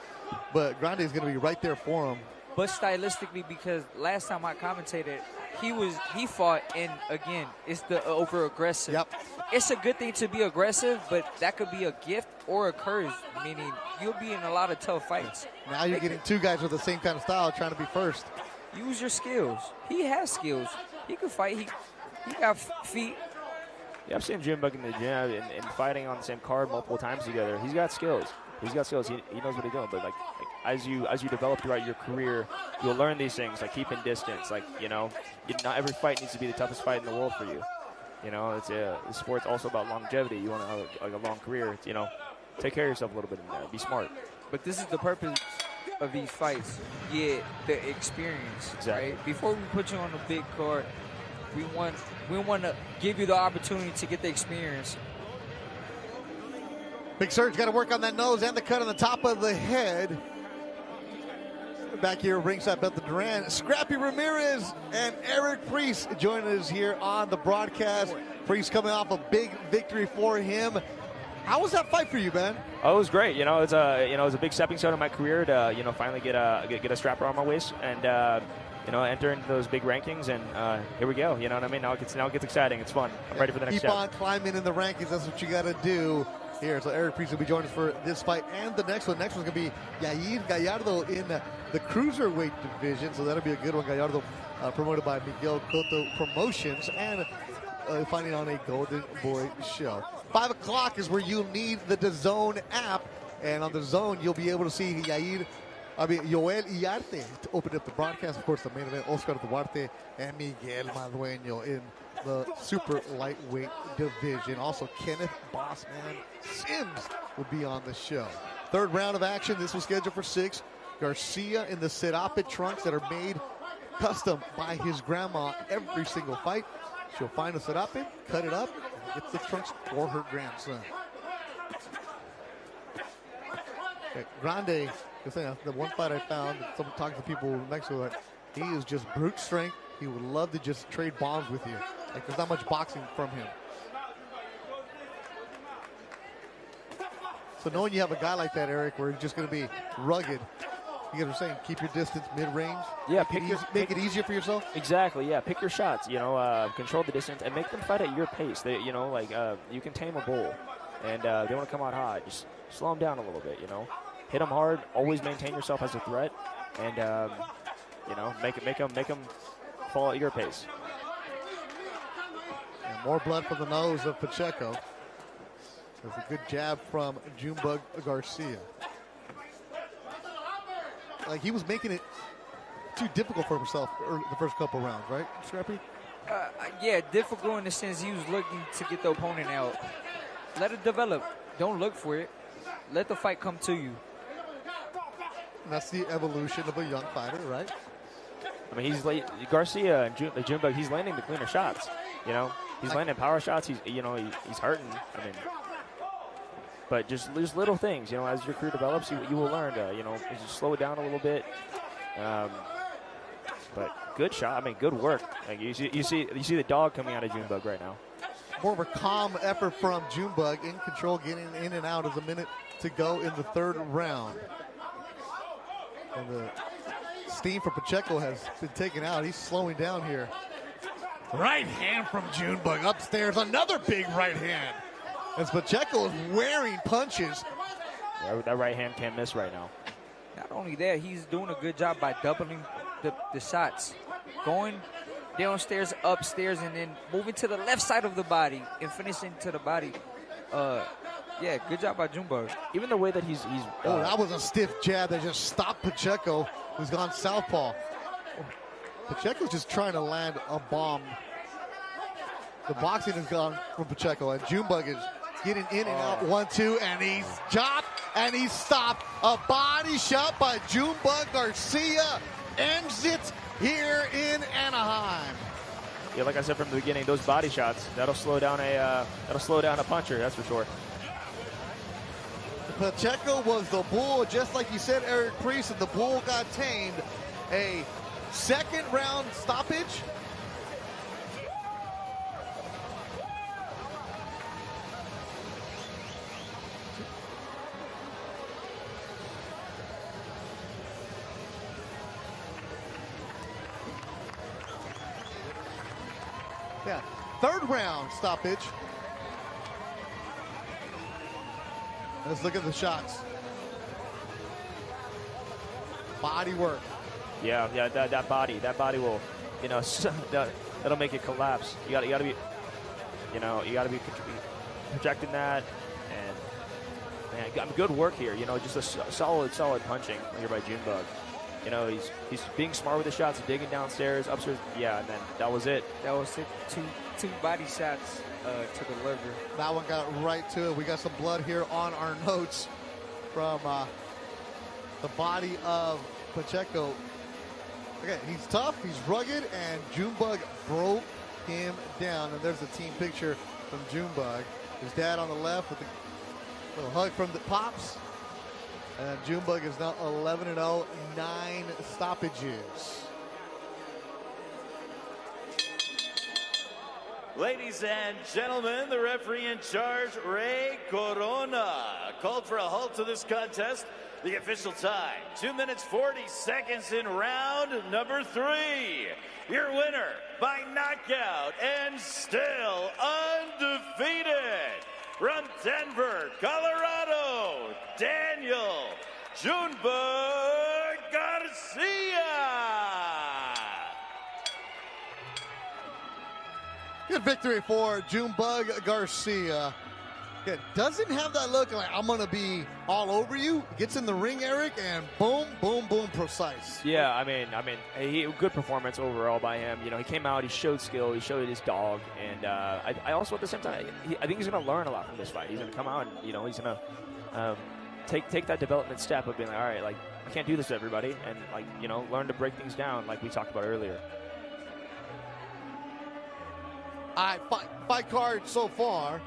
but Grande is going to be right there for him. But stylistically, because last time I commentated, he fought, and again, it's the over-aggressive. Yep. It's a good thing to be aggressive, but that could be a gift or a curse, meaning you'll be in a lot of tough fights. Now you're getting 2 guys with the same kind of style trying to be first. Use your skills. He has skills. He can fight. He got feet. Yeah, I've seen Junebug in the gym and fighting on the same card multiple times together. He's got skills. He knows what he's doing. But as you develop throughout your career, you'll learn these things, like keeping distance. Not every fight needs to be the toughest fight in the world for you. You know, the sport's also about longevity. You want to have a long career. Take care of yourself a little bit in there. Be smart. But this is the purpose of these fights. Get the experience. Exactly. Right? Before we put you on a big card, we want to give you the opportunity to get the experience. Big Surge got to work on that nose and the cut on the top of the head. Back here, ringside, Beth Duran, Scrappy Ramirez, and Eric Priest joining us here on the broadcast. Priest coming off a big victory for him. How was that fight for you, man? Oh, it was great. It was a big stepping stone in my career to finally get a strap around my waist and enter into those big rankings. And here we go. You know what I mean? Now it gets exciting. It's fun. I'm ready for the next step. Keep on climbing in the rankings. That's what you got to do here. So Eric Priest will be joining us for this fight and the next one. Next one's going to be Yair Gallardo in the cruiserweight division. So that'll be a good one. Gallardo promoted by Miguel Cotto Promotions and finding on a Golden Boy show. 5 o'clock is where you'll need the DAZN app. And on the DAZN, you'll be able to see Joel Iarte to open up the broadcast. Of course, the main event, Oscar Duarte and Miguel Madueno in the super lightweight division. Also, Kenneth Bossman Sims will be on the show. 3rd round of action. This was scheduled for 6. Garcia in the Serapet trunks that are made custom by his grandma every single fight. She'll find a Serapet, cut it up, and get the trunks for her grandson. Okay, Grande, the one fight I found, talking to people next to it, he is just brute strength. He would love to just trade bombs with you. There's not much boxing from him. So knowing you have a guy like that, Eric, where he's just going to be rugged, you know what I'm saying? Keep your distance mid-range. Yeah, make it easier for yourself. Exactly. Yeah, pick your shots. Control the distance and make them fight at your pace. You can tame a bull, and they want to come out hot. Just slow them down a little bit. Hit them hard. Always maintain yourself as a threat, and make them fall at your pace. And more blood from the nose of Pacheco. There's a good jab from Junebug Garcia. He was making it too difficult for himself the first couple rounds, right, Scrappy? Yeah, difficult in the sense he was looking to get the opponent out. Let it develop. Don't look for it. Let the fight come to you. And that's the evolution of a young fighter, right? I mean, Garcia and Junebug, he's landing the cleaner shots. He's landing power shots. He's hurting. I mean, but just little things. As your career develops, you will learn to just slow it down a little bit. But good shot. I mean, good work. Like you see the dog coming out of Junebug right now. More of a calm effort from Junebug, in control, getting in and out as a minute to go in the third round. And the steam for Pacheco has been taken out. He's slowing down here. Right hand from Junebug upstairs. Another big right hand. As Pacheco is wearing punches. Yeah, that right hand can't miss right now. Not only that, he's doing a good job by doubling the shots. Going downstairs, upstairs, and then moving to the left side of the body and finishing to the body. Yeah, good job by Junebug. Even the way that he's that was a stiff jab that just stopped Pacheco, who's gone southpaw. Pacheco's just trying to land a bomb. The boxing is gone from Pacheco, and Junebug is getting in and out. 1-2, and he's chopped, and he's stopped. A body shot by Junebug Garcia ends it here in Anaheim. Yeah, like I said from the beginning, those body shots, that'll slow down a puncher, that's for sure. Pacheco was the bull, just like you said, Eric Priest, and the bull got tamed. A second round stoppage. Yeah, third round stoppage. Let's look at the shots. Body work. Yeah, that body will, that'll make it collapse. You gotta be, you gotta be projecting that, and man, good work here. Just a solid punching here by Junebug. He's being smart with the shots, digging downstairs, upstairs. Yeah, and then that was it. That was it. Two body shots to the liver. That one got right to it. We got some blood here on our notes from the body of Pacheco. Okay, he's tough, he's rugged, and Junebug broke him down. And there's a team picture from Junebug. His dad on the left with a little hug from the Pops. And Junebug is now 11-0, 9 stoppages. Ladies and gentlemen, the referee in charge, Ray Corona, called for a halt to this contest. The official time, 2 minutes 40 seconds in round number 3. Your winner by knockout and still undefeated from Denver, Colorado, Daniel Junebug Garcia. Good victory for Junebug Garcia. Again, doesn't have that look like I'm going to be all over you. Gets in the ring, Eric, and boom, boom, boom, precise. Yeah, I mean, good performance overall by him. He came out, he showed skill, he showed his dog, and I also at the same time, I think he's going to learn a lot from this fight. He's going to come out and he's going to take that development step of being like, all right, like I can't do this to everybody, and learn to break things down, like we talked about earlier. All right, fight card so far.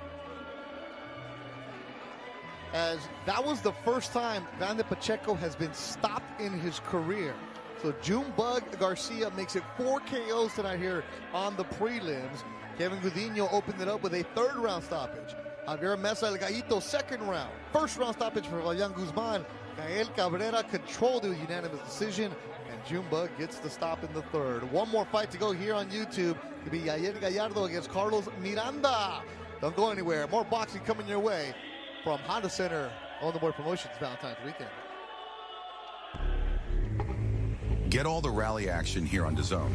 As that was the first time Vander Pacheco has been stopped in his career. So Junebug Garcia makes it 4 KOs tonight here on the prelims. Kevin Gudinho opened it up with a third round stoppage. Javier Mesa El Gallito, second round. First round stoppage for Vayan Guzman. Gael Cabrera controlled the unanimous decision, and Junebug gets the stop in the third. One more fight to go here on YouTube. It'll be Yair Gallardo against Carlos Miranda. Don't go anywhere. More boxing coming your way from Honda Center on the Board Promotions Valentine's weekend. Get all the rally action here on DAZN.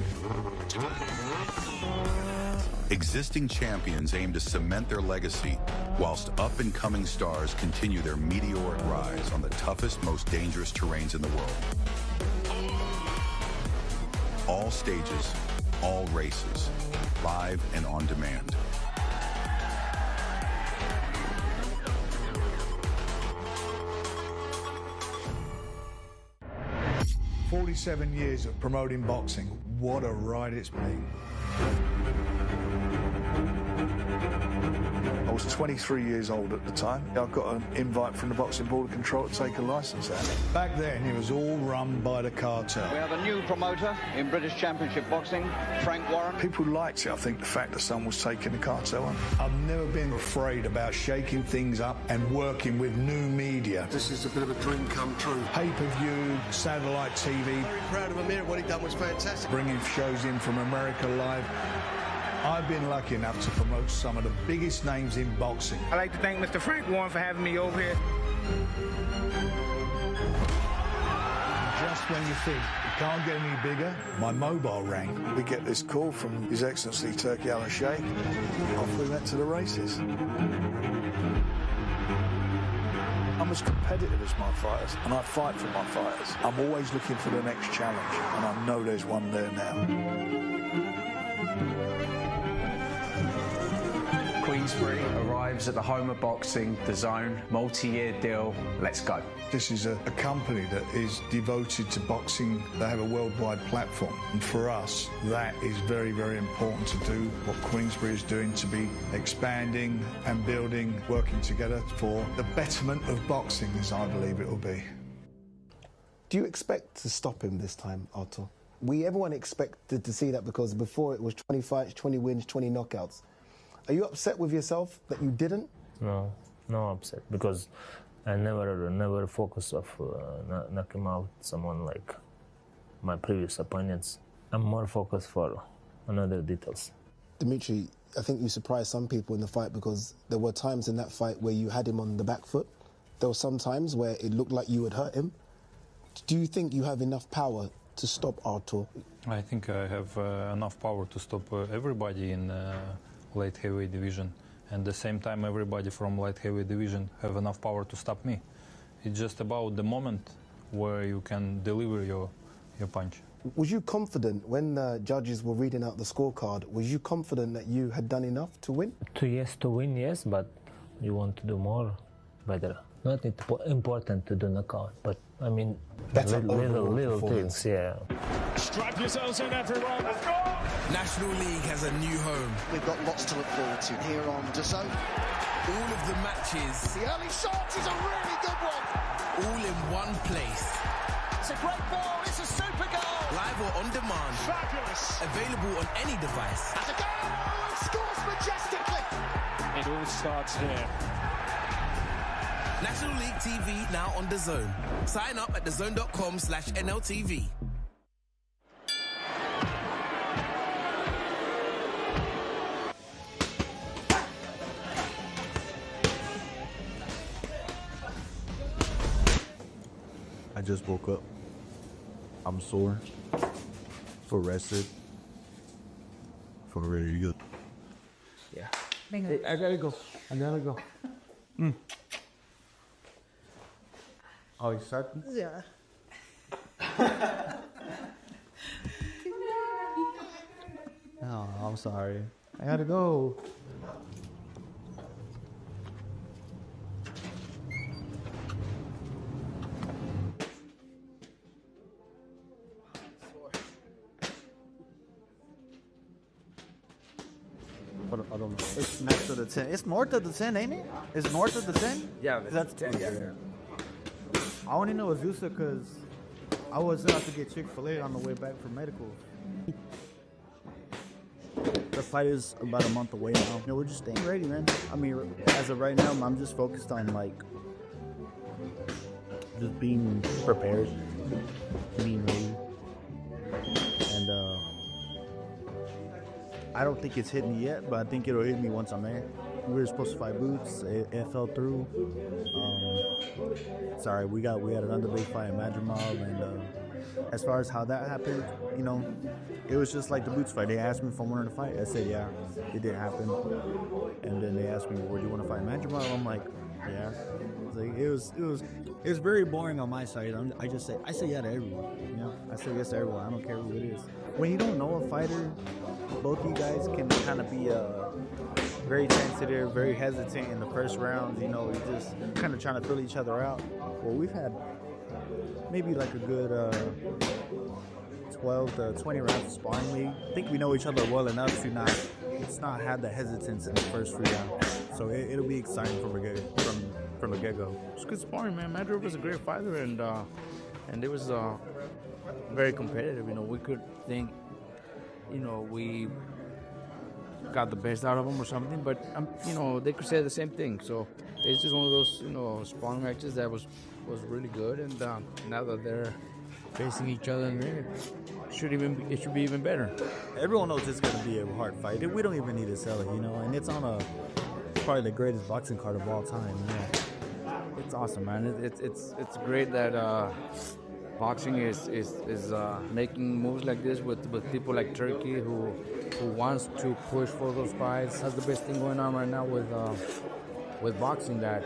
Existing champions aim to cement their legacy, whilst up-and-coming stars continue their meteoric rise on the toughest, most dangerous terrains in the world. All stages, all races, live and on demand. 47 years of promoting boxing. What a ride it's been. I was 12 23 years old at the time. I got an invite from the Boxing Board of Control to take a licence out. Back then, it was all run by the cartel. We have a new promoter in British Championship Boxing, Frank Warren. People liked it, I think, the fact that someone was taking the cartel on. I've never been afraid about shaking things up and working with new media. This is a bit of a dream come true. Pay-per-view, satellite TV. Very proud of Amir. What he done was fantastic. Bringing shows in from America Live. I've been lucky enough to promote some of the biggest names in boxing. I'd like to thank Mr. Frank Warren for having me over here. Just when you think it can't get any bigger, my mobile rang. We get this call from His Excellency Turki Al-Sheikh. Off we went to the races. I'm as competitive as my fighters, and I fight for my fighters. I'm always looking for the next challenge, and I know there's one there now. Queensbury arrives at the home of boxing, DAZN, multi-year deal. Let's go. This is a company that is devoted to boxing. They have a worldwide platform. And for us, that is very, very important to do what Queensbury is doing, to be expanding and building, working together for the betterment of boxing, as I believe it will be. Do you expect to stop him this time, Artur? Everyone expected to see that, because before it was 20 fights, 20 wins, 20 knockouts. Are you upset with yourself that you didn't? No upset, because I never focus of knocking out someone like my previous opponents. I'm more focused for another details. Dimitri, I think you surprised some people in the fight, because there were times in that fight where you had him on the back foot. There were some times where it looked like you had hurt him. Do you think you have enough power to stop Artur? I think I have enough power to stop everybody in light heavyweight division, and at the same time everybody from light heavyweight division have enough power to stop me. It's just about the moment where you can deliver your punch. Was you confident when the judges were reading out the scorecard? Was you confident that you had done enough to win? To win, yes, but you want to do more, better. Not important to do knockout, but I mean, that's little things, yeah. Strap yourselves in, everyone. Let's go! National League has a new home. We've got lots to look forward to here on DAZN. All of the matches. The early shot is a really good one. All in one place. It's a great ball. It's a super goal. Live or on demand. Fabulous. Available on any device. That's a goal. And scores majestically. It all starts here. National League TV now on DAZN. Sign up at DAZN.com/NLTV. I just woke up. I'm sore. Feel rested. Feel ready to go. Yeah. Hey, I gotta go. Oh, excited? Yeah. Oh, I'm sorry. I gotta go. I don't know. It's next to the 10. It's north of the 10, ain't it? It's north of the 10? Yeah, that's 10. Yeah. I only know Azusa because I was about to get Chick-fil-A on the way back from medical. The fight is about a month away now. You know, we're just staying ready, man. I mean, as of right now, I'm just focused on, like, just being prepared, being ready. And, I don't think it's hit me yet, but I think it'll hit me once I'm there. We were supposed to fight Boots. It fell through. Sorry, we had an underbig fight in Madrimov, and as far as how that happened, you know, it was just like the Boots fight. They asked me if I wanted to fight. I said yeah. It didn't happen. And then they asked me, "Where do you want to fight Madrimov?" I'm like, yeah. It was very boring on my side. I say yeah to everyone. You know, I say yes to everyone. I don't care who it is. When you don't know a fighter, both you guys can kind of be very sensitive, very hesitant in the first round. You know, you're just kind of trying to fill each other out. Well, we've had maybe like a good 12 to 20 rounds of sparring league. I think we know each other well enough to not it's not had the hesitance in the first 3 rounds. So it'll be exciting from the get-go. It's good sparring, man. Madrid was a great fighter, and it was very competitive. You know, we could think, you know, we got the best out of them or something, but you know, they could say the same thing. So it's just one of those, you know, sparring matches that was really good, and now that they're facing each other in the ring, it should be even better. Everyone knows it's going to be a hard fight. We don't even need to sell it, you know, and it's on probably the greatest boxing card of all time. You know. It's awesome, man. It's great that boxing is making moves like this with people like Turkey who wants to push for those fights. That's the best thing going on right now with boxing, that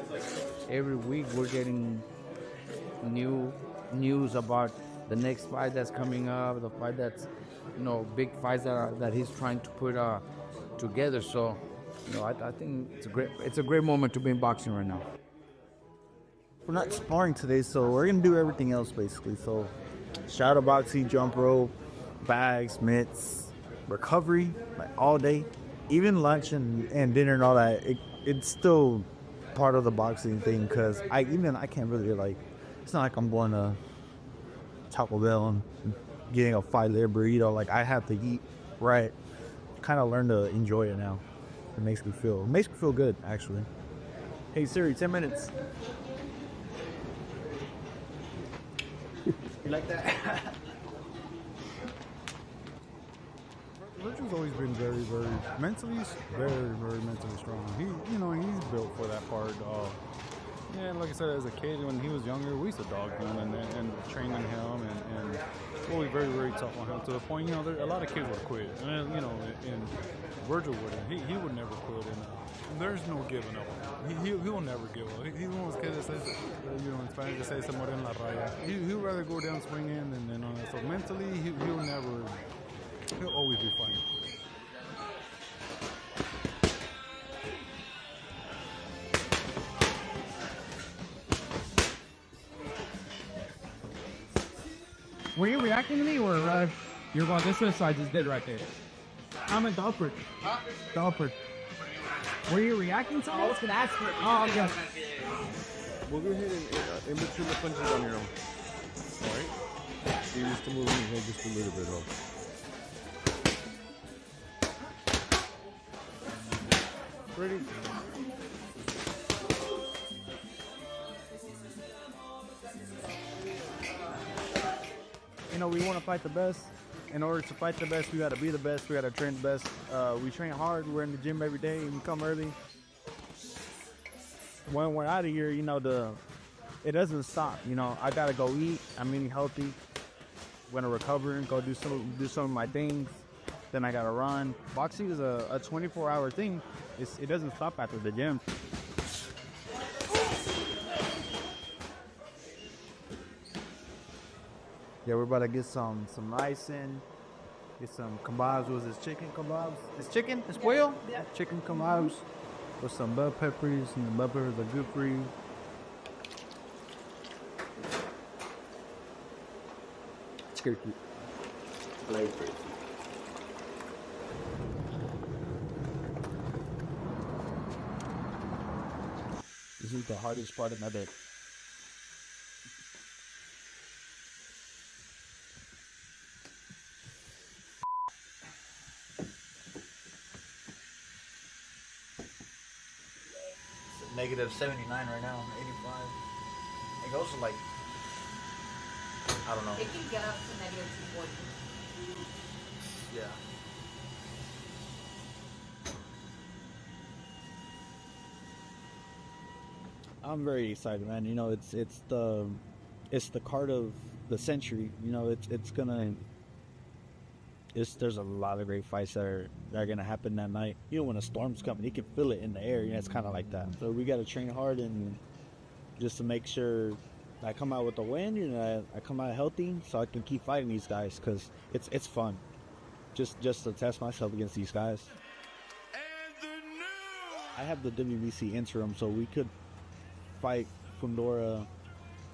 every week we're getting new news about the next fight that's coming up, the fight that's, you know, big fights that he's trying to put together. So, you know, I think it's a great moment to be in boxing right now. We're not sparring today, so we're going to do everything else basically. So shadow boxing, jump rope, bags, mitts, recovery, like all day, even lunch and dinner and all that. It's still part of the boxing thing, because I can't really, like, it's not like I'm going to Taco Bell and getting a 5-layer burrito. Like, I have to eat right. Kind of learn to enjoy it now. It makes me feel good, actually. Hey Siri, 10 minutes. You like that? Richard's always been very, very mentally strong. He's built for that part. Yeah, like I said, as a kid, when he was younger, we used to dog him and training him and always very, very tough on him, to the point, you know, a lot of kids would quit. And, you know, and Virgil wouldn't. He would never quit. And there's no giving up. He will never give up. He's one of those kids that says, you know, in Spanish, they say, se muere en la raya. He'll rather go down swinging and so mentally, he'll always be fighting. Were you reacting to me, or you're going this way, so I just did right there? I'm a Dalford. Huh? Dalford. Were you reacting to me? I was going to ask for it. Oh, okay. We'll go ahead and in between the punches on your own. Alright? So you're just moving your head just a little bit off. Ready? You know, we want to fight the best. In order to fight the best, we got to be the best. We got to train the best. We train hard. We're in the gym every day, and we come early. When we're out of here, you know, it doesn't stop. You know, I got to go eat. I'm eating healthy. When I recover and go do some of my things. Then I got to run. Boxing is a 24-hour thing. It doesn't stop after the gym. Yeah, we're about to get some rice in, get some kebabs. Was this chicken kebabs? It's chicken? It's pollo? Yeah. Chicken kebabs with some bell peppers, and the bell peppers are good for you. It's good. I like it. This is the hardest part of my day. Negative 79 right now, 85. It goes to like, I don't know. It can get up to negative 240. Yeah. I'm very excited, man. You know, it's the card of the century. You know, there's a lot of great fights that are gonna happen that night. You know, when a storm's coming, you can feel it in the air. You know, it's kind of like that. So we got to train hard and just to make sure I come out with a win. You know, I come out healthy, so I can keep fighting these guys, because it's fun. Just to test myself against these guys. I have the WBC interim, so we could fight Fundora.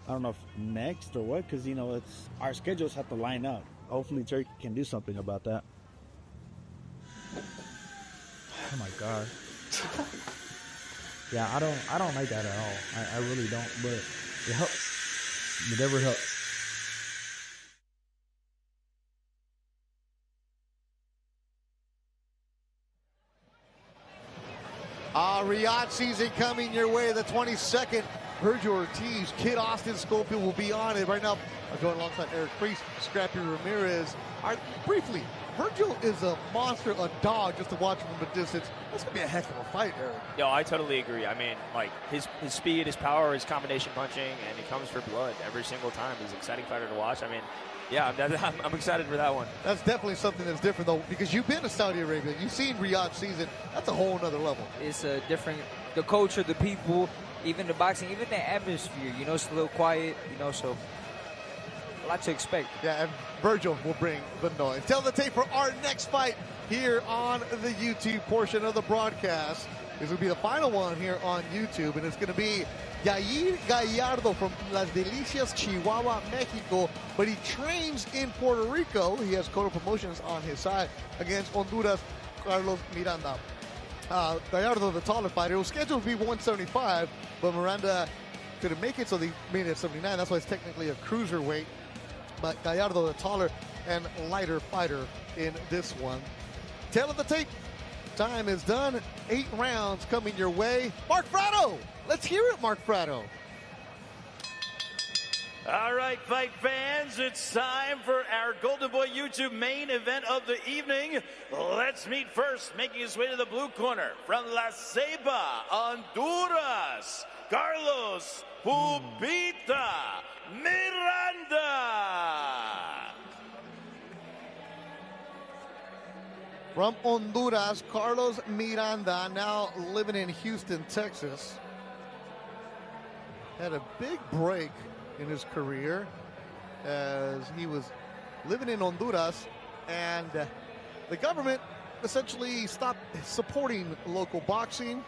I don't know if next or what, because you know our schedules have to line up. Hopefully Turkey can do something about that. Oh my god. Yeah, I don't like that at all. I really don't, but it helps. Whatever helps. Riyadh season coming your way, the 22nd. Virgil Ortiz, Kid Austin Schofield will be on it. Right now, I'm going alongside Eric Priest, Scrappy Ramirez. Briefly, Virgil is a monster, a dog, just to watch from a distance. That's going to be a heck of a fight, Eric. Yo, I totally agree. I mean, like, his speed, his power, his combination punching, and he comes for blood every single time. He's an exciting fighter to watch. I mean, yeah, I'm excited for that one. That's definitely something that's different, though, because you've been to Saudi Arabia. You've seen Riyadh season. That's a whole nother level. It's a different, the culture, the people, even the boxing, even the atmosphere, you know, it's a little quiet, you know, so a lot to expect. Yeah, and Virgil will bring the noise. Tell the tape for our next fight here on the YouTube portion of the broadcast. This will be the final one here on YouTube, and it's going to be Yair Gallardo from Las Delicias, Chihuahua, Mexico, but he trains in Puerto Rico. He has Cotto Promotions on his side against Honduras, Carlos Miranda. Gallardo, the taller fighter, was scheduled to be 175, but Miranda couldn't make it, so they made it at 79. That's why it's technically a cruiserweight. But Gallardo, the taller and lighter fighter in this one. Tail of the tape. Time is done. 8 rounds coming your way. Mark Fratto. Let's hear it, Mark Fratto. All right, fight fans, it's time for our Golden Boy YouTube main event of the evening. Let's meet first, making his way to the blue corner from La Ceiba, Honduras, Carlos Pupita Miranda. From Honduras, Carlos Miranda, now living in Houston, Texas. Had a big break in his career as he was living in Honduras, and the government essentially stopped supporting local boxing,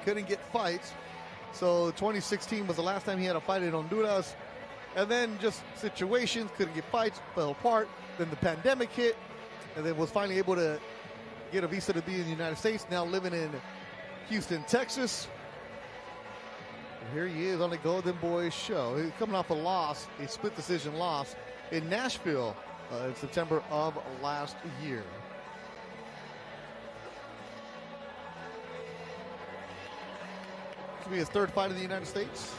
couldn't get fights. So 2016 was the last time he had a fight in Honduras, and then just situations, couldn't get fights, fell apart. Then the pandemic hit, and then was finally able to get a visa to be in the United States, now living in Houston, Texas. And here he is on the Golden Boys show. He's coming off a loss, a split decision loss in Nashville in September of last year. This will be his 3rd fight in the United States.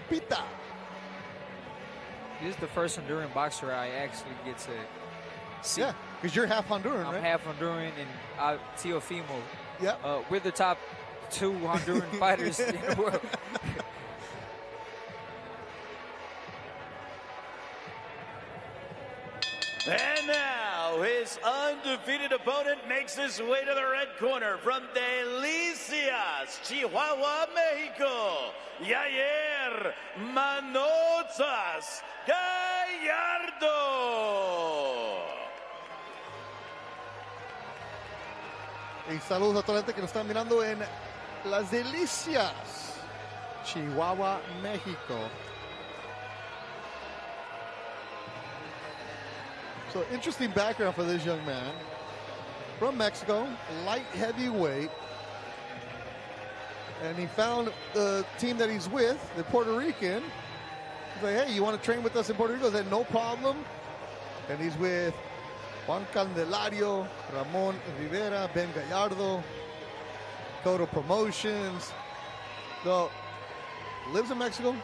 Pupita. This is the first Honduran boxer I actually get to see. Yeah, because you're half Honduran, I'm right? half Honduran and Teofimo. Yeah. We're the top 2 Honduran fighters in the world. And now his undefeated opponent makes his way to the red corner from Delicias, Chihuahua, Mexico, Yair Manotas Gallardo. Y saludos a toda la gente que nos están mirando en Las Delicias, Chihuahua, México. So interesting background for this young man. From Mexico, light heavyweight. And he found the team that he's with, the Puerto Rican. He's like, hey, you want to train with us in Puerto Rico? I said, no problem. And he's with Juan Candelario, Ramon Rivera, Ben Gallardo, Cotto Promotions. So, lives in Mexico,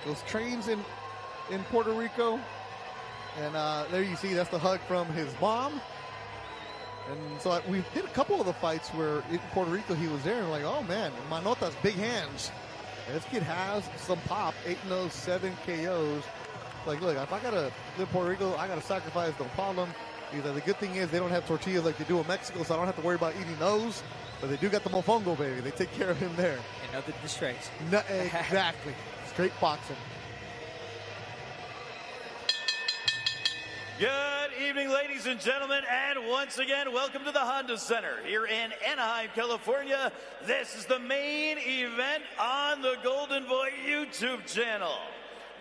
goes trains in Puerto Rico. And there you see, that's the hug from his mom. And so we did a couple of the fights where in Puerto Rico he was there, and like, oh man, Manotas, big hands. And this kid has some pop, 8-0, 7 KOs. Like, look, if I gotta live in Puerto Rico, I gotta sacrifice, no problem. He's like, the good thing is they don't have tortillas like they do in Mexico, so I don't have to worry about eating those. But they do got the mofongo, baby. They take care of him there. Another distraction. No, exactly. Straight boxing. Good evening, ladies and gentlemen, and once again, welcome to the Honda Center here in Anaheim, California. This is the main event on the Golden Boy YouTube channel.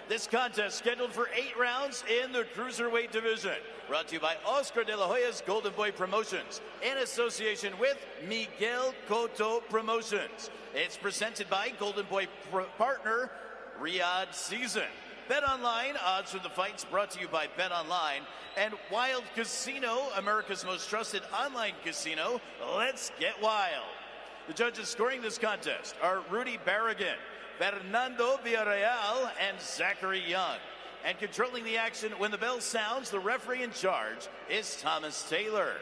This contest scheduled for 8 rounds in the Cruiserweight division. Brought to you by Oscar de la Hoya's Golden Boy Promotions in association with Miguel Cotto Promotions. It's presented by Golden Boy partner Riyadh Season. Bet Online, odds for the fights brought to you by Bet Online. And Wild Casino, America's most trusted online casino. Let's get wild. The judges scoring this contest are Rudy Barragan, Fernando Villarreal, and Zachary Young. And controlling the action when the bell sounds, the referee in charge is Thomas Taylor.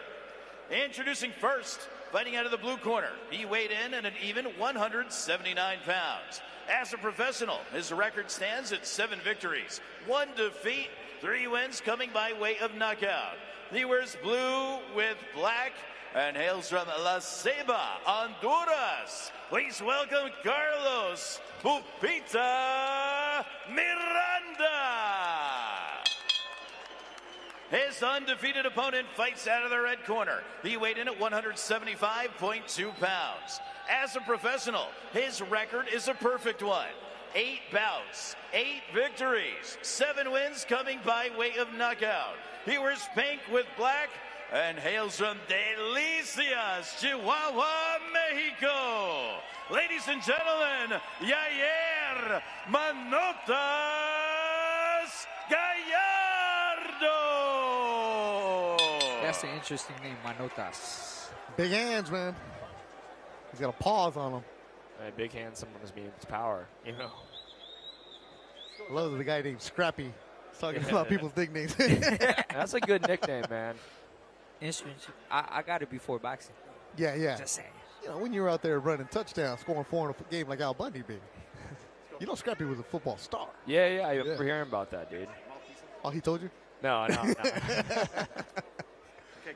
Introducing first, fighting out of the blue corner, he weighed in at an even 179 pounds. As a professional, his record stands at 7 victories, 1 defeat, 3 wins coming by way of knockout. He wears blue with black and hails from La Ceiba, Honduras. Please welcome Carlos Pupita Miranda. His undefeated opponent fights out of the red corner. He weighed in at 175.2 pounds. As a professional, his record is a perfect one. 8 bouts, 8 victories, 7 wins coming by way of knockout. He wears pink with black and hails from Delicias, Chihuahua, Mexico. Ladies and gentlemen, Yair Manotas Gallardo. That's an interesting name, Manotas. Big hands, man. He's got a pause on him. Hey, big hands, someone just means power, you know. I love the guy named Scrappy. He's talking about people's nicknames. That's a good nickname, man. I got it before boxing. Yeah, yeah. Just saying. You know, when you were out there running touchdowns, scoring 4 in a game like Al Bundy, baby. You know Scrappy was a football star. Yeah, I remember hearing about that, dude. Oh, he told you? No. Okay,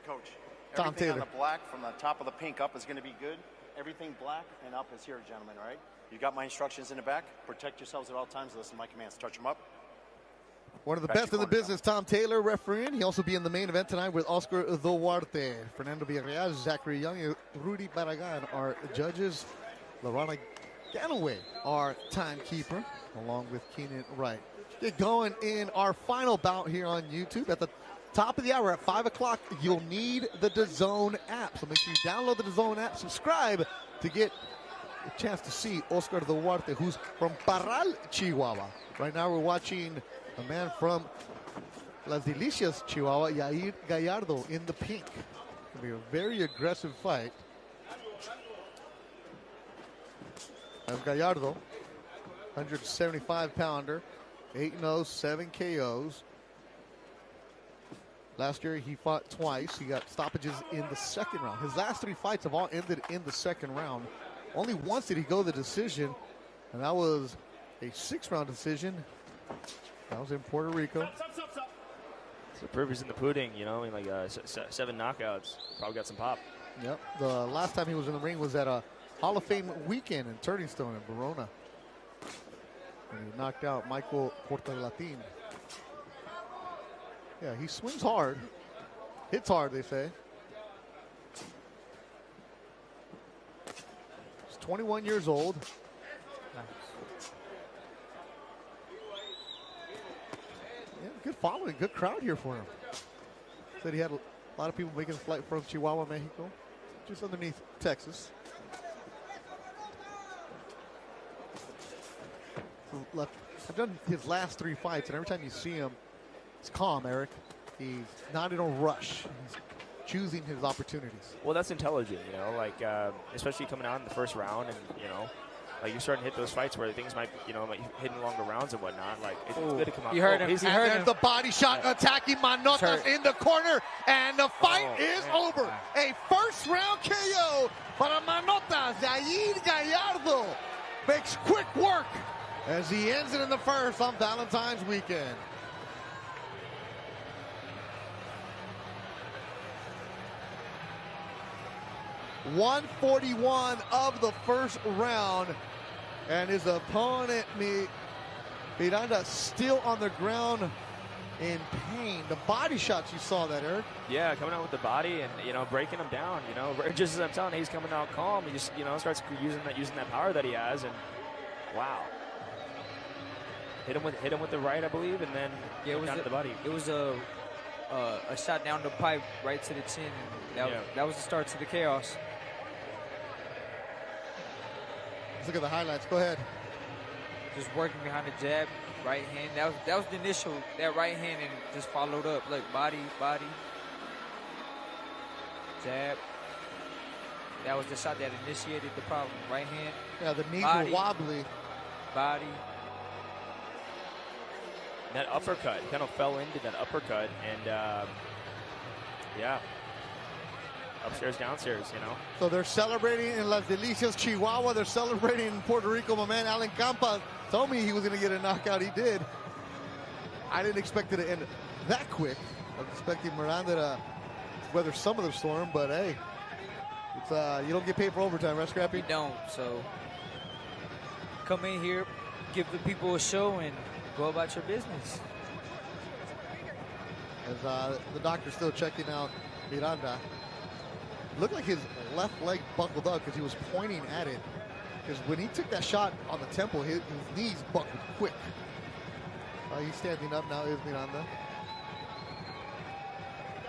Coach. Tom Everything on Taylor. the black from the top of the pink up is going to be good. Everything black and up is here, gentlemen, all right? You got my instructions in the back. Protect yourselves at all times. Listen to my commands. Touch them up. One of the Back best to in the corner. business, Tom Taylor, refereeing. He'll also be in the main event tonight with Oscar Duarte, Fernando Villarreal, Zachary Young, and Rudy Barragan are judges. Lorana Ganaway, our timekeeper, along with Keenan Wright. Get going in our final bout here on YouTube. At the top of the hour at 5 o'clock, you'll need the DAZN app. So make sure you download the DAZN app, subscribe to get a chance to see Oscar Duarte, who's from Parral, Chihuahua. Right now we're watching a man from Las Delicias, Chihuahua, Yair Gallardo, in the pink. It'll be a very aggressive fight. That's Gallardo, 175-pounder, 8-0, 7 KOs. Last year he fought twice. He got stoppages in the second round. His last 3 fights have all ended in the second round. Only once did he go the decision, and that was a 6-round decision. That was in Puerto Rico. The proof is in the pudding, you know. I mean, like 7 knockouts. Probably got some pop. Yep. The last time he was in the ring was at a Hall of Fame weekend in Turning Stone in Verona. And he knocked out Michael Portalatin. Yeah, he swings hard. Hits hard, they say. He's 21 years old. Yeah, good following, good crowd here for him. Said he had a lot of people making the flight from Chihuahua, Mexico, just underneath Texas. I've done his last 3 fights, and every time you see him, it's calm, Eric. He's not in a rush. He's choosing his opportunities. Well, that's intelligent, you know, like especially coming out in the first round, and you know, like you're starting to hit those fights where things might, you know, like hitting longer rounds and whatnot. Like it's good to come out. You heard him. And there's the body shot attacking Manotas in the corner, and the fight is over. A first-round KO para Manotas. Yair Gallardo makes quick work as he ends it in the first on Valentine's weekend. .141 of the first round, and his opponent Miranda still on the ground in pain. The body shots, you saw that, Eric. Yeah, coming out with the body and, you know, breaking him down. You know, just as I'm telling you, he's coming out calm. He just, you know, starts using that power that he has, and wow. hit him with the right, I believe, and then down to the body. It was a shot down the pipe right to the chin. And that was the start to the chaos. Let's look at the highlights. Go ahead. Just working behind the jab, right hand. That was the initial, that right hand, and just followed up. Look, body, jab. That was the shot that initiated the problem. Right hand. Yeah, the knees were wobbly. Body. That uppercut, he kind of fell into that uppercut, and yeah, upstairs, downstairs, you know. So they're celebrating in Las Delicias, Chihuahua. They're celebrating in Puerto Rico. My man Alan Campa told me he was going to get a knockout. He did. I didn't expect it to end that quick. I was expecting Miranda to weather some of the storm, but hey, it's you don't get paid for overtime, right, Scrappy? You don't. So come in here, give the people a show, and go about your business. As the doctor's still checking out Miranda. Looked like his left leg buckled up because he was pointing at it. Because when he took that shot on the temple, his knees buckled quick. He's standing up now, is Miranda.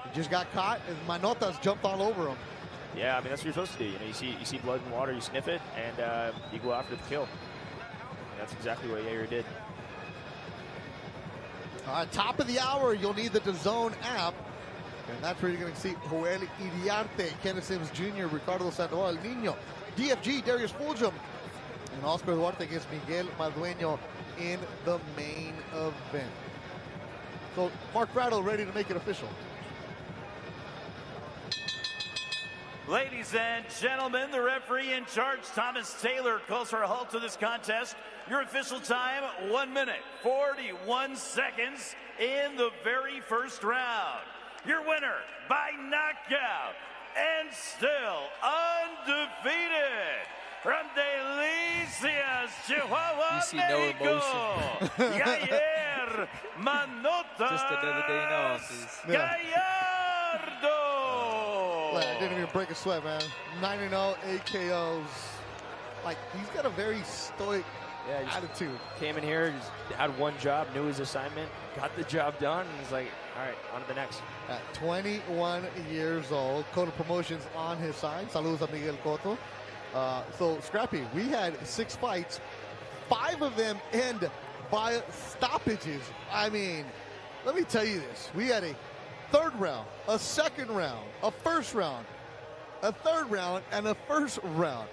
He just got caught, and Manotas jumped all over him. Yeah, I mean, that's what you're supposed to do. You know, you see blood and water, you sniff it, and you go after the kill. And that's exactly what Yair did. Top of the hour, you'll need the DAZN app. And that's where you're going to see Joel Iriarte, Kenneth Sims Jr., Ricardo Sandoval, El Niño, DFG, Darius Fulgham, and Oscar Duarte against Miguel Madueno in the main event. So Mark Rattle ready to make it official. Ladies and gentlemen, the referee in charge, Thomas Taylor, calls for a halt to this contest. Your official time, 1 minute, 41 seconds in the very first round. Your winner by knockout and still undefeated from Delicias, Chihuahua, Mexico, Yair Manotas. Just another day in office. Gallardo. I didn't even break a sweat, man. 9-0, 8 KOs. Like, he's got a very stoic attitude. Came in here, just had one job, knew his assignment, got the job done, and was like, all right, on to the next. At 21 years old, Cotto Promotions on his side. Saludos a Miguel Cotto. So, Scrappy, we had 6 fights. 5 of them end by stoppages. I mean, let me tell you this. We had a third round, a second round, a first round, a third round, and a first round.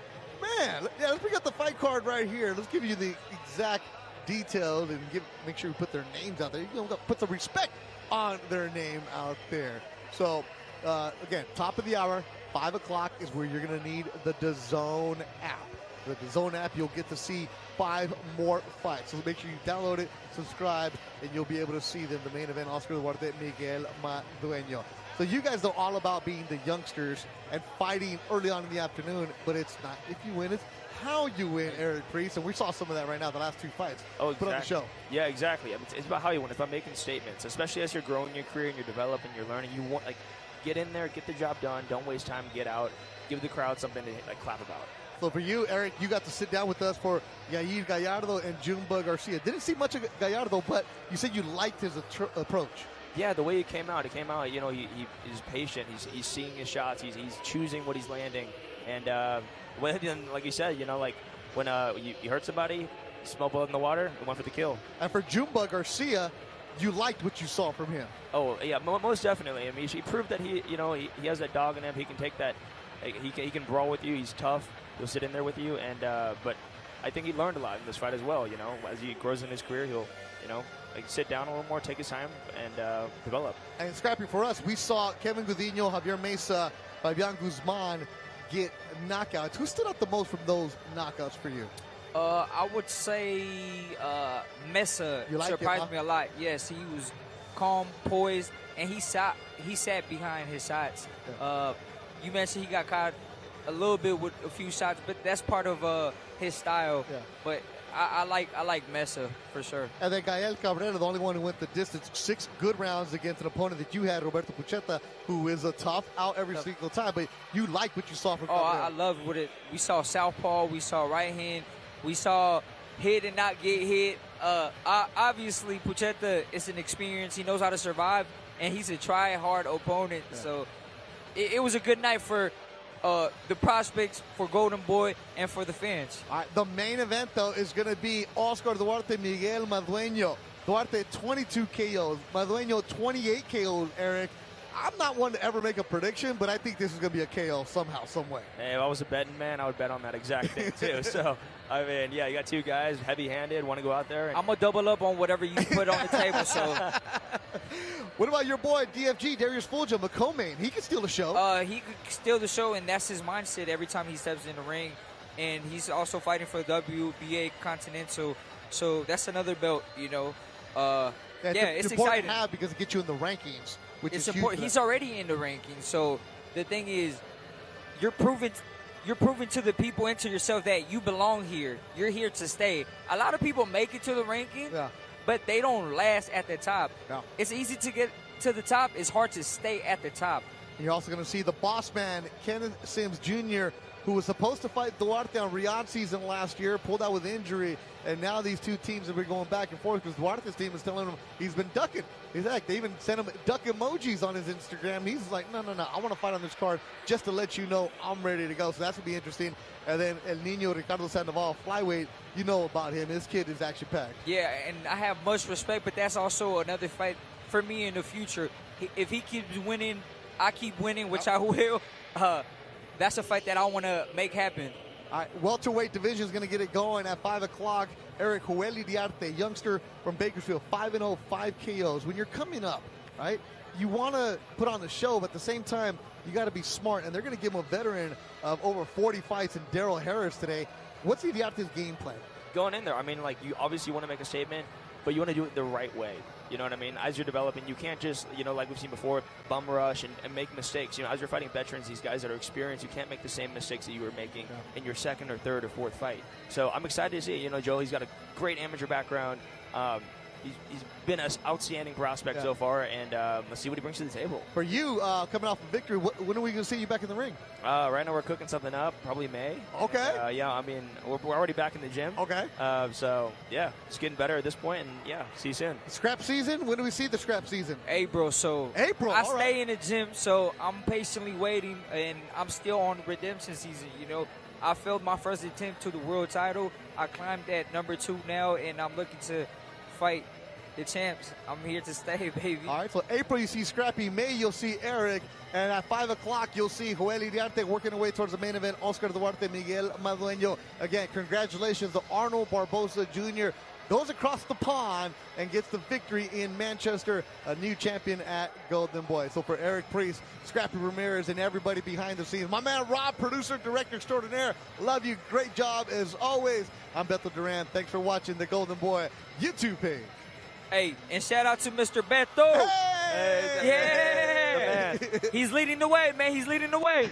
Man, let's bring up the fight card right here. Let's give you the exact details and make sure we put their names out there. You know, put some respect on their name out there. So, again, top of the hour, 5 o'clock is where you're going to need the DAZN app. The DAZN app, you'll get to see 5 more fights. So make sure you download it, subscribe, and you'll be able to see them. The main event, Oscar Duarte, Miguel Madueno. So you guys are all about being the youngsters and fighting early on in the afternoon, but it's not if you win, it's how you win, Eric Priest. And we saw some of that right now, the last 2 fights. Oh, exactly. Put on the show. Yeah, exactly. I mean, it's about how you win. It's about making statements, especially as you're growing your career and you're developing, you're learning. You want, like, get in there, get the job done. Don't waste time, get out. Give the crowd something to, like, clap about. So for you, Eric, you got to sit down with us for Yair Gallardo and Junebug Garcia. Didn't see much of Gallardo, but you said you liked his approach. Yeah, the way he came out, you know, he's patient. He's seeing his shots. He's choosing what he's landing. And like you said, you know, like when you hurt somebody, you smell blood in the water, you went for the kill. And for Junebug Garcia, you liked what you saw from him. Oh, yeah, most definitely. I mean, he proved that he has that dog in him. He can take that. He can brawl with you. He's tough. He'll sit in there with you. And but I think he learned a lot in this fight as well. You know, as he grows in his career, he'll, you know, like sit down a little more, take his time, and develop. And Scrappy, for us, we saw Kevin Gudiño, Javier Mesa, Fabian Guzman get knockouts. Who stood out the most from those knockouts for you? I would say Mesa surprised me a lot. Yes, he was calm, poised, and he sat behind his shots. You mentioned he got caught a little bit with a few shots, but that's part of his style. Yeah. But I like Mesa for sure. And then Gael Cabrera, the only one who went the distance, 6 good rounds against an opponent that you had, Roberto Pucheta, who is a tough out every single time. But you like what you saw from Cabrera. I loved what it. We saw southpaw, we saw right hand, we saw hit and not get hit. Obviously, Pucheta is an experience. He knows how to survive, and he's a try-hard opponent. Yeah. So it was a good night for the prospects, for Golden Boy, and for the fans. All right, the main event, though, is going to be Oscar Duarte, Miguel Madueno. Duarte, 22 KOs. Madueno, 28 KOs, Eric. I'm not one to ever make a prediction, but I think this is going to be a KO somehow, some way. Hey, if I was a betting man, I would bet on that exact thing, too. So, I mean, yeah, you got two guys, heavy-handed, want to go out there. I'm going to double up on whatever you put on the table. So, what about your boy, DFG, Darius Fulgham, a co-main? He can steal the show. He could steal the show, and that's his mindset every time he steps in the ring. And he's also fighting for the WBA Continental. So, that's another belt, you know. It's exciting to have because it gets you in the rankings. It's important. He's already in the rankings. So the thing is, you're proving to the people and to yourself that you belong here. You're here to stay. A lot of people make it to the ranking, but they don't last at the top. Yeah. It's easy to get to the top. It's hard to stay at the top. You're also going to see the boss man, Kenneth Sims Jr., who was supposed to fight Duarte on Riyadh season last year, pulled out with injury, and now these two teams have been going back and forth because Duarte's team is telling him he's been ducking. They even sent him duck emojis on his Instagram. He's like, no, I want to fight on this card just to let you know I'm ready to go. So that's going to be interesting. And then El Niño Ricardo Sandoval, flyweight, you know about him. This kid is action packed. Yeah, and I have much respect, but that's also another fight for me in the future. If he keeps winning, I keep winning, which I will. That's a fight that I want to make happen. All right, welterweight division is going to get it going at 5 o'clock. Eric Joely Duarte, youngster from Bakersfield, 5-0, 5 KOs. When you're coming up, right, you want to put on the show, but at the same time, you got to be smart. And they're going to give him a veteran of over 40 fights in Daryl Harris today. What's Duarte's game plan? Going in there, I mean, like, you obviously want to make a statement, but you want to do it the right way. You know what I mean? As you're developing, you can't just, like we've seen before, bum rush and make mistakes. As you're fighting veterans, these guys that are experienced, you can't make the same mistakes that you were making in your second or third or fourth fight. So I'm excited to see it. Joe, he's got a great amateur background. He's been an outstanding prospect so far, and let's see what he brings to the table. For you, coming off a victory, when are we going to see you back in the ring? Right now we're cooking something up, probably May. Okay. And, I mean, we're already back in the gym. Okay. So, yeah, it's getting better at this point, and, see you soon. Scrap season? When do we see the scrap season? April. So April. I stay in the gym, so I'm patiently waiting, and I'm still on redemption season, I failed my first attempt to the world title. I climbed at number 2 now, and I'm looking to fight the champs. I'm here to stay, baby. All right, so April you see Scrappy. May you'll see Eric. And at 5 o'clock you'll see Joely Duarte working away towards the main event. Oscar Duarte, Miguel Madueno. Again, congratulations to Arnold Barbosa Jr. Goes across the pond and gets the victory in Manchester, a new champion at Golden Boy. So for Eric Priest, Scrappy Ramirez, and everybody behind the scenes, my man Rob, producer, director extraordinaire, love you. Great job as always. I'm Beto Duran. Thanks for watching the Golden Boy YouTube page. Hey, and shout out to Mr. Beto. Hey! Yeah! He's leading the way, man. He's leading the way.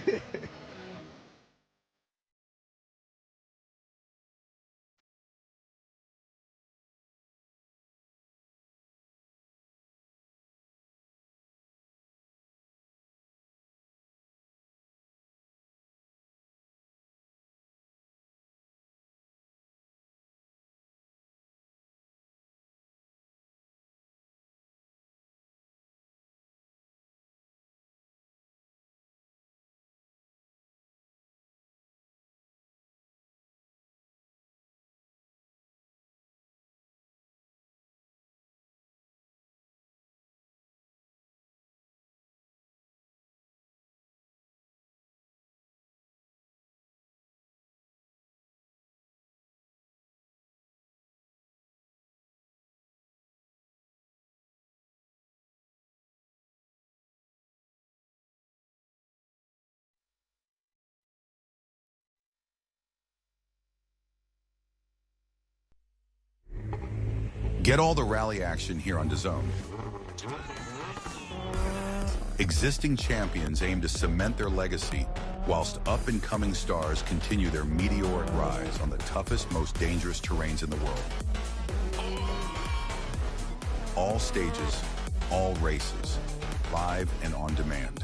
Get all the rally action here on DAZN. Existing champions aim to cement their legacy, whilst up-and-coming stars continue their meteoric rise on the toughest, most dangerous terrains in the world. All stages, all races, live and on demand.